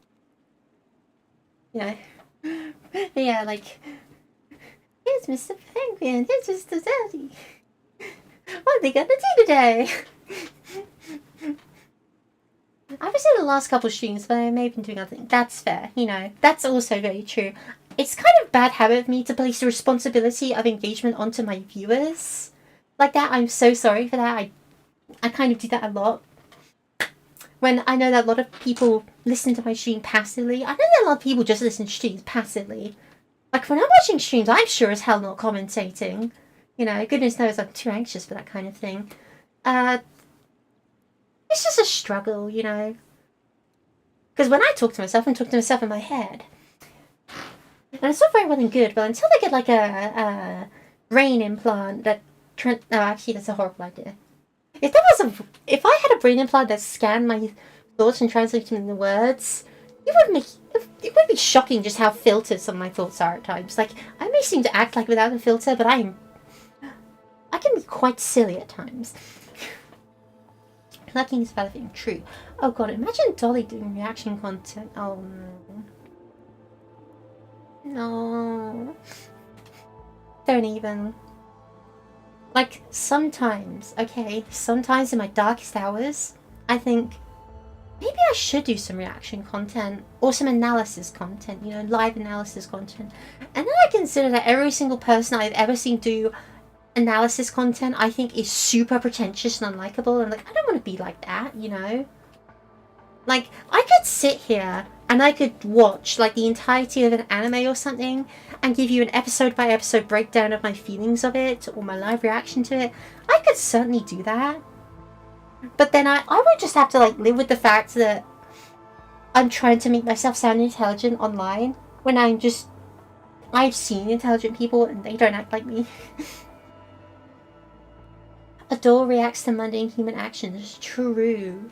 You know? Yeah, like... Here's Mr. Penguin, here's Mr. Daddy. What are they gonna do today? I haven't seen the last couple of streams, but I may have been doing other things. That's fair, you know. That's also very true. It's kind of a bad habit of me to place the responsibility of engagement onto my viewers. Like that, I'm so sorry for that. I kind of do that a lot. when I know that a lot of people listen to my stream passively. I know that a lot of people just listen to streams passively. Like, when I'm watching streams, I'm sure as hell not commentating. You know, goodness knows I'm too anxious for that kind of thing. It's just a struggle, you know. Because when I talk to myself, I'm talking to myself in my head. And it's all very well and good, but until I get, like, a brain implant that... No, actually, that's a horrible idea. If I had a brain implant that scanned my thoughts and translated them into words, it would be shocking just how filtered some of my thoughts are at times. Like, I may seem to act like without a filter, but I can be quite silly at times. Nothing is better than true. Oh god, imagine Dolly doing reaction content. Oh no. No. Don't even. Like, sometimes in my darkest hours, I think, maybe I should do some reaction content, or some analysis content, you know, live analysis content. And then I consider that every single person I've ever seen do analysis content, I think, is super pretentious and unlikable, and like, I don't want to be like that, you know? Like, I could sit here and I could watch like the entirety of an anime or something and give you an episode by episode breakdown of my feelings of it or my live reaction to it. I could certainly do that. But then I would just have to like live with the fact that I'm trying to make myself sound intelligent online when I've seen intelligent people and they don't act like me. A doll reacts to mundane human actions. True.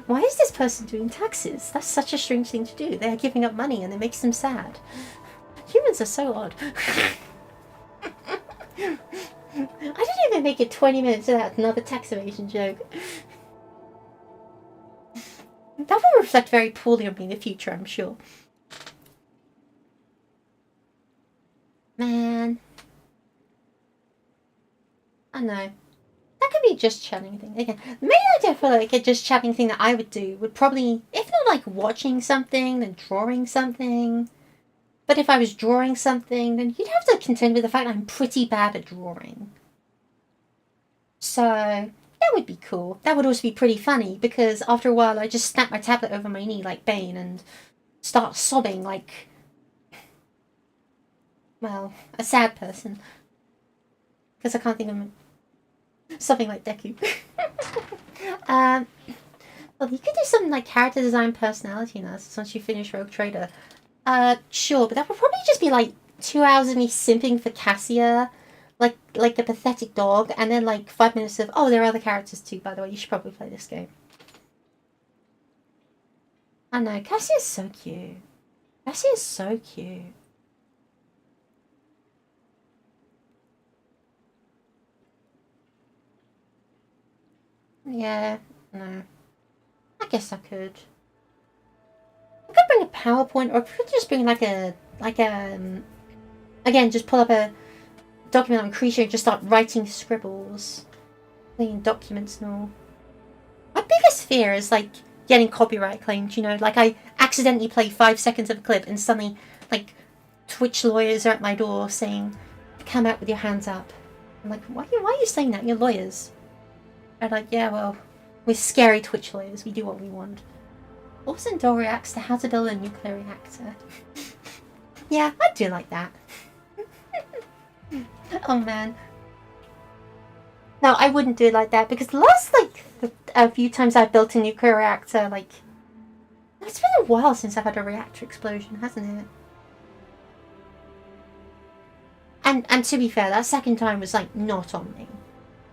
Why is this person doing taxes? That's such a strange thing to do. They're giving up money and it makes them sad. Humans are so odd. I didn't even make it 20 minutes without another tax evasion joke. That will reflect very poorly on me in the future, I'm sure. Man. I know. That could be a just chatting thing. Again, maybe I don't feel like a just chatting thing that I would do would probably, if not like watching something, then drawing something. But if I was drawing something, then you'd have to contend with the fact I'm pretty bad at drawing. So, that would be cool. That would also be pretty funny, because after a while I just snap my tablet over my knee like Bane and start sobbing like, well, a sad person. Because I can't think of something like Deku. Well, you could do something like character design personality analysis once you finish Rogue Trader. Sure, but that would probably just be like 2 hours of me simping for Cassia, like a pathetic dog, and then like 5 minutes of, oh, there are other characters too, by the way, you should probably play this game. I know, Cassia's so cute. Cassia's so cute. Yeah, no. I guess I could. I could bring a PowerPoint, or I could just bring again, just pull up a document on Creature and just start writing scribbles. Clean documents and all. My biggest fear is, like, getting copyright claimed, you know? Like, I accidentally play 5 seconds of a clip and suddenly, like, Twitch lawyers are at my door saying, come out with your hands up. I'm like, why are you saying that? You're lawyers. I'm like, yeah, well, we're scary Twitch lawyers. We do what we want. Orson Doll reacts to how to build a nuclear reactor. Yeah, I'd do like that. Oh, man. No, I wouldn't do it like that, because the last, a few times I've built a nuclear reactor, it's been a while since I've had a reactor explosion, hasn't it? And to be fair, that second time was, not on me.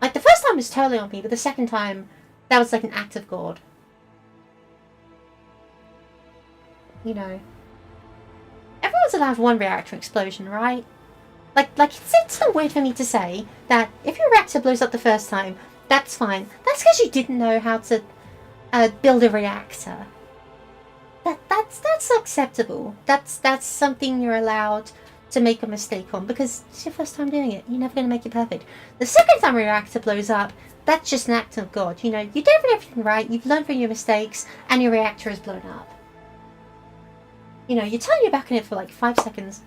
Like, the first time was totally on me, but the second time, that was like an act of God. You know. Everyone's allowed one reactor explosion, right? It's not weird for me to say that if your reactor blows up the first time, that's fine. That's because you didn't know how to build a reactor. That's acceptable. That's something you're allowed to make a mistake on, because it's your first time doing it. You're never going to make it perfect. The second time a reactor blows up, that's just an act of God. You know, you did everything right, you've learned from your mistakes, and your reactor is blown up. You know, you turn your back on it for 5 seconds.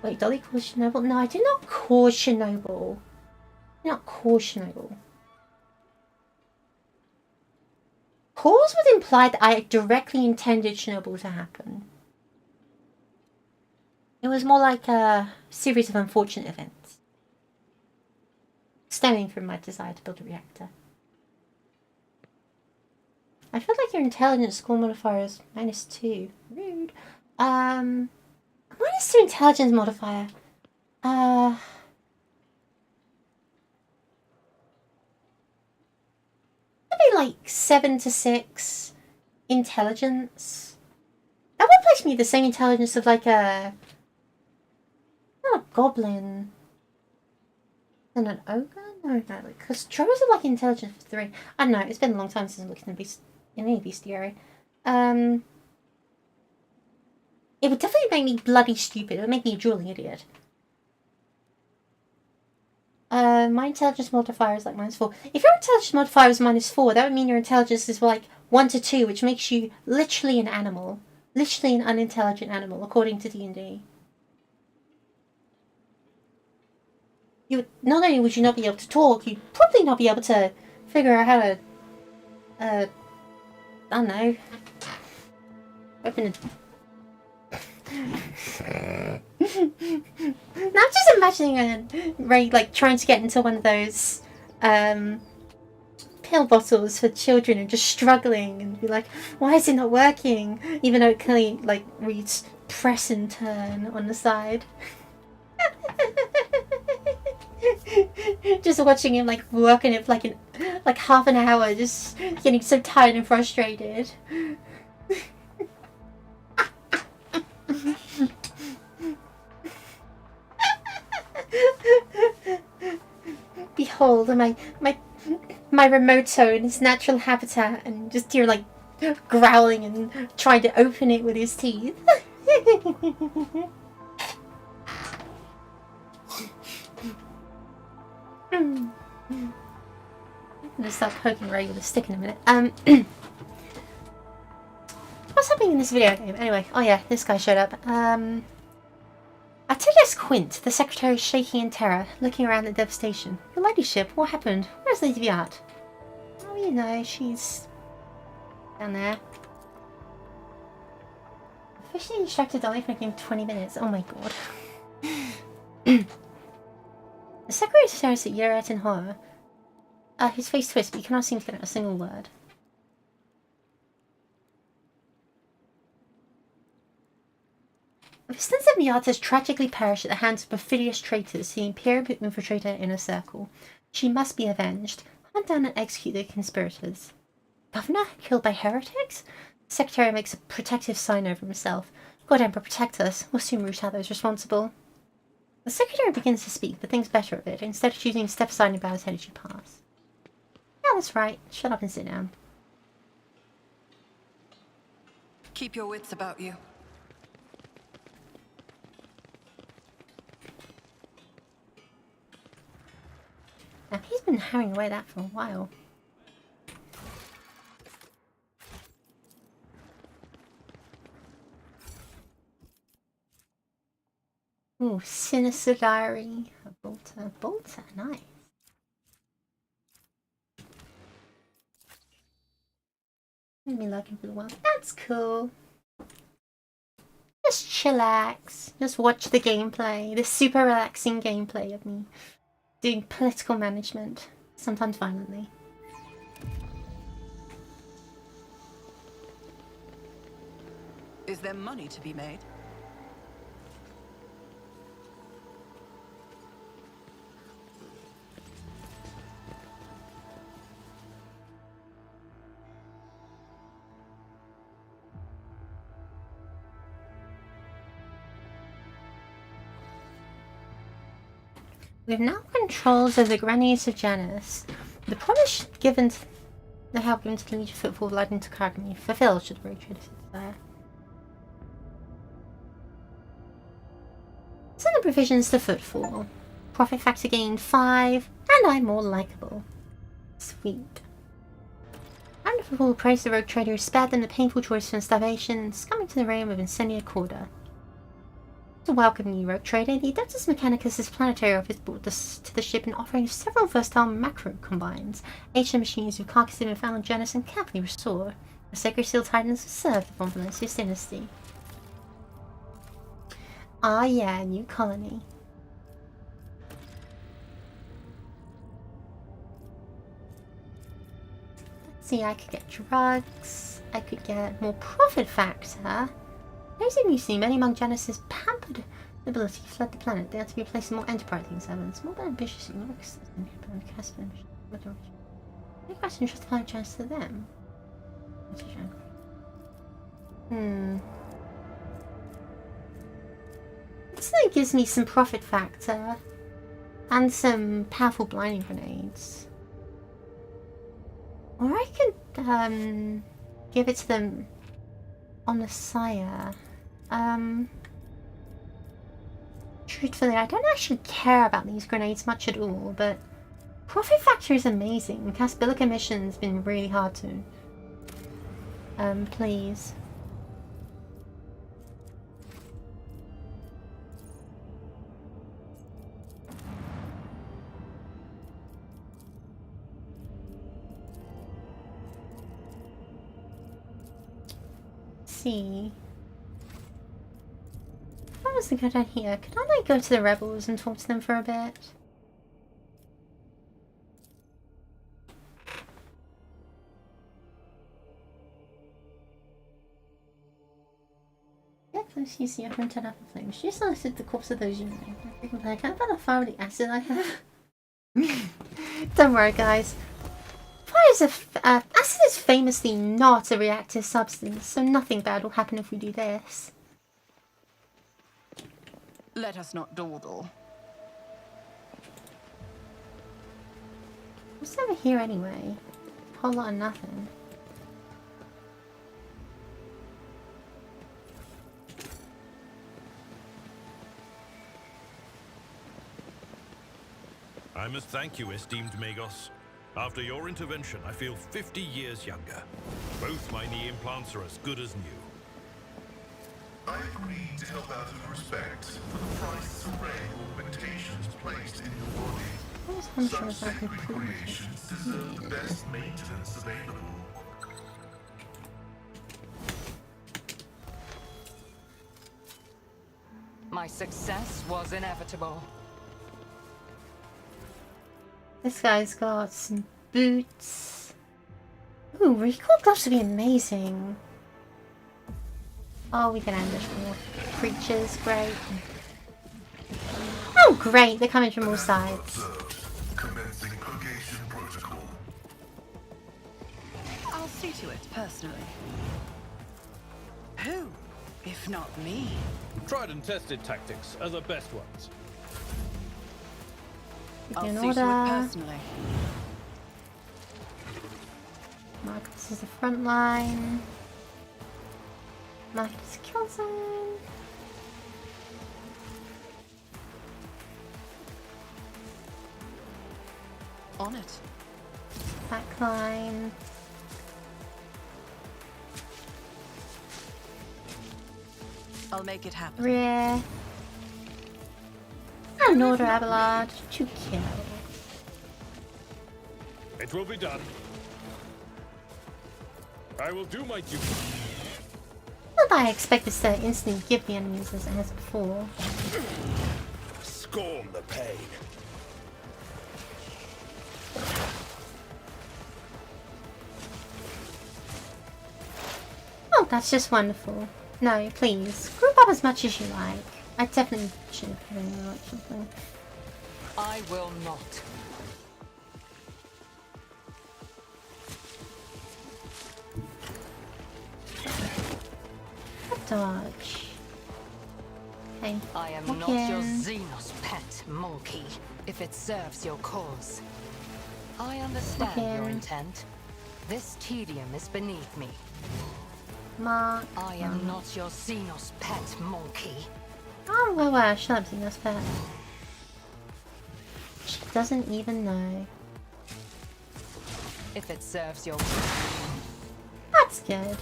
Wait, Dolly calls Chernobyl? No, I did not call Chernobyl. I did not call Chernobyl. Pause would imply that I directly intended Chernobyl to happen. It was more like a series of unfortunate events, stemming from my desire to build a reactor. I feel like your intelligence score modifier is -2. Rude. -2 intelligence modifier. Maybe like 7 to 6 intelligence. That would place me the same intelligence of like a... not a goblin. And an ogre? No, because trolls are like intelligence for 3. I don't know, it's been a long time since I looked in any bestiary. It would definitely make me bloody stupid. It would make me a drooling idiot. My intelligence modifier is like -4. If your intelligence modifier is -4, that would mean your intelligence is like 1 to 2, which makes you literally an animal. Literally an unintelligent animal, according to D&D. Not only would you not be able to talk, you'd probably not be able to figure out how to, I don't know, open a... Now I'm just imagining Ray like trying to get into one of those pill bottles for children and just struggling and be like, why is it not working? Even though it clearly like reads press and turn on the side. Just watching him like work on it for like half an hour, just getting so tired and frustrated. Behold, my remoto in its natural habitat, and just hear like growling and trying to open it with his teeth. I'm gonna start poking Ray with a stick in a minute. What's happening in this video game? Anyway, oh yeah, this guy showed up. Atilius Quint, the secretary, shaking in terror, looking around the devastation. Your ladyship, what happened? Where's Lady Viat? Oh, you know, she's down there. Officially instructed Dolly for game 20 minutes. Oh my god. The secretary stares at Yuret in horror. His face twists, but he cannot seem to get out a single word. Since the Miatas tragically perished at the hands of perfidious traitors, the Imperium infiltrated her inner circle. She must be avenged. Hunt down and execute the conspirators. Governor? Killed by heretics? The Secretary makes a protective sign over himself. God Emperor, protect us. We'll soon root out those responsible. The Secretary begins to speak, but thinks better of it, instead of choosing to step aside and bow his head as she passed. Yeah, that's right. Shut up and sit down. Keep your wits about you. Now, he's been hammering away that for a while. Ooh, Sinister Diary. A bolter. Bolter, nice. I've been looking for a while. That's cool. Just chillax. Just watch the gameplay. The super relaxing gameplay of me doing political management, sometimes violently. Is there money to be made? We have now controls of the Grannies of Janus. The promise given to the help given to the Legion Footfall led into Kagami fulfilled should the road trade there. Send the provisions to Footfall. Profit factor gained 5, and I'm more likable. Sweet. And Footfall praised the rogue trader who spared them the painful choice from starvation, coming to the realm of Incendia Corda. To welcome you, Rogue Trader, the Adeptus Mechanicus' planetary office brought us to the ship and offering several versatile macro combines. ancient machines with carcasses have been found on Janus and carefully restored. The Sacred Seal Titans served the von Valencius dynasty. Ah yeah, new colony. Let's see, I could get drugs. I could get more profit factor. There's a museum. Many among Janus's pampered nobility fled the planet. They had to be replaced with more enterprising servants. More ambitious. Any questions justify Janus to them? This thing gives me some profit factor. And some powerful blinding grenades. Or I could give it to them on the sire. Truthfully, I don't actually care about these grenades much at all, but profit factor is amazing. Casbilica mission's been really hard to. Please. See. What was the good down here? Could I like go to the rebels and talk to them for a bit? Yeah, please use the upper and turn up the flames. She just listed the corpse of those you know. I can't find how far with the acid I have. Don't worry, guys. Acid is famously not a reactive substance, so nothing bad will happen if we do this. Let us not dawdle. What's over here anyway? A whole lot of nothing. I must thank you, esteemed Magos. After your intervention, I feel 50 years younger. Both my knee implants are as good as new. I agreed to help out of respect for the price array of augmentations placed in your body. Such sacred creations deserve the best maintenance available. My success was inevitable. This guy's got some boots. Ooh, recoil gloves would be amazing. Oh, we can ambush more creatures. Great. Oh, great! They're coming from all sides. Commencing purgation protocol. I'll see to it personally. Who, if not me? Tried and tested tactics are the best ones. I'll In see to it order. personally. Mark, this is the front line. Mark, this kill zone. On it. Back line. I'll make it happen. Rear. And order Abelard to kill. It will be done. I will do my duty. Not that I expect this to instantly give the enemies as it has before. Scorn the pain. Oh, that's just wonderful. No, please, group up as much as you like. I definitely should have put in much something. I will not. Dodge. Okay. I am walk not your in. Xenos pet, monkey, if it serves your cause. I understand Walk your in. intent. This tedium is beneath me. Mark. I am not your Xenos pet, monkey. Oh, well, shut up, Xenos Pet. She doesn't even know. If it serves your... That's good.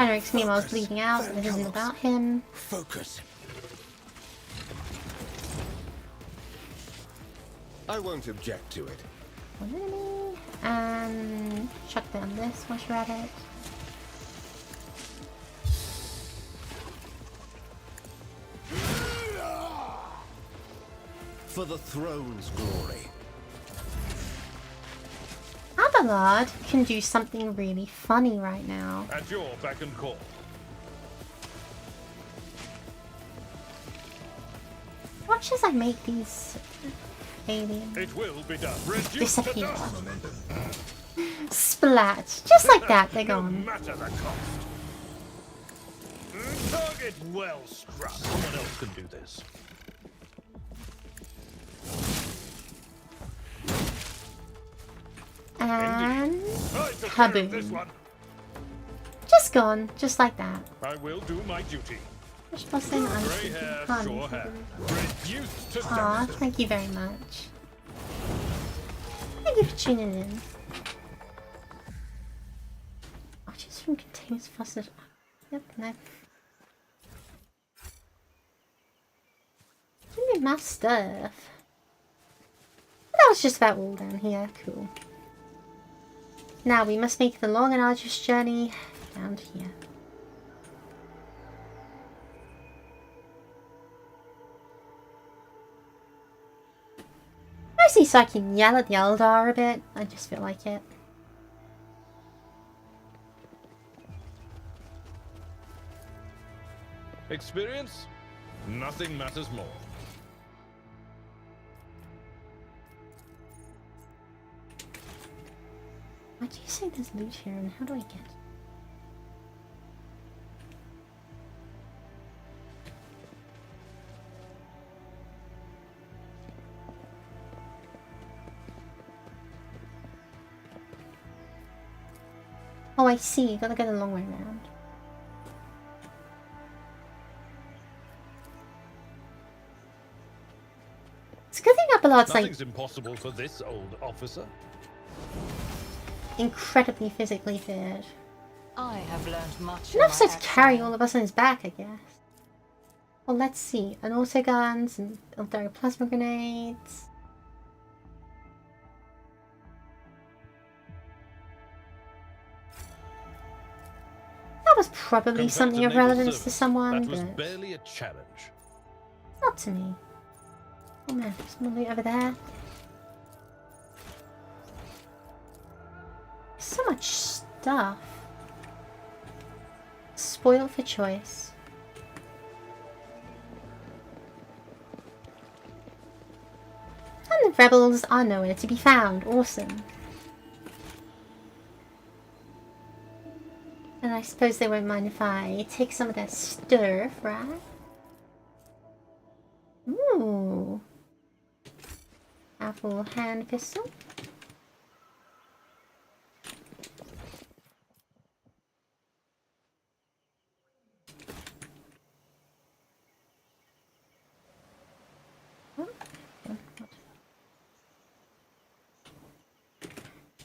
Henrik's meanwhile is bleeding out, but this isn't about him. Focus. I won't object to it. One enemy. And shut down this once you're at it. For the throne's glory. Abelard can do something really funny right now. At your beck and call. Watch as I make these aliens It will be done. Reduce disappear. the dust. Splat. Just like that, they're No gone. matter the cost. Target well struck. Someone else can do this. And I took care of this kaboom. one. Just gone, just like that. I will do my duty. Which was saying I'm Grey hair, short hair. Reduced to Aw, dust. thank you very much. Thank you for tuning in. Watches from continuous faucet. Yep, no. Give me my stuff. That was just about all down here. Cool. Now we must make the long and arduous journey down to here. Mostly so I can yell at the Eldar a bit. I just feel like it. Experience? Nothing matters more. Why do you say there's loot here and how do I get it? Oh, I see. You gotta go the long way around. It's a good thing Abelard's like Nothing's impossible for this old officer. incredibly physically fit. I have learned much. in Enough my so to carry exile. all of us on his back, I guess. Well, let's see. An autoguns and Eldari plasma grenades. That was probably Compared something to of naval relevance to service, someone, That was but barely a challenge. not to me. Oh man, there's more loot over there. So much stuff. Spoiled for choice. And the rebels are nowhere to be found. Awesome. And I suppose they won't mind if I take some of their stuff, right? Ooh. Apple hand pistol.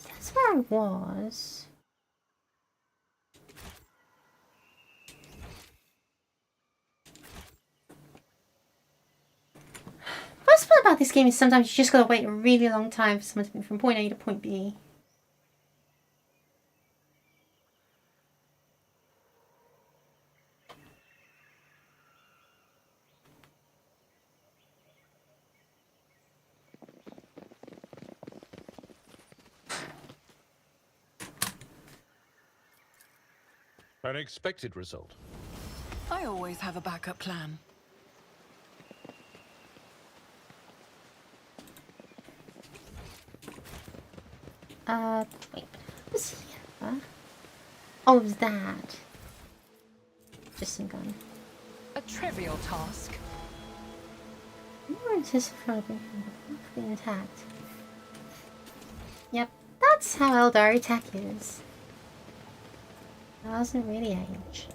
That's where I was. What's fun about this game is sometimes you just gotta wait a really long time for someone to move from point A to point B. An expected result. I always have a backup plan. Wait. What was here? Oh, it was that. Just some gun. A trivial task. More anticipated intact. Yep, that's how Eldari tech is. Doesn't really age.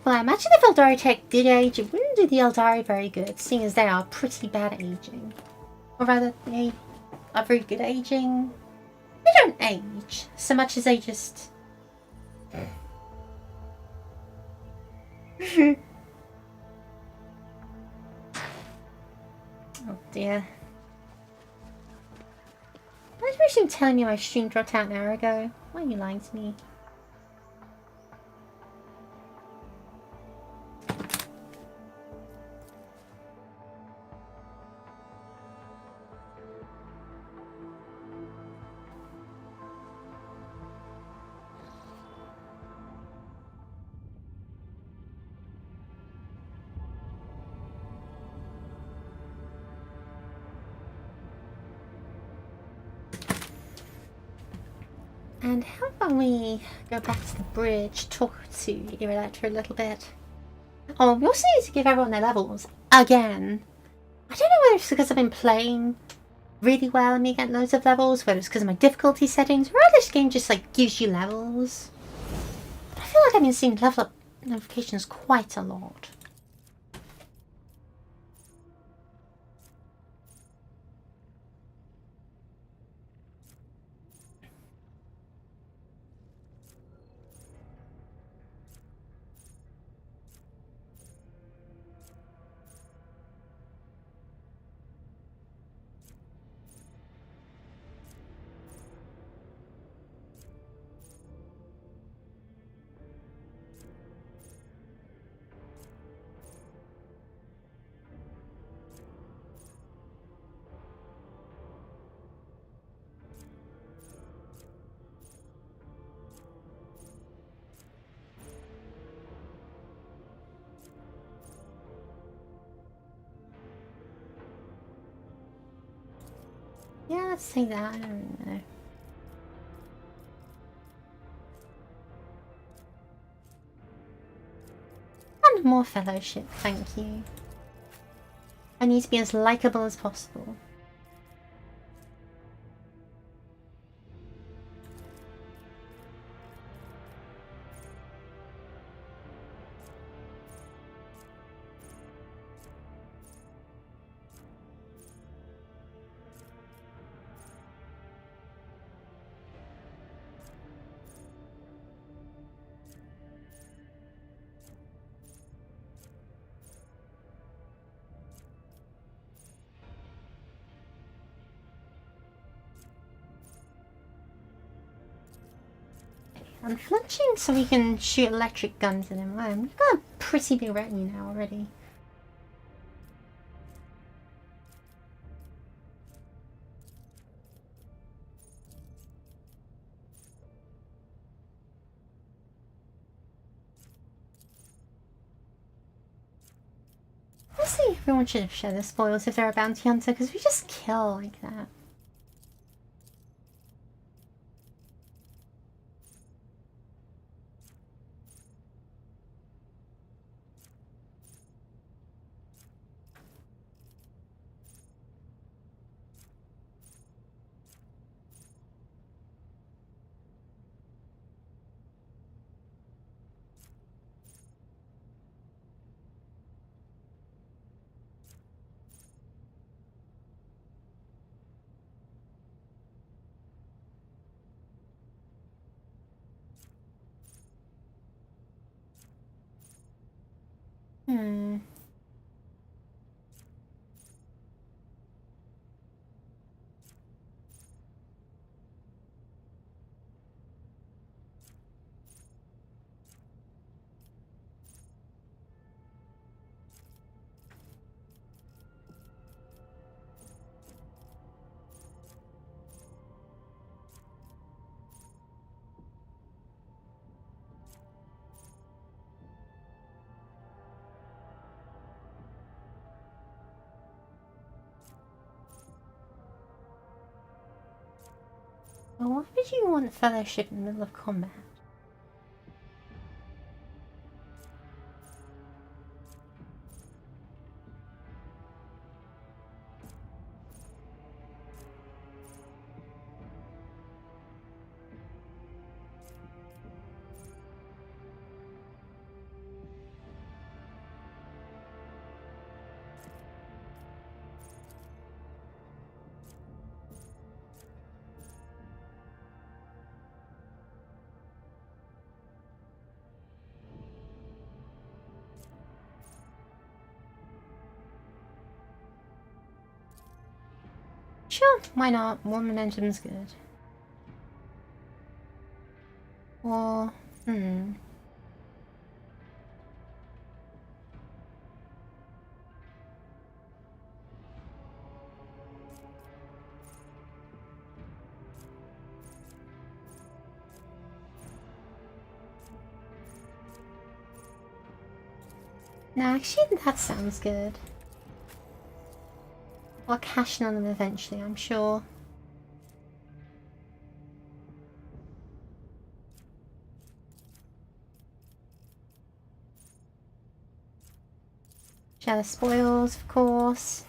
Well, I imagine if Eldari tech did age, it wouldn't do the Eldari very good, seeing as they are pretty bad at aging. Or rather, they are very good at aging. They don't age, so much as they just Oh dear. Why did you telling me my stream dropped out an hour ago? Why are you lying to me? And how about we go back to the bridge, talk to Iridite for a little bit. Oh, we also need to give everyone their levels again. I don't know whether it's because I've been playing really well and me getting loads of levels, whether it's because of my difficulty settings, or whether this game just like gives you levels. But I feel like I've been seeing level up notifications quite a lot. Yeah, let's say that. I don't know. And more fellowship, thank you. I need to be as likable as possible. I'm flinching so we can shoot electric guns at him. We've got a pretty big retinue now already. Honestly, everyone should have shared the spoils if they're a bounty hunter, because we just kill like that. Hmm. Well, why would you want fellowship in the middle of combat? Sure, why not? More momentum's good. Or, no, actually that sounds good. I'll cash in on them eventually, I'm sure. Share the spoils, of course.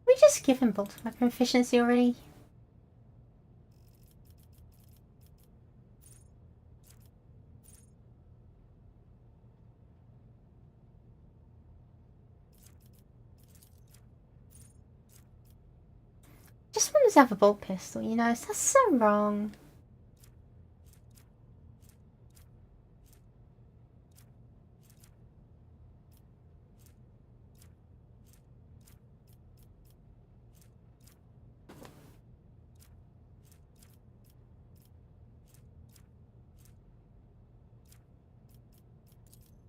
We just give him bolt weapon efficiency already. Just want to have a bolt pistol, you know, that's so wrong.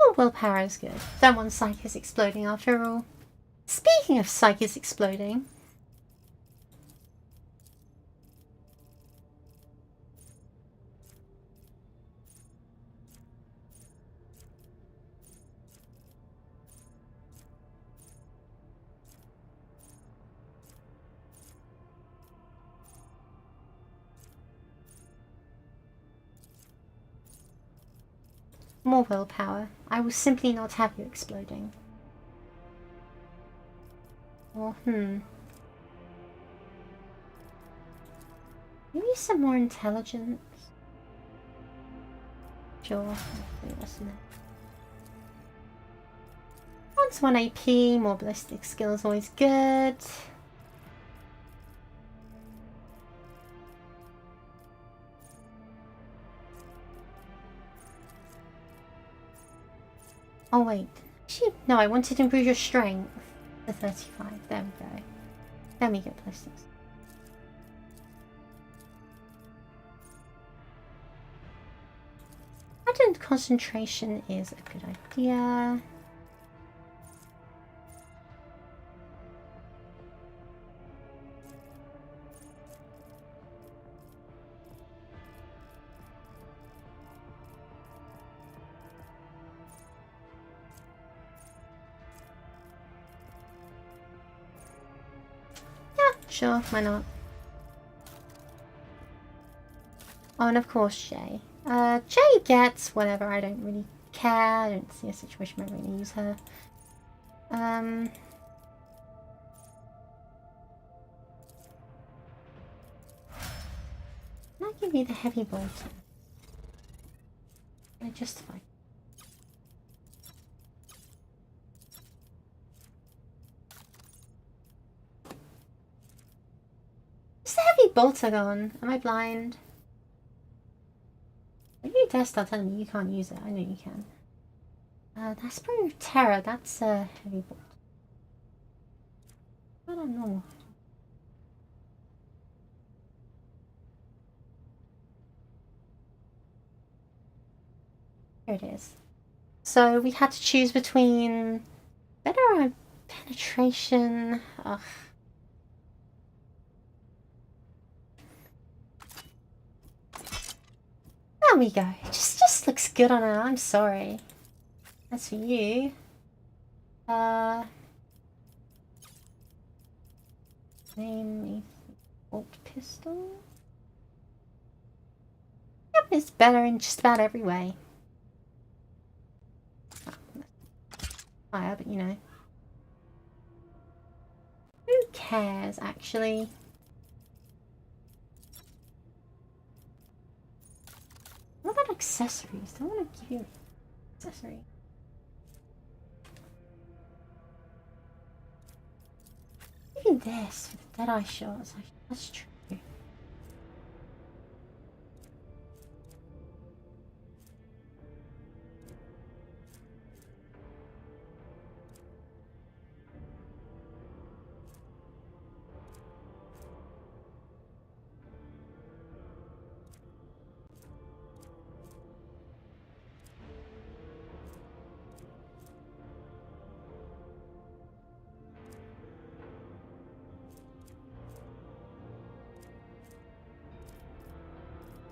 Oh, willpower is good. Don't want Psychers exploding after all. Speaking of Psychers exploding. More willpower. I will simply not have you exploding. Or, Maybe some more intelligence. Sure, what's in it? Once 1 AP, more ballistic skill is always good. Oh wait, actually, no, I wanted to improve your strength to 35. There we go. Then we get ballistics. Hardened concentration is a good idea. Sure, why not? Oh, and of course Jay. Jay gets whatever, I don't really care. I don't see a situation where I'm going to use her. Can I give you the heavy bolter? Can I justify? Is the heavy bolter gone? Am I blind? If you test, I'll tell me you can't use it. I know you can. That's probably Terror. That's a heavy bolt. I don't know. Here it is. So we had to choose between better penetration. Ugh. There we go. It just looks good on her. I'm sorry. As for you, name a bolt pistol. Yep, it's better in just about every way. Fire, but you know. Who cares, actually? What about accessories? Do I want to give you an accessory? this for the Deadeye shots. That's true.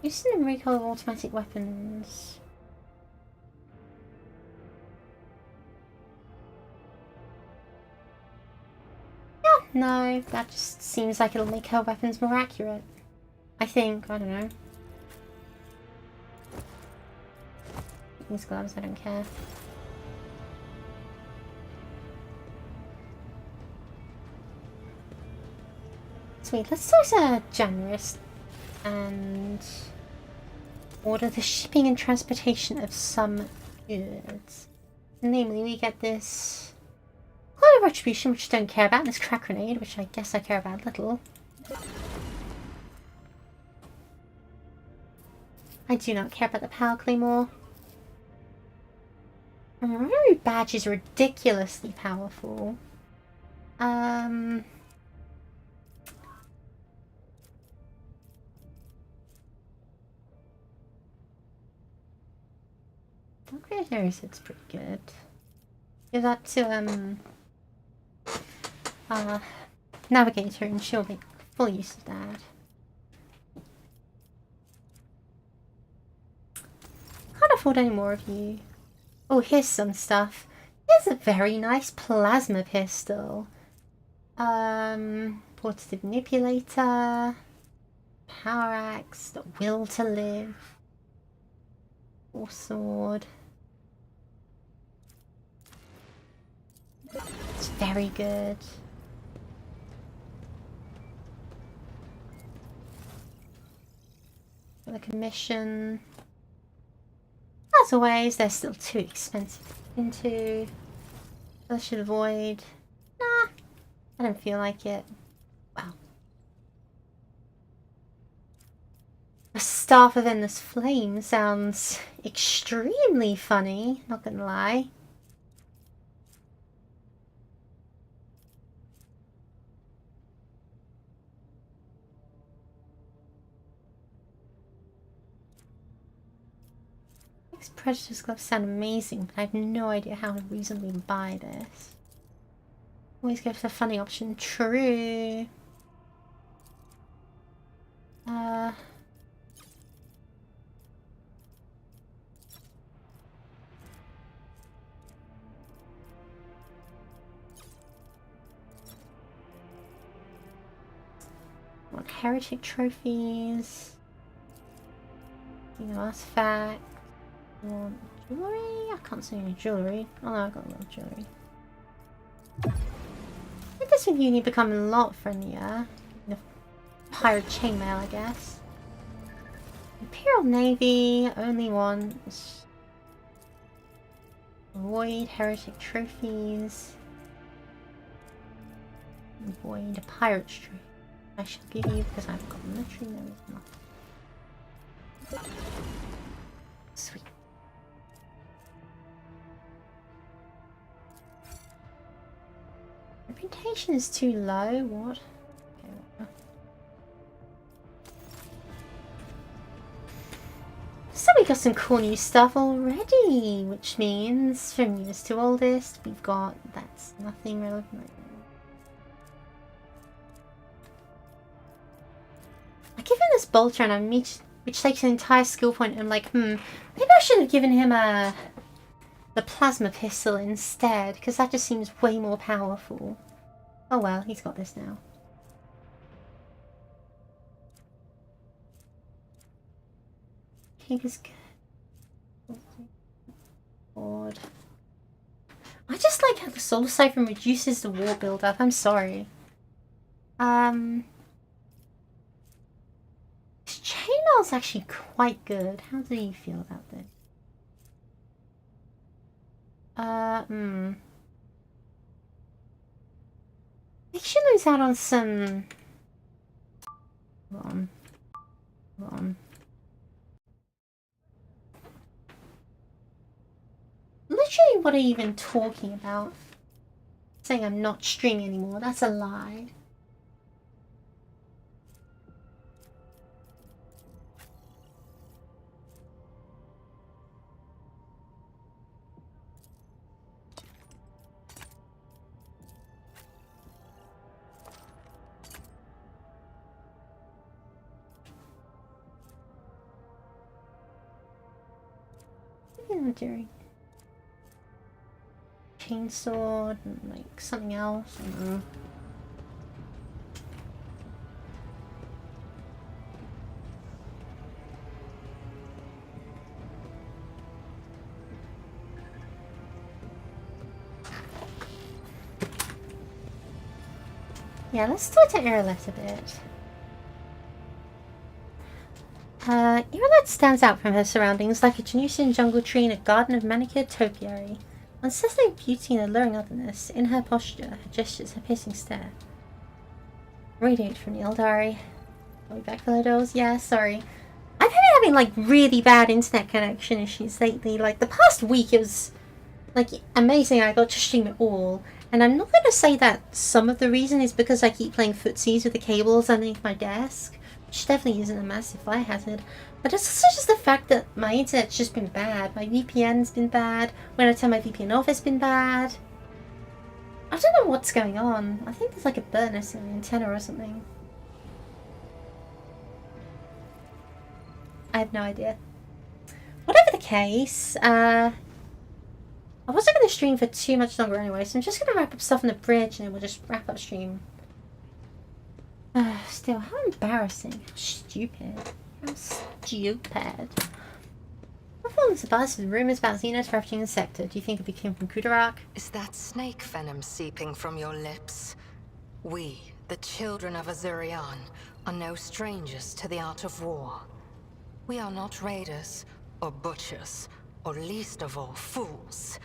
Using the recoil of automatic weapons. Yeah, no, that just seems like it'll make her weapons more accurate. I think, I don't know. These gloves, I don't care. Sweet, let's talk to Generous and order the shipping and transportation of some goods. Namely, we get this Cloud of Retribution, which I don't care about, and this crack grenade, which I guess I care about a little. I do not care about the power claymore. Memory badge is ridiculously powerful. Upgrade areas, it's pretty good. Give that to Navigator, and she'll make full use of that. Can't afford any more of you. Oh, here's some stuff. Here's a very nice plasma pistol. Portative manipulator, power axe, the will to live, or sword. It's very good. For the commission. As always, they're still too expensive to get into. I should avoid. Nah, I don't feel like it. Wow. A staff of endless flame sounds extremely funny, not gonna lie. These Predator's gloves sound amazing, but I have no idea how to reasonably buy this. Always go for the funny option. True. Want heretic trophies. You know, artifact. Want jewelry? I can't see any jewelry. Oh no, I've got a lot of jewelry. With this one, you need to become a lot friendlier. The pirate chainmail, I guess. Imperial Navy only wants avoid heretic trophies. Avoid a pirate trophy. I shall give you because I've got military. No, it's not. Sweet. Reputation is too low. What? Okay, whatever. So we got some cool new stuff already, which means from newest to oldest, we've got that's nothing relevant. I give him this bolter and I meet, which takes an entire skill point, and I'm like, maybe I should have given him the plasma pistol instead, because that just seems way more powerful. Oh well, he's got this now. Keep his good. Board. I just like how the solar siphon reduces the war build-up. I'm sorry. This chainmail's actually quite good. How do you feel about this? think she lose out on some... Hold on. Hold on. Literally, what are you even talking about? Saying I'm not streaming anymore. That's a lie. What am I doing? Chainsaw and like something else. I don't know. Yeah, let's talk to Irolet a bit. Irolet stands out from her surroundings like a Genusian jungle tree in a garden of manicured topiary. Unsettling beauty and alluring otherness, in her posture, her gestures, her piercing stare. Radiate from the Eldari. Are we back below doors? Yeah, sorry. I've been having like really bad internet connection issues lately. Like the past week it was like amazing. I got to stream it all. And I'm not going to say that some of the reason is because I keep playing footsies with the cables underneath my desk, which definitely isn't a massive fire hazard. But it's also just the fact that my internet's just been bad. My VPN's been bad. When I turn my VPN off, it's been bad. I don't know what's going on. I think there's like a burnous in the antenna or something. I have no idea. Whatever the case, I wasn't going to stream for too much longer anyway, so I'm just going to wrap up stuff on the bridge and then we'll just wrap up stream. Still, how embarrassing. How stupid. How stupid. What forms the buzz with rumors about Xenos ravaging the sector? Do you think it became from Kudarak? Is that snake venom seeping from your lips? We, the children of Azurian, are no strangers to the art of war. We are not raiders, or butchers, or least of all, fools.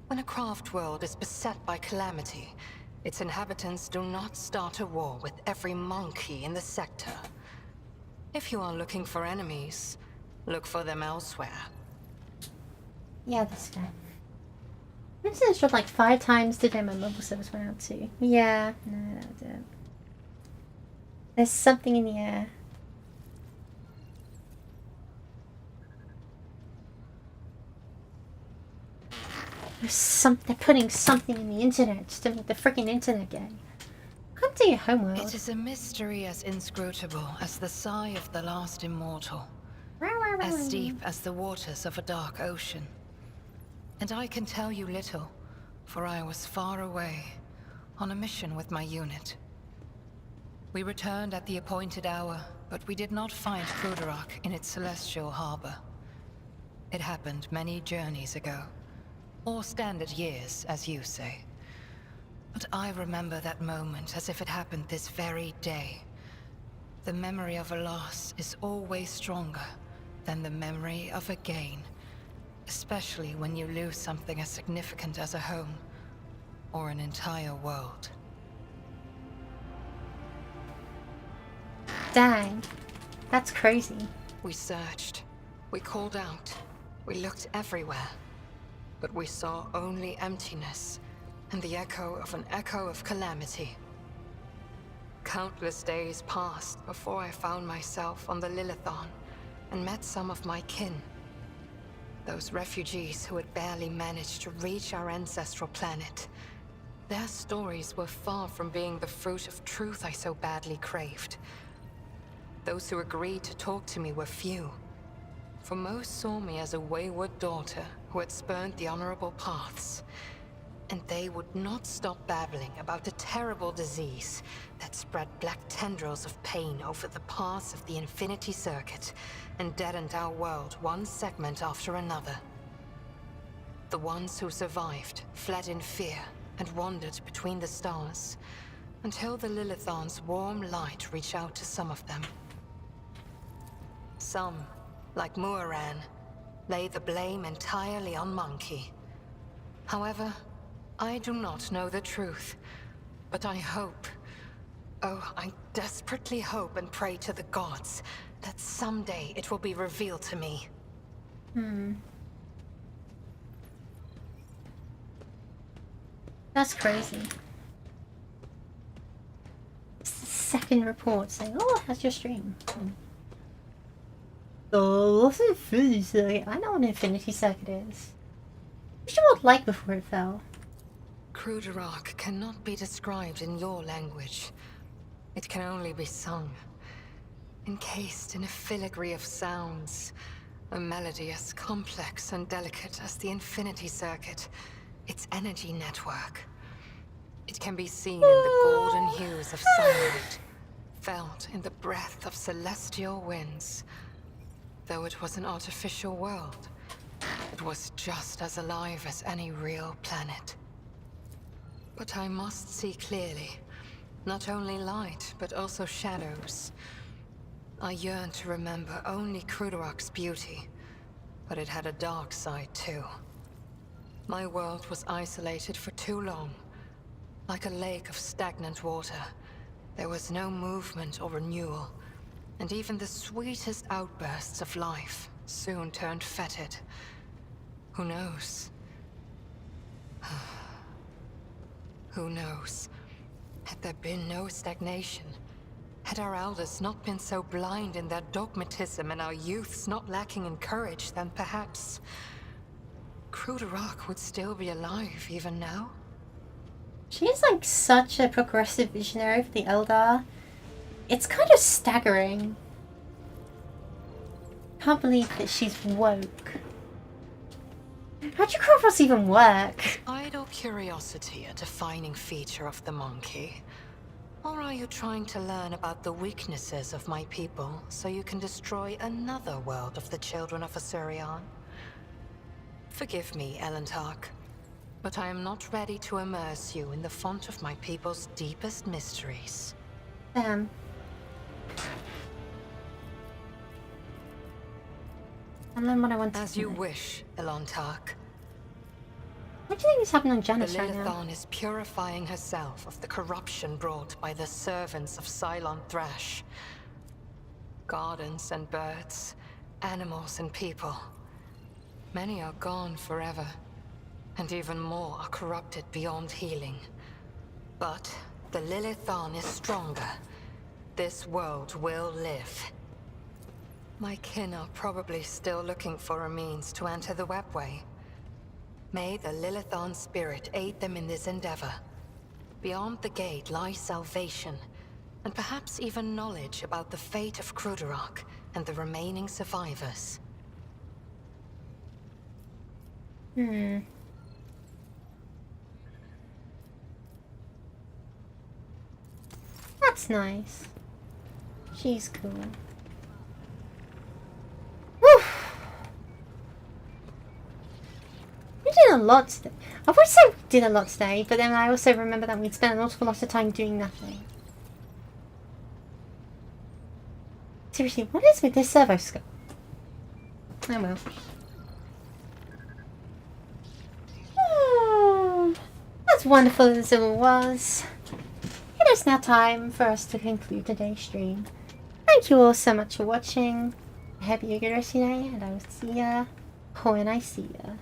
When a craft world is beset by calamity, its inhabitants do not start a war with every monkey in the sector. If you are looking for enemies, look for them elsewhere. Yeah, that's fair. Incidents dropped like 5 times today my mobile service went out too. Yeah, no, that was it. There's something in the air. They're putting something in the internet to make the freaking internet gay. Come to your homeworld. It is a mystery as inscrutable as the sigh of the last immortal. As deep as the waters of a dark ocean. And I can tell you little, for I was far away, on a mission with my unit. We returned at the appointed hour, but we did not find Kudarak in its celestial harbor. It happened many journeys ago. Or standard years, as you say. But I remember that moment as if it happened this very day. The memory of a loss is always stronger than the memory of a gain. Especially when you lose something as significant as a home, or an entire world. Dang. That's crazy. We searched. We called out. We looked everywhere. But we saw only emptiness, and the echo of calamity. Countless days passed before I found myself on the Lilithon, and met some of my kin. Those refugees who had barely managed to reach our ancestral planet. Their stories were far from being the fruit of truth I so badly craved. Those who agreed to talk to me were few. For most saw me as a wayward daughter who had spurned the honorable paths. And they would not stop babbling about the terrible disease that spread black tendrils of pain over the paths of the Infinity Circuit and deadened our world one segment after another. The ones who survived fled in fear and wandered between the stars, until the Lilithon's warm light reached out to some of them. Some, like Muaran, lay the blame entirely on Monkey. However, I do not know the truth, But I hope, oh, I desperately hope and pray to the gods that someday it will be revealed to me. That's crazy. It's the second report saying, oh, how's your stream? Oh, what's an infinity circuit? I know what an infinity circuit is. Wish it would like before it fell. Kruderach cannot be described in your language. It can only be sung. Encased in a filigree of sounds. A melody as complex and delicate as the infinity circuit. Its energy network. It can be seen in the golden hues of sunlight. Felt in the breath of celestial winds. Though it was an artificial world, it was just as alive as any real planet. But I must see clearly. Not only light, but also shadows. I yearn to remember only Kruderach's beauty, but it had a dark side too. My world was isolated for too long. Like a lake of stagnant water. There was no movement or renewal, and even the sweetest outbursts of life soon turned fetid. Who knows? Who knows? Had there been no stagnation, had our elders not been so blind in their dogmatism and our youths not lacking in courage, then perhaps Kruderach would still be alive even now? She's like such a progressive visionary for the Eldar. It's kind of staggering. Can't believe that she's woke. How'd your crossbows even work? Idle curiosity a defining feature of the monkey? Or are you trying to learn about the weaknesses of my people so you can destroy another world of the children of Asurion? Forgive me, Elentark, but I am not ready to immerse you in the font of my people's deepest mysteries. And then what I want to As you wish, Elentark. What do you think is happening on The Janus right now? Lilithon is purifying herself of the corruption brought by the servants of Cylon Thrash. Gardens and birds, animals and people. Many are gone forever, and even more are corrupted beyond healing. But the Lilithon is stronger. This world will live. My kin are probably still looking for a means to enter the webway. May the Lilithon spirit aid them in this endeavor. Beyond the gate lies salvation, and perhaps even knowledge about the fate of Kruderach and the remaining survivors. That's nice. She's cool. Whew. We did a lot today. I would say we did a lot today, but then I also remember that we'd spent an awful lot of time doing nothing. Seriously, what is with this servo scope? Oh well. As wonderful as it all was, it is now time for us to conclude today's stream. Thank you all so much for watching. I hope you have a good rest of your day, and I will see ya when I see ya.